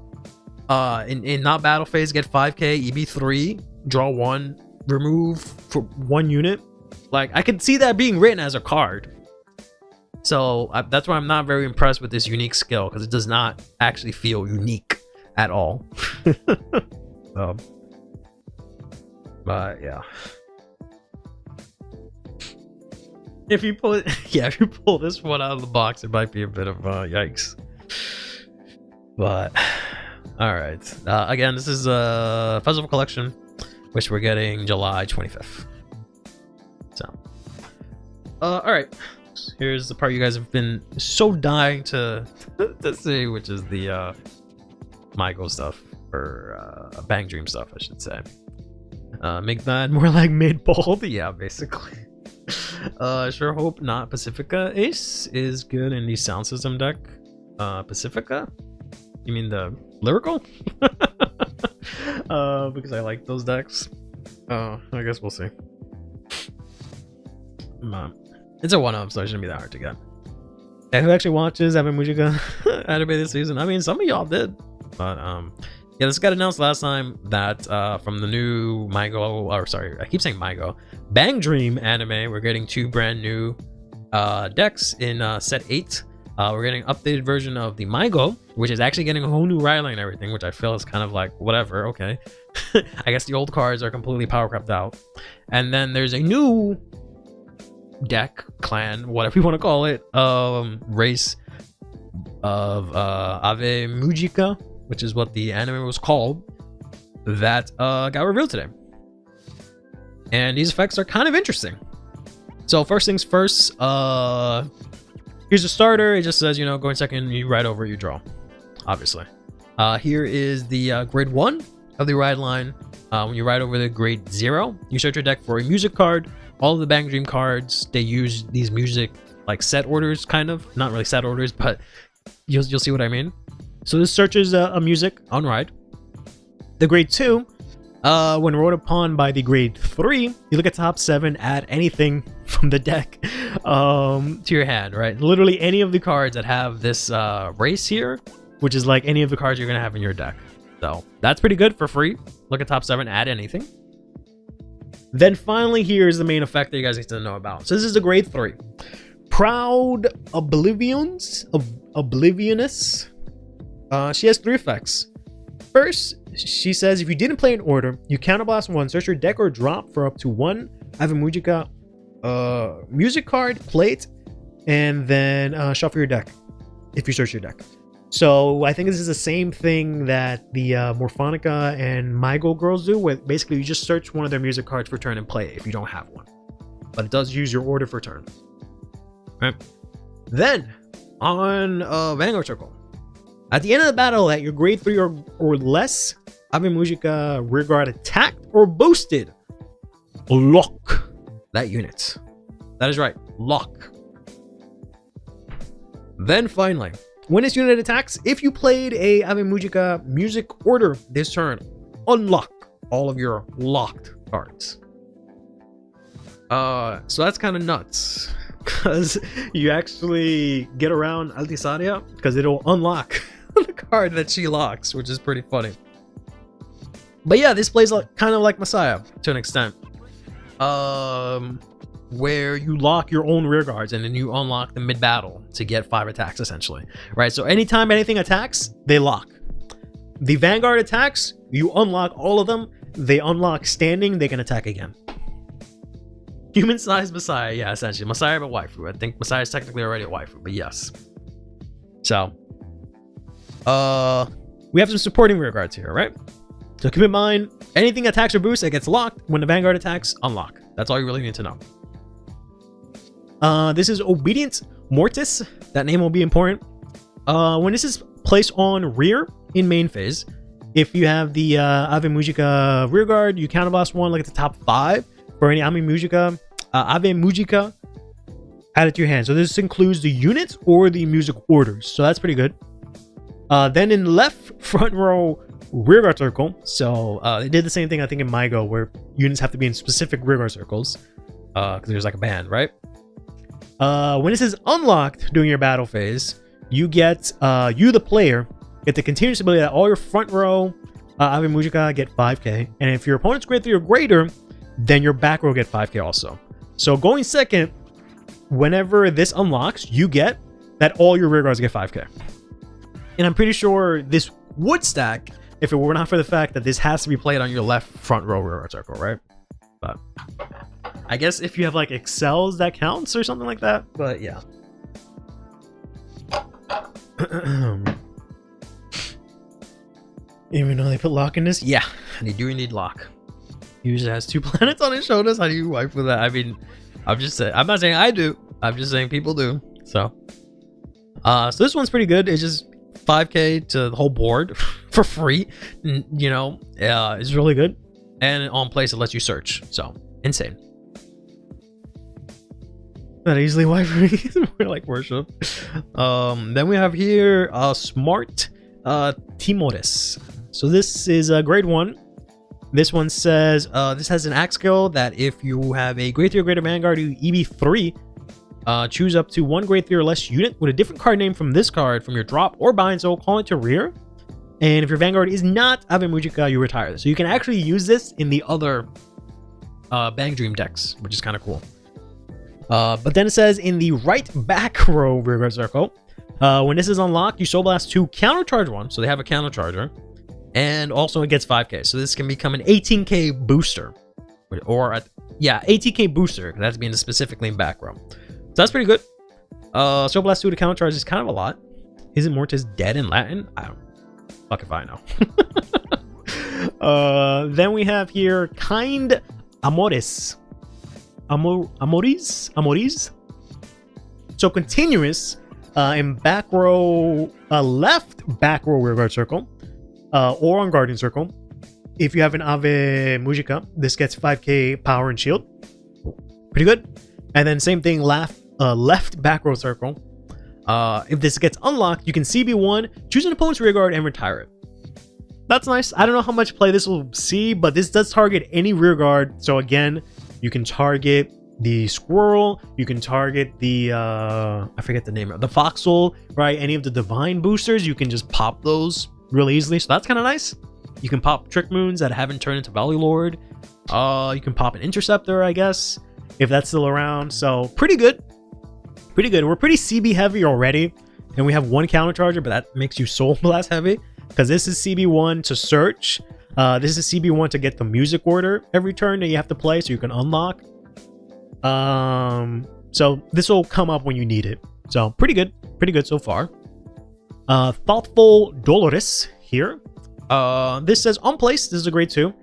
in not battle phase, get 5k, EB3, draw 1, remove for 1 unit. Like I could see that being written as a card. So that's why I'm not very impressed with this unique skill, because it does not actually feel unique at all. But yeah, if you pull it, yeah, if you pull this one out of the box, it might be a bit of yikes. But all right, again, this is a Festival Collection, which we're getting July 25th. So all right, here's the part you guys have been so dying to see, which is the Michael stuff, or Bang Dream stuff, I should say. Make that more like mid-bald. Yeah, basically. Sure hope not Pacifica Ace is good in the sound system deck. Pacifica? You mean the lyrical? Because I like those decks. I guess we'll see. It's a one-up, so it shouldn't be that hard to get. And who actually watches Evan Mujica anime this season? I mean, some of y'all did. But yeah, this got announced last time that from the new I keep saying Bang Dream anime, we're getting 2 brand new decks in set 8. We're getting an updated version of the Maigo, which is actually getting a whole new ride line and everything, which I feel is kind of like whatever. Okay. I guess the old cards are completely power crept out. And then there's a new deck, clan, whatever you want to call it, race of Ave Mujica, which is what the anime was called, that got revealed today. And these effects are kind of interesting. So first things first, here's a starter. It just says, you know, go in second, you ride over, you draw, obviously. Here is the grade 1 of the ride line. When you ride over the grade 0, you search your deck for a music card. All of the Bang Dream cards, they use these music like set orders, kind of. Not really set orders, but you'll see what I mean. So this searches a music on ride. The grade 2, when rolled upon by the grade 3, you look at top 7, add anything from the deck to your hand, right? Literally any of the cards that have this race here, which is like any of the cards you're gonna have in your deck. So that's pretty good for free. Look at top 7, add anything. Then finally, here's the main effect that you guys need to know about. So this is a grade 3. Proud Oblivionous. She has 3 effects. First, she says if you didn't play in order, you counterblast 1, search your deck or drop for up to 1 Ave Mujica music card, plate, and then shuffle your deck if you search your deck. So I think this is the same thing that the Morphonica and Maigo girls do, where basically you just search one of their music cards for turn and play it if you don't have one. But it does use your order for turn. Right. Then on Vanguard Circle, at the end of the battle at your grade 3 or less, Ave Mujica rearguard attacked or boosted, lock that unit. That is right, lock. Then finally, when this unit attacks, if you played a Ave Mujica music order this turn, unlock all of your locked cards. So that's kind of nuts, because you actually get around Altisaria, because it'll unlock the card that she locks, which is pretty funny. But yeah, this plays like, kind of like Messiah to an extent, where you lock your own rear guards and then you unlock the mid battle to get 5 attacks essentially, right? So anytime anything attacks, they lock. The Vanguard attacks, you unlock all of them. They unlock standing, they can attack again. Human-sized Messiah, yeah, essentially. Messiah but waifu. I think Messiah is technically already a waifu, but yes. So, we have some supporting rear guards here, right? So keep in mind, anything attacks or boosts, it gets locked. When the Vanguard attacks, unlock. That's all you really need to know. This is Obedient Mortis. That name will be important. When this is placed on rear in main phase, if you have the Ave Mujica rear guard, you counterblast 1, look at the top 5 for any Ave Mujica add it to your hand. So this includes the units or the music orders. So that's pretty good. Then in left front row rear guard circle, so they did the same thing I think in Maigo, where units have to be in specific rear guard circles because there's like a band, right? When this is unlocked during your battle phase, you get you the player get the continuous ability that all your front row Ave Mujica get 5k, and if your opponent's grade 3 or greater, then your back row get 5k also. So going second, whenever this unlocks, you get that all your rear guards get 5k. And I'm pretty sure this would stack if it were not for the fact that this has to be played on your left front row rear guard circle, right? But I guess if you have like excels, that counts or something like that. But yeah. Even though they put lock in this, yeah, they do need lock. He usually has 2 planets on his shoulders. How do you wipe with that? I mean, I'm just saying. I'm not saying I do. I'm just saying people do. So this one's pretty good. It's just 5k to the whole board for free. You know, it's really good. And on place, it lets you search. So insane. Not easily wifey. More like worship. Then we have here Smart Timoris. So this is a grade 1. This one says this has an axe skill that if you have a grade 3 or greater Vanguard, you EV3, choose up to 1 grade 3 or less unit with a different card name from this card from your drop or bind, so call it to rear. And if your Vanguard is not Ave Mujica, you retire this. So you can actually use this in the other Bang Dream decks, which is kind of cool. But then it says in the right back row rearguard circle, when this is unlocked, you Soul Blast 2, countercharge 1. So they have a countercharger. And also it gets 5k. So this can become an 18k booster. Or, 18k booster. That's being specifically in back row. So that's pretty good. Soul Blast 2 to countercharge is kind of a lot. Isn't Mortis dead in Latin? I don't fuck if I know. Then we have here Kind Amores. Amoris? So continuous in back row, left back row rearguard circle, or on guardian circle. If you have an Ave Mujica, this gets 5k power and shield. Pretty good. And then same thing, left back row circle. If this gets unlocked, you can CB1, choose an opponent's rearguard, and retire it. That's nice. I don't know how much play this will see, but this does target any rearguard. So again, you can target the squirrel, you can target the I forget the name of the foxhole, right? Any of the divine boosters, you can just pop those really easily. So that's kind of nice. You can pop trick moons that haven't turned into Valley Lord. You can pop an interceptor, I guess, if that's still around. So pretty good. Pretty good. We're pretty CB heavy already, and we have one countercharger, but that makes you Soul Blast heavy because this is CB1 to search. This is CB1 to get the music order every turn that you have to play so you can unlock. So this will come up when you need it. So pretty good so far. Thoughtful Dolores here. This says on place. This is a grade 2.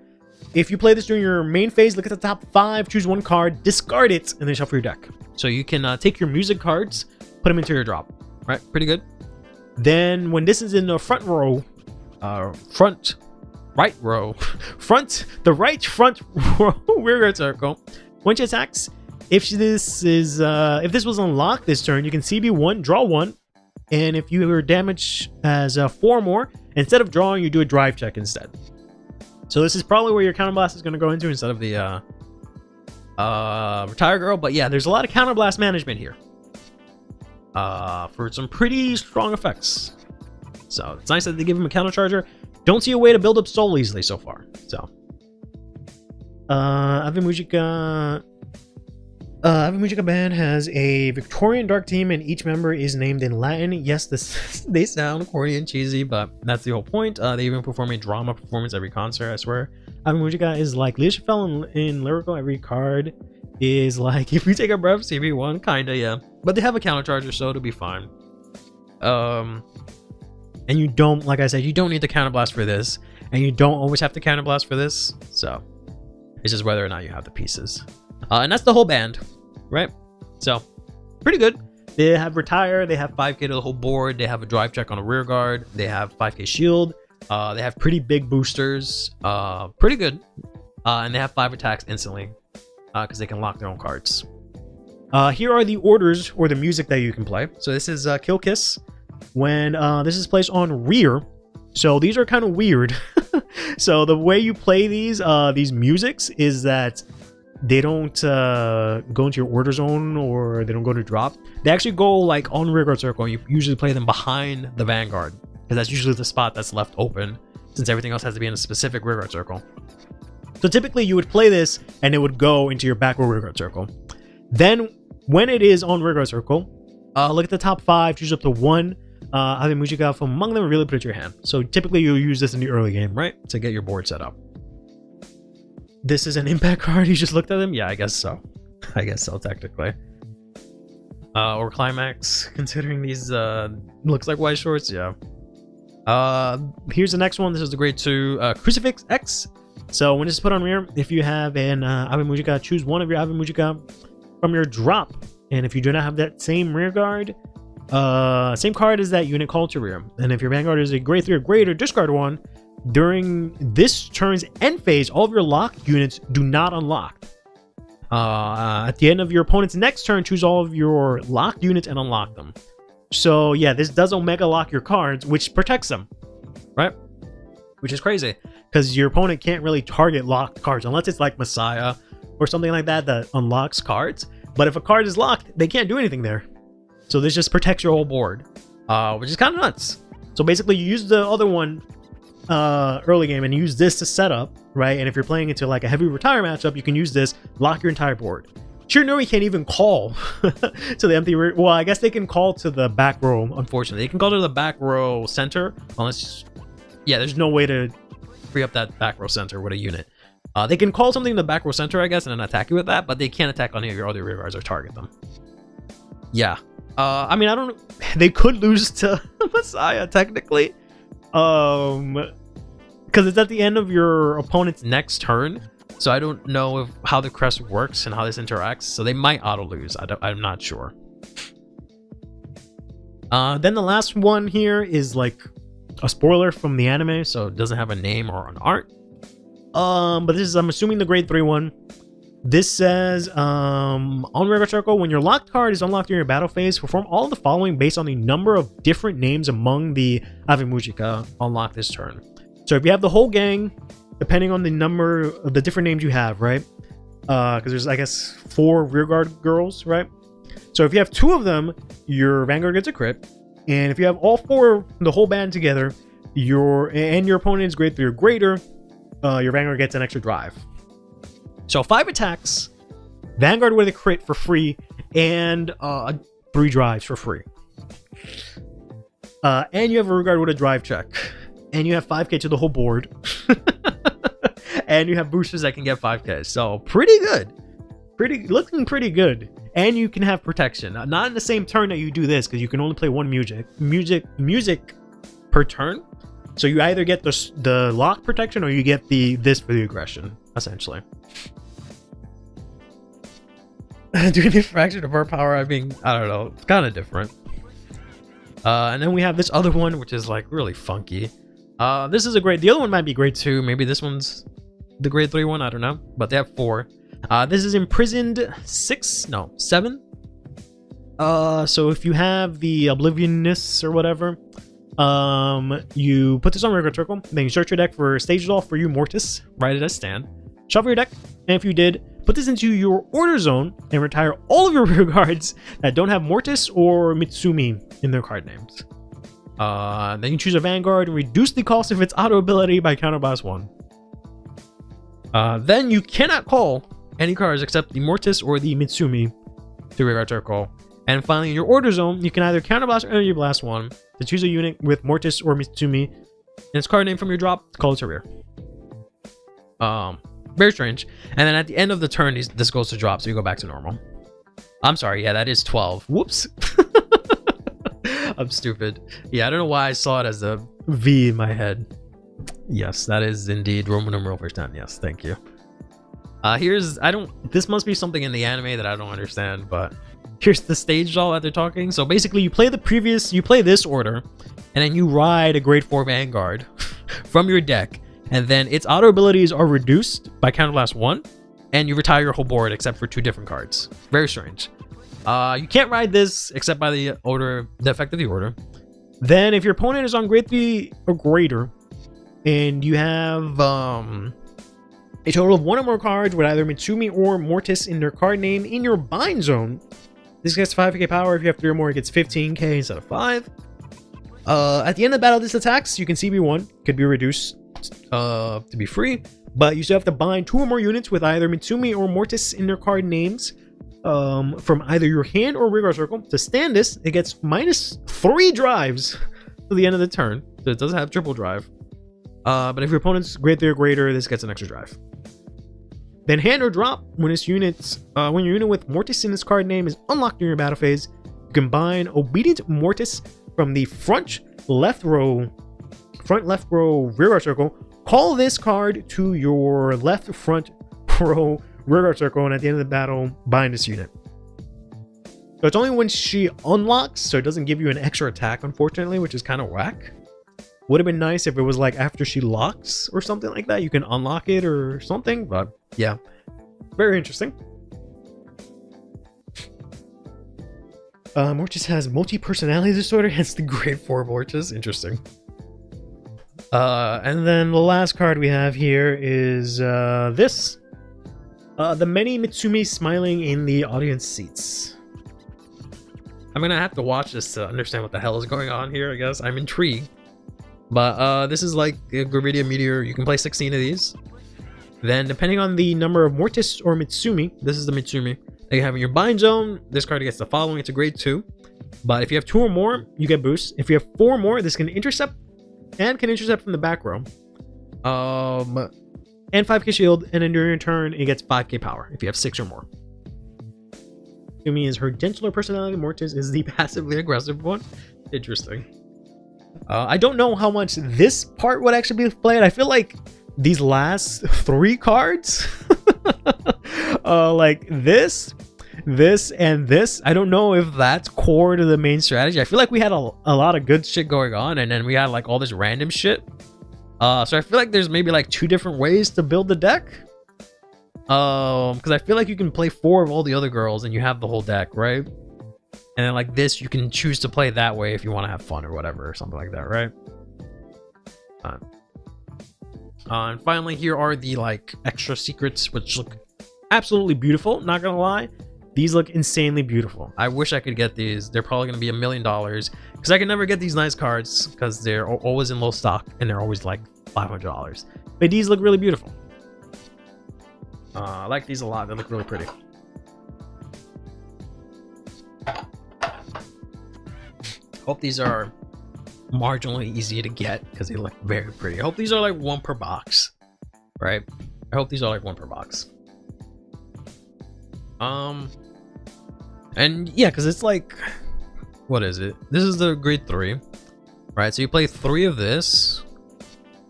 If you play this during your main phase, look at the top 5, choose one card, discard it, and then shuffle your deck. So you can take your music cards, put them into your drop. Right, pretty good. Then when this is in the front row, right front row rearguard circle, when she attacks, if this was unlocked this turn, you can CB1, draw 1, and if you were damaged as 4 more, instead of drawing, you do a drive check instead. So this is probably where your counterblast is going to go into instead of the Retire Girl. But yeah, there's a lot of counterblast management here for some pretty strong effects. So it's nice that they give him a countercharger. Don't see a way to build up soul easily so far. So Ave Mujica band has a Victorian dark team, and each member is named in Latin. Yes, they sound corny and cheesy, but that's the whole point. They even perform a drama performance every concert, I swear. Ave Mujica is like Lichfell in Lyrical. Every card is like, if you take a breath, CB1, kinda, yeah. But they have a countercharger, so it'll be fine. And you don't, like I said, you don't need the counterblast for this, and you don't always have to counterblast for this, so it's just whether or not you have the pieces. And that's the whole band, right? So, pretty good. They have retire, they have 5k to the whole board, they have a drive check on a rear guard, they have 5k shield, they have pretty big boosters, pretty good. And they have 5 attacks instantly, because they can lock their own cards. Here are the orders or the music that you can play. So this is Kill Kiss. When this is placed on rear, so these are kind of weird. So the way you play these musics is that they don't go into your order zone, or they don't go to drop. They actually go like on rearguard circle. You usually play them behind the Vanguard, because that's usually the spot that's left open, since everything else has to be in a specific rearguard circle. So typically you would play this and it would go into your back row rearguard circle. Then when it is on rearguard circle, look at the top 5, choose up to 1 Ave Mujica from among them, and really put it in your hand. So typically you'll use this in the early game, right, to get your board set up. This is an impact card. You just looked at them? Yeah, I guess so. I guess so, technically. Or climax, considering these looks like white shorts. Yeah. Here's the next one. This is the grade 2 Crucifix X. So when this is put on rear, if you have an Ave Mujica, choose one of your Ave Mujica from your drop. And if you do not have that same rear guard, same card as that unit, call to rear. And if your Vanguard is a grade 3 or greater, discard 1. During this turn's end phase, all of your locked units do not unlock. At the end of your opponent's next turn, choose all of your locked units and unlock them. So yeah, this does Omega lock your cards, which protects them, right? Which is crazy, because your opponent can't really target locked cards unless it's like Messiah or something like that that unlocks cards. But if a card is locked, they can't do anything there. So this just protects your whole board, which is kind of nuts. So basically you use the other one early game and use this to set up, right? And if you're playing into like a heavy retire matchup, you can use this, lock your entire board. Shiranori can't even call to the empty well, I guess they can call to the back row. Unfortunately, they can call to the back row center unless, yeah, there's no way to free up that back row center with a unit. They can call something in the back row center, I guess, and then attack you with that, but they can't attack any of your other rear guards or target them. Yeah. I mean, I don't know. They could lose to Messiah technically, because it's at the end of your opponent's next turn. So I don't know how the crest works and how this interacts. So they might auto lose. I'm not sure. Then the last one here is like a spoiler from the anime, so it doesn't have a name or an art. But this is, I'm assuming, the grade 3 one. This says, on Rearguard Circle, when your locked card is unlocked during your battle phase, perform all of the following based on the number of different names among the Ave Mujika unlocked this turn. So if you have the whole gang, depending on the number of the different names you have, right? Because there's, I guess, 4 rearguard girls, right? So if you have 2 of them, your Vanguard gets a crit. And if you have all 4, the whole band together, your opponent is grade 3 or greater, your Vanguard gets an extra drive. So 5 attacks, Vanguard with a crit for free, and 3 drives for free. And you have a rearguard with a drive check. And you have 5k to the whole board. And you have boosters that can get 5k. So pretty good. Looking pretty good. And you can have protection. Not in the same turn that you do this, because you can only play 1 music per turn. So you either get the lock protection or you get this for the aggression, essentially. Doing the fraction of our power, I mean, I don't know, it's kind of different. And then we have this other one, which is like really funky. This is a grade, the other one might be grade 2, maybe this one's the grade 3 one, I don't know, but they have 4. This is imprisoned 7. So if you have the Obliviousness or whatever, you put this on Rearguard Circle, then you search your deck for Stage Resolve for you, Mortis, write it as stand, shuffle your deck, and if you did, put this into your order zone and retire all of your rear guards that don't have Mortis or Mitsumi in their card names. Then you choose a Vanguard and reduce the cost of its auto ability by counterblast 1. Then you cannot call any cards except the Mortis or the Mitsumi to Rearguard Circle. And finally, in your order zone, you can either counterblast or energy blast 1 to choose a unit with Mortis or Mitsumi and its card name from your drop, call it to rear. Very strange. And then at the end of the turn, this goes to drop, so you go back to normal. I'm sorry, yeah, that is 12. Whoops. I'm stupid. Yeah, I don't know why I saw it as a V in my head. Yes, that is indeed Roman numeral for 10. Yes, thank you. This must be something in the anime that I don't understand, but here's the stage all that they're talking. So basically, you play this order, and then you ride a grade 4 Vanguard from your deck. And then its auto abilities are reduced by counterblast 1, and you retire your whole board except for 2 different cards. Very strange. You can't ride this except by the effect of the order. Then if your opponent is on grade 3 or greater, and you have a total of 1 or more cards with either Mitsumi or Mortis in their card name in your bind zone, this gets 5k power. If you have 3 or more, it gets 15k instead of 5. At the end of the battle, this attacks, you can CB1, could be reduced to be free, but you still have to bind 2 or more units with either Mitsumi or Mortis in their card names from either your hand or Rearguard Circle. To stand this, it gets -3 drives to the end of the turn, so it doesn't have triple drive. But if your opponent's grade 3 or greater, this gets an extra drive. Then hand or drop, when your unit with Mortis in its card name is unlocked during your battle phase, you can bind Obedient Mortis from the front left row Rearguard Circle. Call this card to your left front row Rearguard Circle, and at the end of the battle, bind this unit. So it's only when she unlocks, so it doesn't give you an extra attack, unfortunately, which is kind of whack. Would have been nice if it was like after she locks or something like that, you can unlock it or something, but yeah, very interesting. Mortis has multi-personality disorder, hence the grade 4 Mortis. Interesting. And then the last card we have here is this. The many Mitsumi smiling in the audience seats. I'm gonna have to watch this to understand what the hell is going on here, I guess. I'm intrigued. But this is like a Gravidia Meteor. You can play 16 of these. Then, depending on the number of Mortis or Mitsumi, this is the Mitsumi that you have in your bind zone. This card gets the following. It's a grade 2. But if you have 2 or more, you get boost. If you have 4 or more, this can intercept and can intercept from the back row. And 5k shield, and then during your turn, it gets 5k power if you have 6 or more. Mitsumi is her gentler personality. Mortis is the passively aggressive one. Interesting. I don't know how much this part would actually be played. I feel like these last 3 cards, like this, and this, I don't know if that's core to the main strategy. I feel like we had a lot of good shit going on, and then we had like all this random shit. So I feel like there's maybe like 2 different ways to build the deck. Because I feel like you can play 4 of all the other girls and you have the whole deck, right? And then like this, you can choose to play that way if you want to have fun or whatever, or something like that, right? And finally, here are the like extra secrets, which look absolutely beautiful. Not gonna lie, these look insanely beautiful. I wish I could get these. They're probably gonna be $1 million because I can never get these nice cards because they're always in low stock and they're always like $500. But these look really beautiful. I like these a lot. They look really pretty. Hope these are marginally easy to get because they look very pretty. I hope these are like 1 per box, right? I hope these are like 1 per box. And yeah, because it's like, what is it? This is the grade 3, right? So you play 3 of this,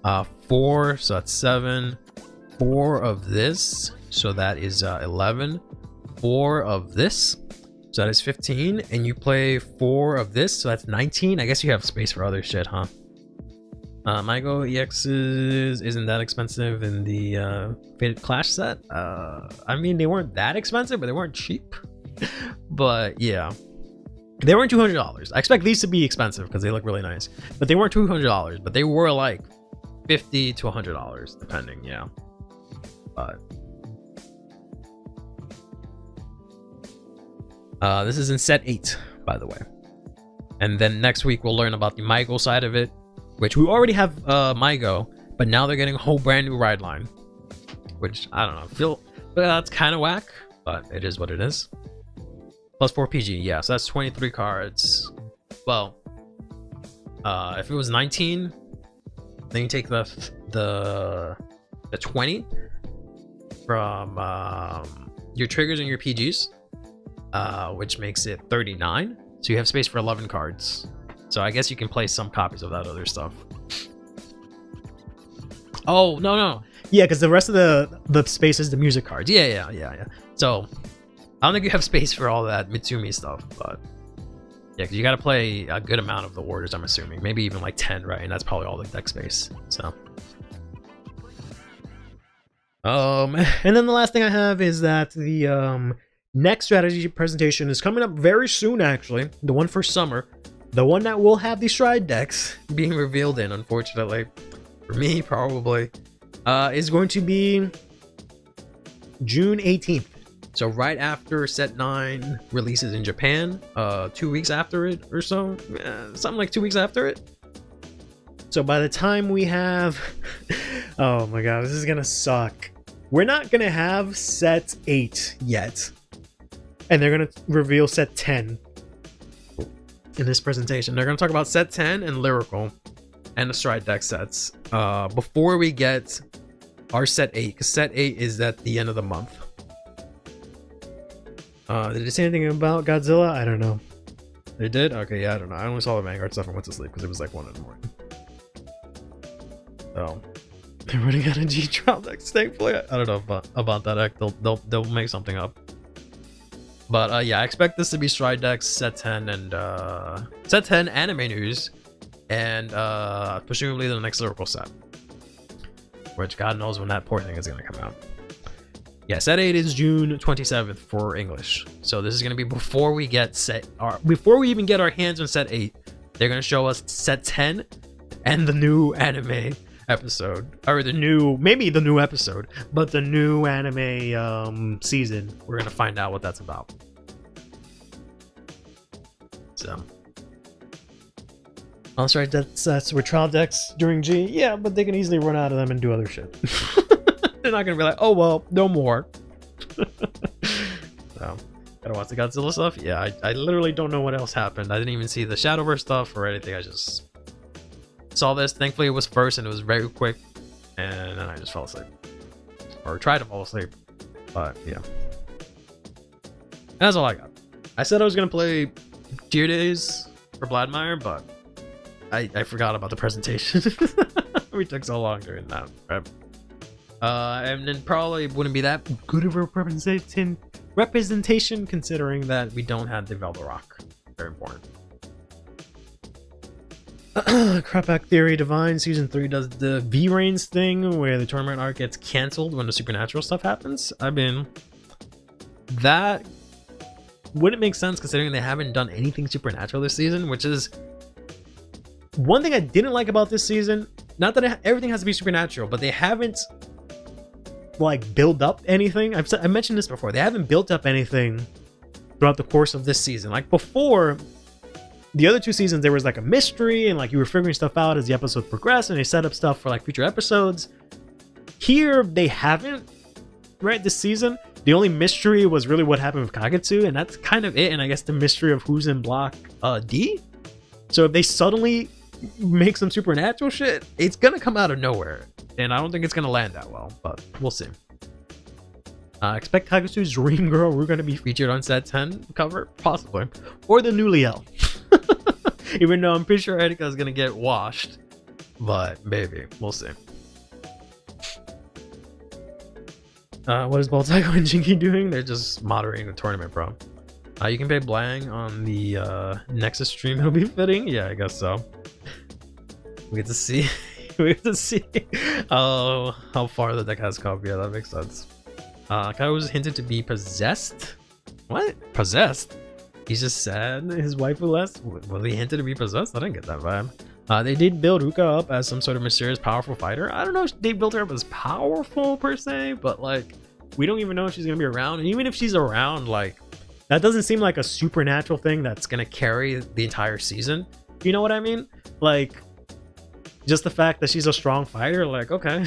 4, so that's 7, 4 of this, so that is 11, 4 of this, so that is 15, and you play 4 of this, so that's 19. I guess you have space for other shit, huh? Mygo EXs isn't that expensive in the Fated Clash set. I mean, they weren't that expensive, but they weren't cheap. But yeah, they weren't $200. I expect these to be expensive because they look really nice, but they weren't $200. But they were like $50 to $100 depending. Yeah, but this is in set 8, by the way. And then next week we'll learn about the Mygo side of it, which we already have Mygo, but now they're getting a whole brand new ride line, which I don't know, that's kind of whack, but it is what it is. Plus 4 PG, yeah, so that's 23 cards. Well, if it was 19, then you take the 20 from your triggers and your PGs, which makes it 39. So you have space for 11 cards. So I guess you can play some copies of that other stuff. Oh, no. Yeah, because the rest of the space is the music cards. Yeah. So I don't think you have space for all that Mitsumi stuff, but yeah, because you got to play a good amount of the orders, I'm assuming. Maybe even like 10, right? And that's probably all the deck space. So and then the last thing I have is that the next strategy presentation is coming up very soon, actually. The one for summer. The one that will have the Stride decks being revealed in, unfortunately. For me, probably. Is going to be June 18th. So right after set 9 releases in Japan. 2 weeks after it or so. Something like 2 weeks after it. So by the time we have... oh my god, this is gonna suck. We're not gonna have set 8 yet. And they're gonna reveal set 10 in this presentation. They're gonna talk about set 10 and Lyrical and the Stride deck sets before we get our set 8, because set 8 is at the end of the month. Did it say anything about Godzilla? I don't know. They did? Okay, yeah, I don't know. I only saw the Vanguard stuff and went to sleep because it was like 1 in the morning. So they're running out of G trial decks, thankfully. I don't know about that deck. They'll make something up. But yeah, I expect this to be Stride decks, set 10 and set 10 anime news, and presumably the next Lyrical set, which God knows when that poor thing is gonna come out. Yeah, set 8 is June 27th for English, so this is gonna be before we get before we even get our hands on set 8. They're gonna show us set 10 and the new anime episode, or maybe the new episode, but the new anime season. We're gonna find out what that's about. So That's right, that's with trial decks during G. Yeah, but they can easily run out of them and do other shit. They're not gonna be like, oh well, no more. So, gotta watch the Godzilla stuff. Yeah, I literally don't know what else happened. I didn't even see the Shadowverse stuff or anything. I just saw this. Thankfully, it was first and it was very quick, and then I just fell asleep, or tried to fall asleep. But yeah, that's all I got. I said I was gonna play Tier Days for Vladimir, but I forgot about the presentation. We took so long doing that, right? And then probably wouldn't be that good of a representation considering that we don't have the Velvet Rock. Very important. Crapback Theory Divine Season 3 does the V-Reigns thing where the tournament arc gets cancelled when the supernatural stuff happens. I mean, that wouldn't make sense considering they haven't done anything supernatural this season, which is one thing I didn't like about this season. Not that everything has to be supernatural, but they haven't like build up anything. I mentioned this before. They haven't built up anything throughout the course of this season. Like before, the other two seasons, there was like a mystery and like you were figuring stuff out as the episode progressed, and they set up stuff for like future episodes. Here, they haven't. Right, this season, the only mystery was really what happened with Kagetsu, and that's kind of it. And I guess the mystery of who's in block D. So if they suddenly make some supernatural shit, it's gonna come out of nowhere, and I don't think it's gonna land that well, but we'll see. Expect Kagetsu's Dream Girl we're gonna be featured on set 10 cover, possibly, or the new Liel. Even though I'm pretty sure Erika's gonna get washed, but maybe we'll see. What is Baltaiko and Jinky doing? They're just moderating the tournament, bro. You can pay Blang on the Nexus stream. It'll be fitting. Yeah, I guess so. We get to see. We get to see how far the deck has come. Yeah, that makes sense. Kai was hinted to be possessed. What? Possessed? He's just sad his wife left. Was he hinted to be possessed? I didn't get that vibe. They did build Ruka up as some sort of mysterious, powerful fighter. I don't know if they built her up as powerful per se, but like, we don't even know if she's gonna be around. And even if she's around, like, that doesn't seem like a supernatural thing that's gonna carry the entire season. You know what I mean? Like, just the fact that she's a strong fighter, like, okay.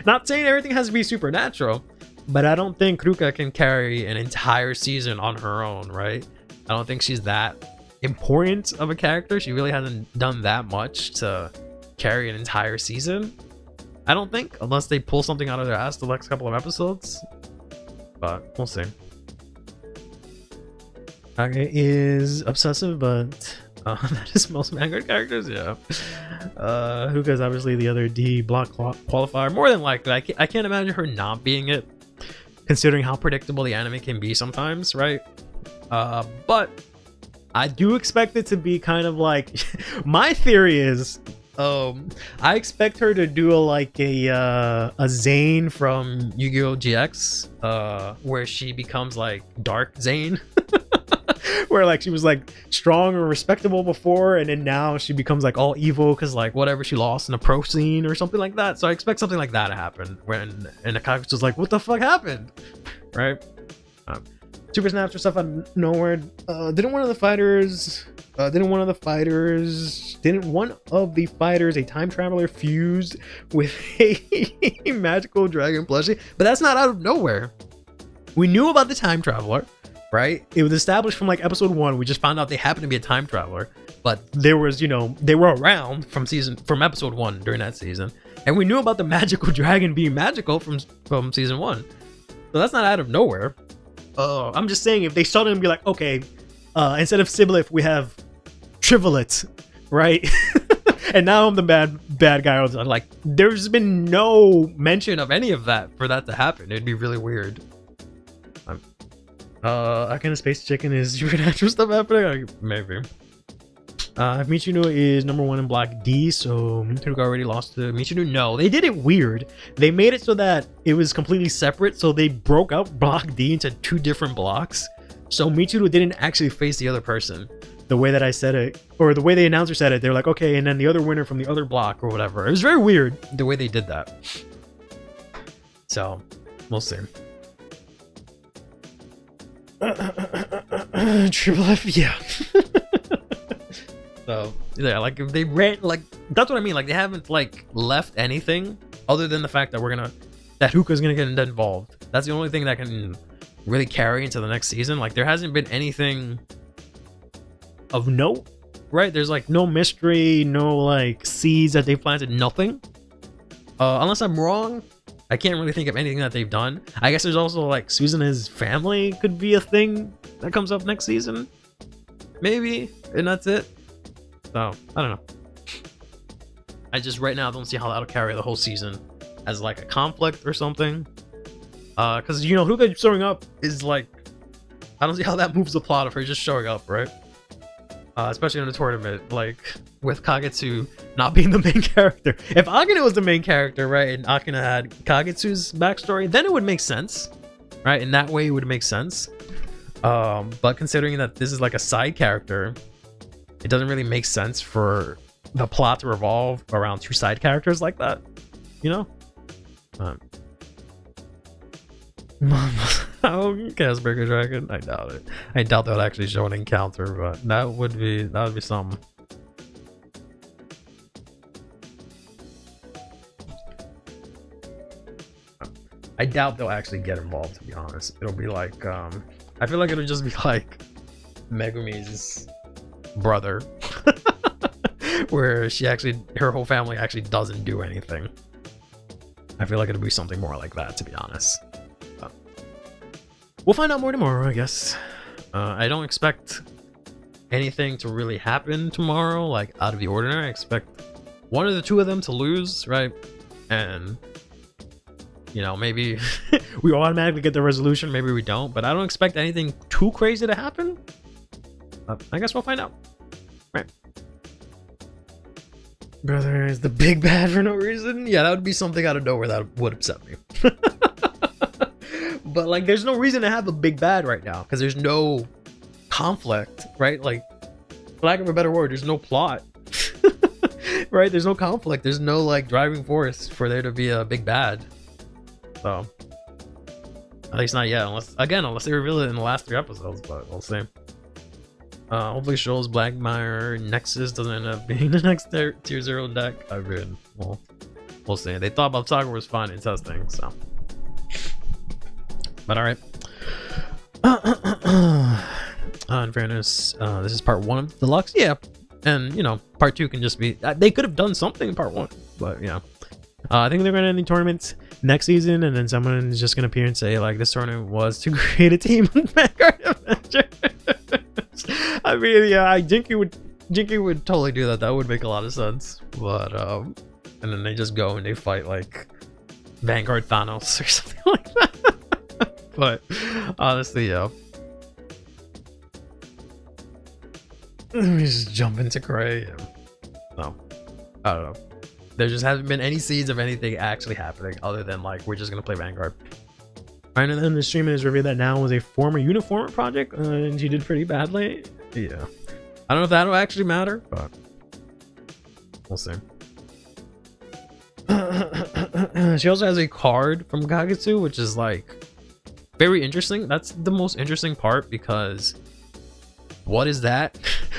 Not saying everything has to be supernatural, but I don't think Ruka can carry an entire season on her own, right? I don't think she's that important of a character. She really hasn't done that much to carry an entire season, I don't think, unless they pull something out of their ass the next couple of episodes, but we'll see. Kage is obsessive, but that is most Vanguard characters. Yeah. Hookah's obviously the other D block qualifier, more than likely. I can't imagine her not being it, considering how predictable the anime can be sometimes, right? But I do expect it to be kind of like my theory is I expect her to do a Zane from Yu-Gi-Oh! GX, where she becomes like Dark Zane. Where like she was like strong or respectable before, and then now she becomes like all evil because like whatever she lost in a pro scene or something like that. So I expect something like that to happen when and Akaka's just like, what the fuck happened, right? Super snaps or stuff out of nowhere. Didn't one of the fighters a time traveler fused with a magical dragon plushie? But that's not out of nowhere. We knew about the time traveler, right? It was established from like episode 1. We just found out they happened to be a time traveler, but there was, you know, they were around from episode 1 during that season, and we knew about the magical dragon being magical from season 1. So that's not out of nowhere. I'm just saying, if they suddenly be like, okay, instead of Sibilith, we have Trivolet, right? And now I'm the bad guy. I was like, there's been no mention of any of that for that to happen. It'd be really weird. Akane Space Chicken is supernatural stuff happening? Maybe. Michino is number 1 in block D, so Michino already lost to Michino. No, they did it weird. They made it so that it was completely separate, so they broke out block D into 2 different blocks. So Michino didn't actually face the other person. The way that I said it, or the way the announcer said it, they're like, okay, and then the other winner from the other block or whatever. It was very weird the way they did that. So, we'll see. Triple F, yeah. So Yeah, like if they ran, like that's what I mean. Like they haven't like left anything other than the fact that that Hookah's gonna get involved. That's the only thing that can really carry into the next season. Like there hasn't been anything of note, right? There's like no mystery, no like seeds that they planted, nothing. Unless I'm wrong, I can't really think of anything that they've done. I guess there's also like Susan and his family could be a thing that comes up next season, maybe, and that's it. So I don't know. I just right now don't see how that'll carry the whole season as like a conflict or something. Because you know, Hookah showing up is like, I don't see how that moves the plot of her just showing up, right? Especially in the tournament, like with Kagetsu not being the main character. If Akane was the main character, right, and Akane had Kagetsu's backstory, then it would make sense, right? In that way, it would make sense. But considering that this is like a side character, it doesn't really make sense for the plot to revolve around two side characters like that, you know? Oh, Casburger Dragon? I doubt it. I doubt they'll actually show an encounter, but that would be something. I doubt they'll actually get involved, to be honest. It'll be like, I feel like it'll just be like Megumi's brother, where her whole family actually doesn't do anything. I feel like it'll be something more like that, to be honest. We'll find out more tomorrow, I guess. I don't expect anything to really happen tomorrow, like out of the ordinary. I expect one of the two of them to lose, right? And you know, maybe we automatically get the resolution, maybe we don't, but I don't expect anything too crazy to happen. I guess we'll find out. Right. Brother is the big bad for no reason. Yeah, that would be something out of nowhere that would upset me. But like, there's no reason to have a big bad right now because there's no conflict, right? Like, for lack of a better word, there's no plot, right? There's no conflict. There's no like driving force for there to be a big bad. So, at least not yet. Unless they reveal it in the last 3 episodes, but we'll see. Hopefully shows Blackmire Nexus doesn't end up being the next tier 0 deck. I mean, well, we'll see. They thought Saga was fun in testing, so. But alright. In fairness, this is part 1 of Deluxe. Yeah. And, you know, part 2 can just be... they could have done something in part 1. But, yeah. I think they're going to end the tournament next season. And then someone is just going to appear and say, like, this tournament was to create a team with Vanguard Avengers. I mean, yeah, Jinky would totally do that. That would make a lot of sense. But, and then they just go and they fight, like, Vanguard Thanos or something like that. But honestly, yeah. Let me just jump into Cray. No, I don't know. There just hasn't been any seeds of anything actually happening other than like we're just gonna play Vanguard. Right, and then the streamer is revealed that now was a former Uniformer project, and she did pretty badly. Yeah, I don't know if that'll actually matter, but we'll see. She also has a card from Kagetsu, which is like very interesting. That's the most interesting part because what is that?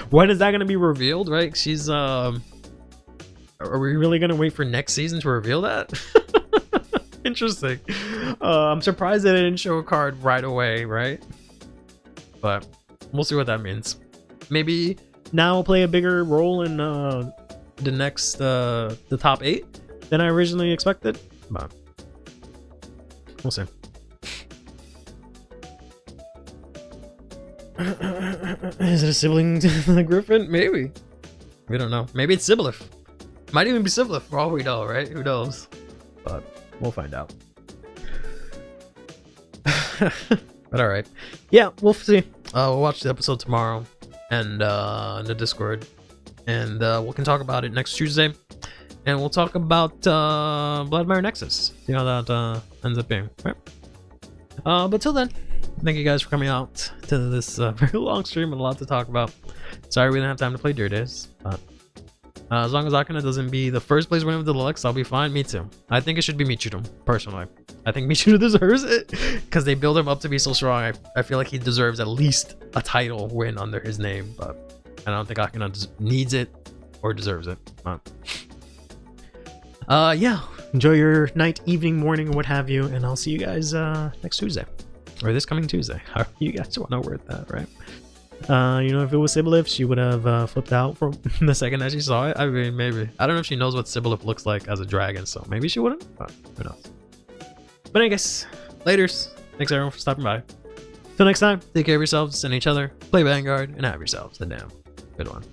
When is that going to be revealed, right? She's are we really going to wait for next season to reveal that? Interesting. I'm surprised that they didn't show a card right away, right? But we'll see what that means. Maybe now will play a bigger role in the next the top 8 than I originally expected, but we'll see. Is it a sibling to the Griffin? Maybe. We don't know. Maybe it's Sibilith. Might even be Sibilith for all we know, right? Who knows? But we'll find out. But alright. Yeah, we'll see. We'll watch the episode tomorrow and in the Discord. And we can talk about it next Tuesday. And we'll talk about Bloodmire Nexus. See how that ends up being, right? But till then, thank you guys for coming out to this very long stream and a lot to talk about. Sorry we didn't have time to play Deer Days, but as long as Akane doesn't be the first place winner of the Deluxe, I'll be fine. Me too. I think it should be Michiru, personally. I think Michiru deserves it because they build him up to be so strong. I feel like he deserves at least a title win under his name, but I don't think Akane needs it. or deserves it. But yeah, enjoy your night, evening, morning, what have you, and I'll see you guys next Tuesday, or this coming Tuesday. However you guys want to word that, right? You know, if it was Sibboleth, she would have flipped out from the second that she saw it. I mean, maybe. I don't know if she knows what Sibboleth looks like as a dragon, so maybe she wouldn't, but who knows. But I guess, laters. Thanks everyone for stopping by. Till next time, take care of yourselves and each other, play Vanguard, and have yourselves a damn good one.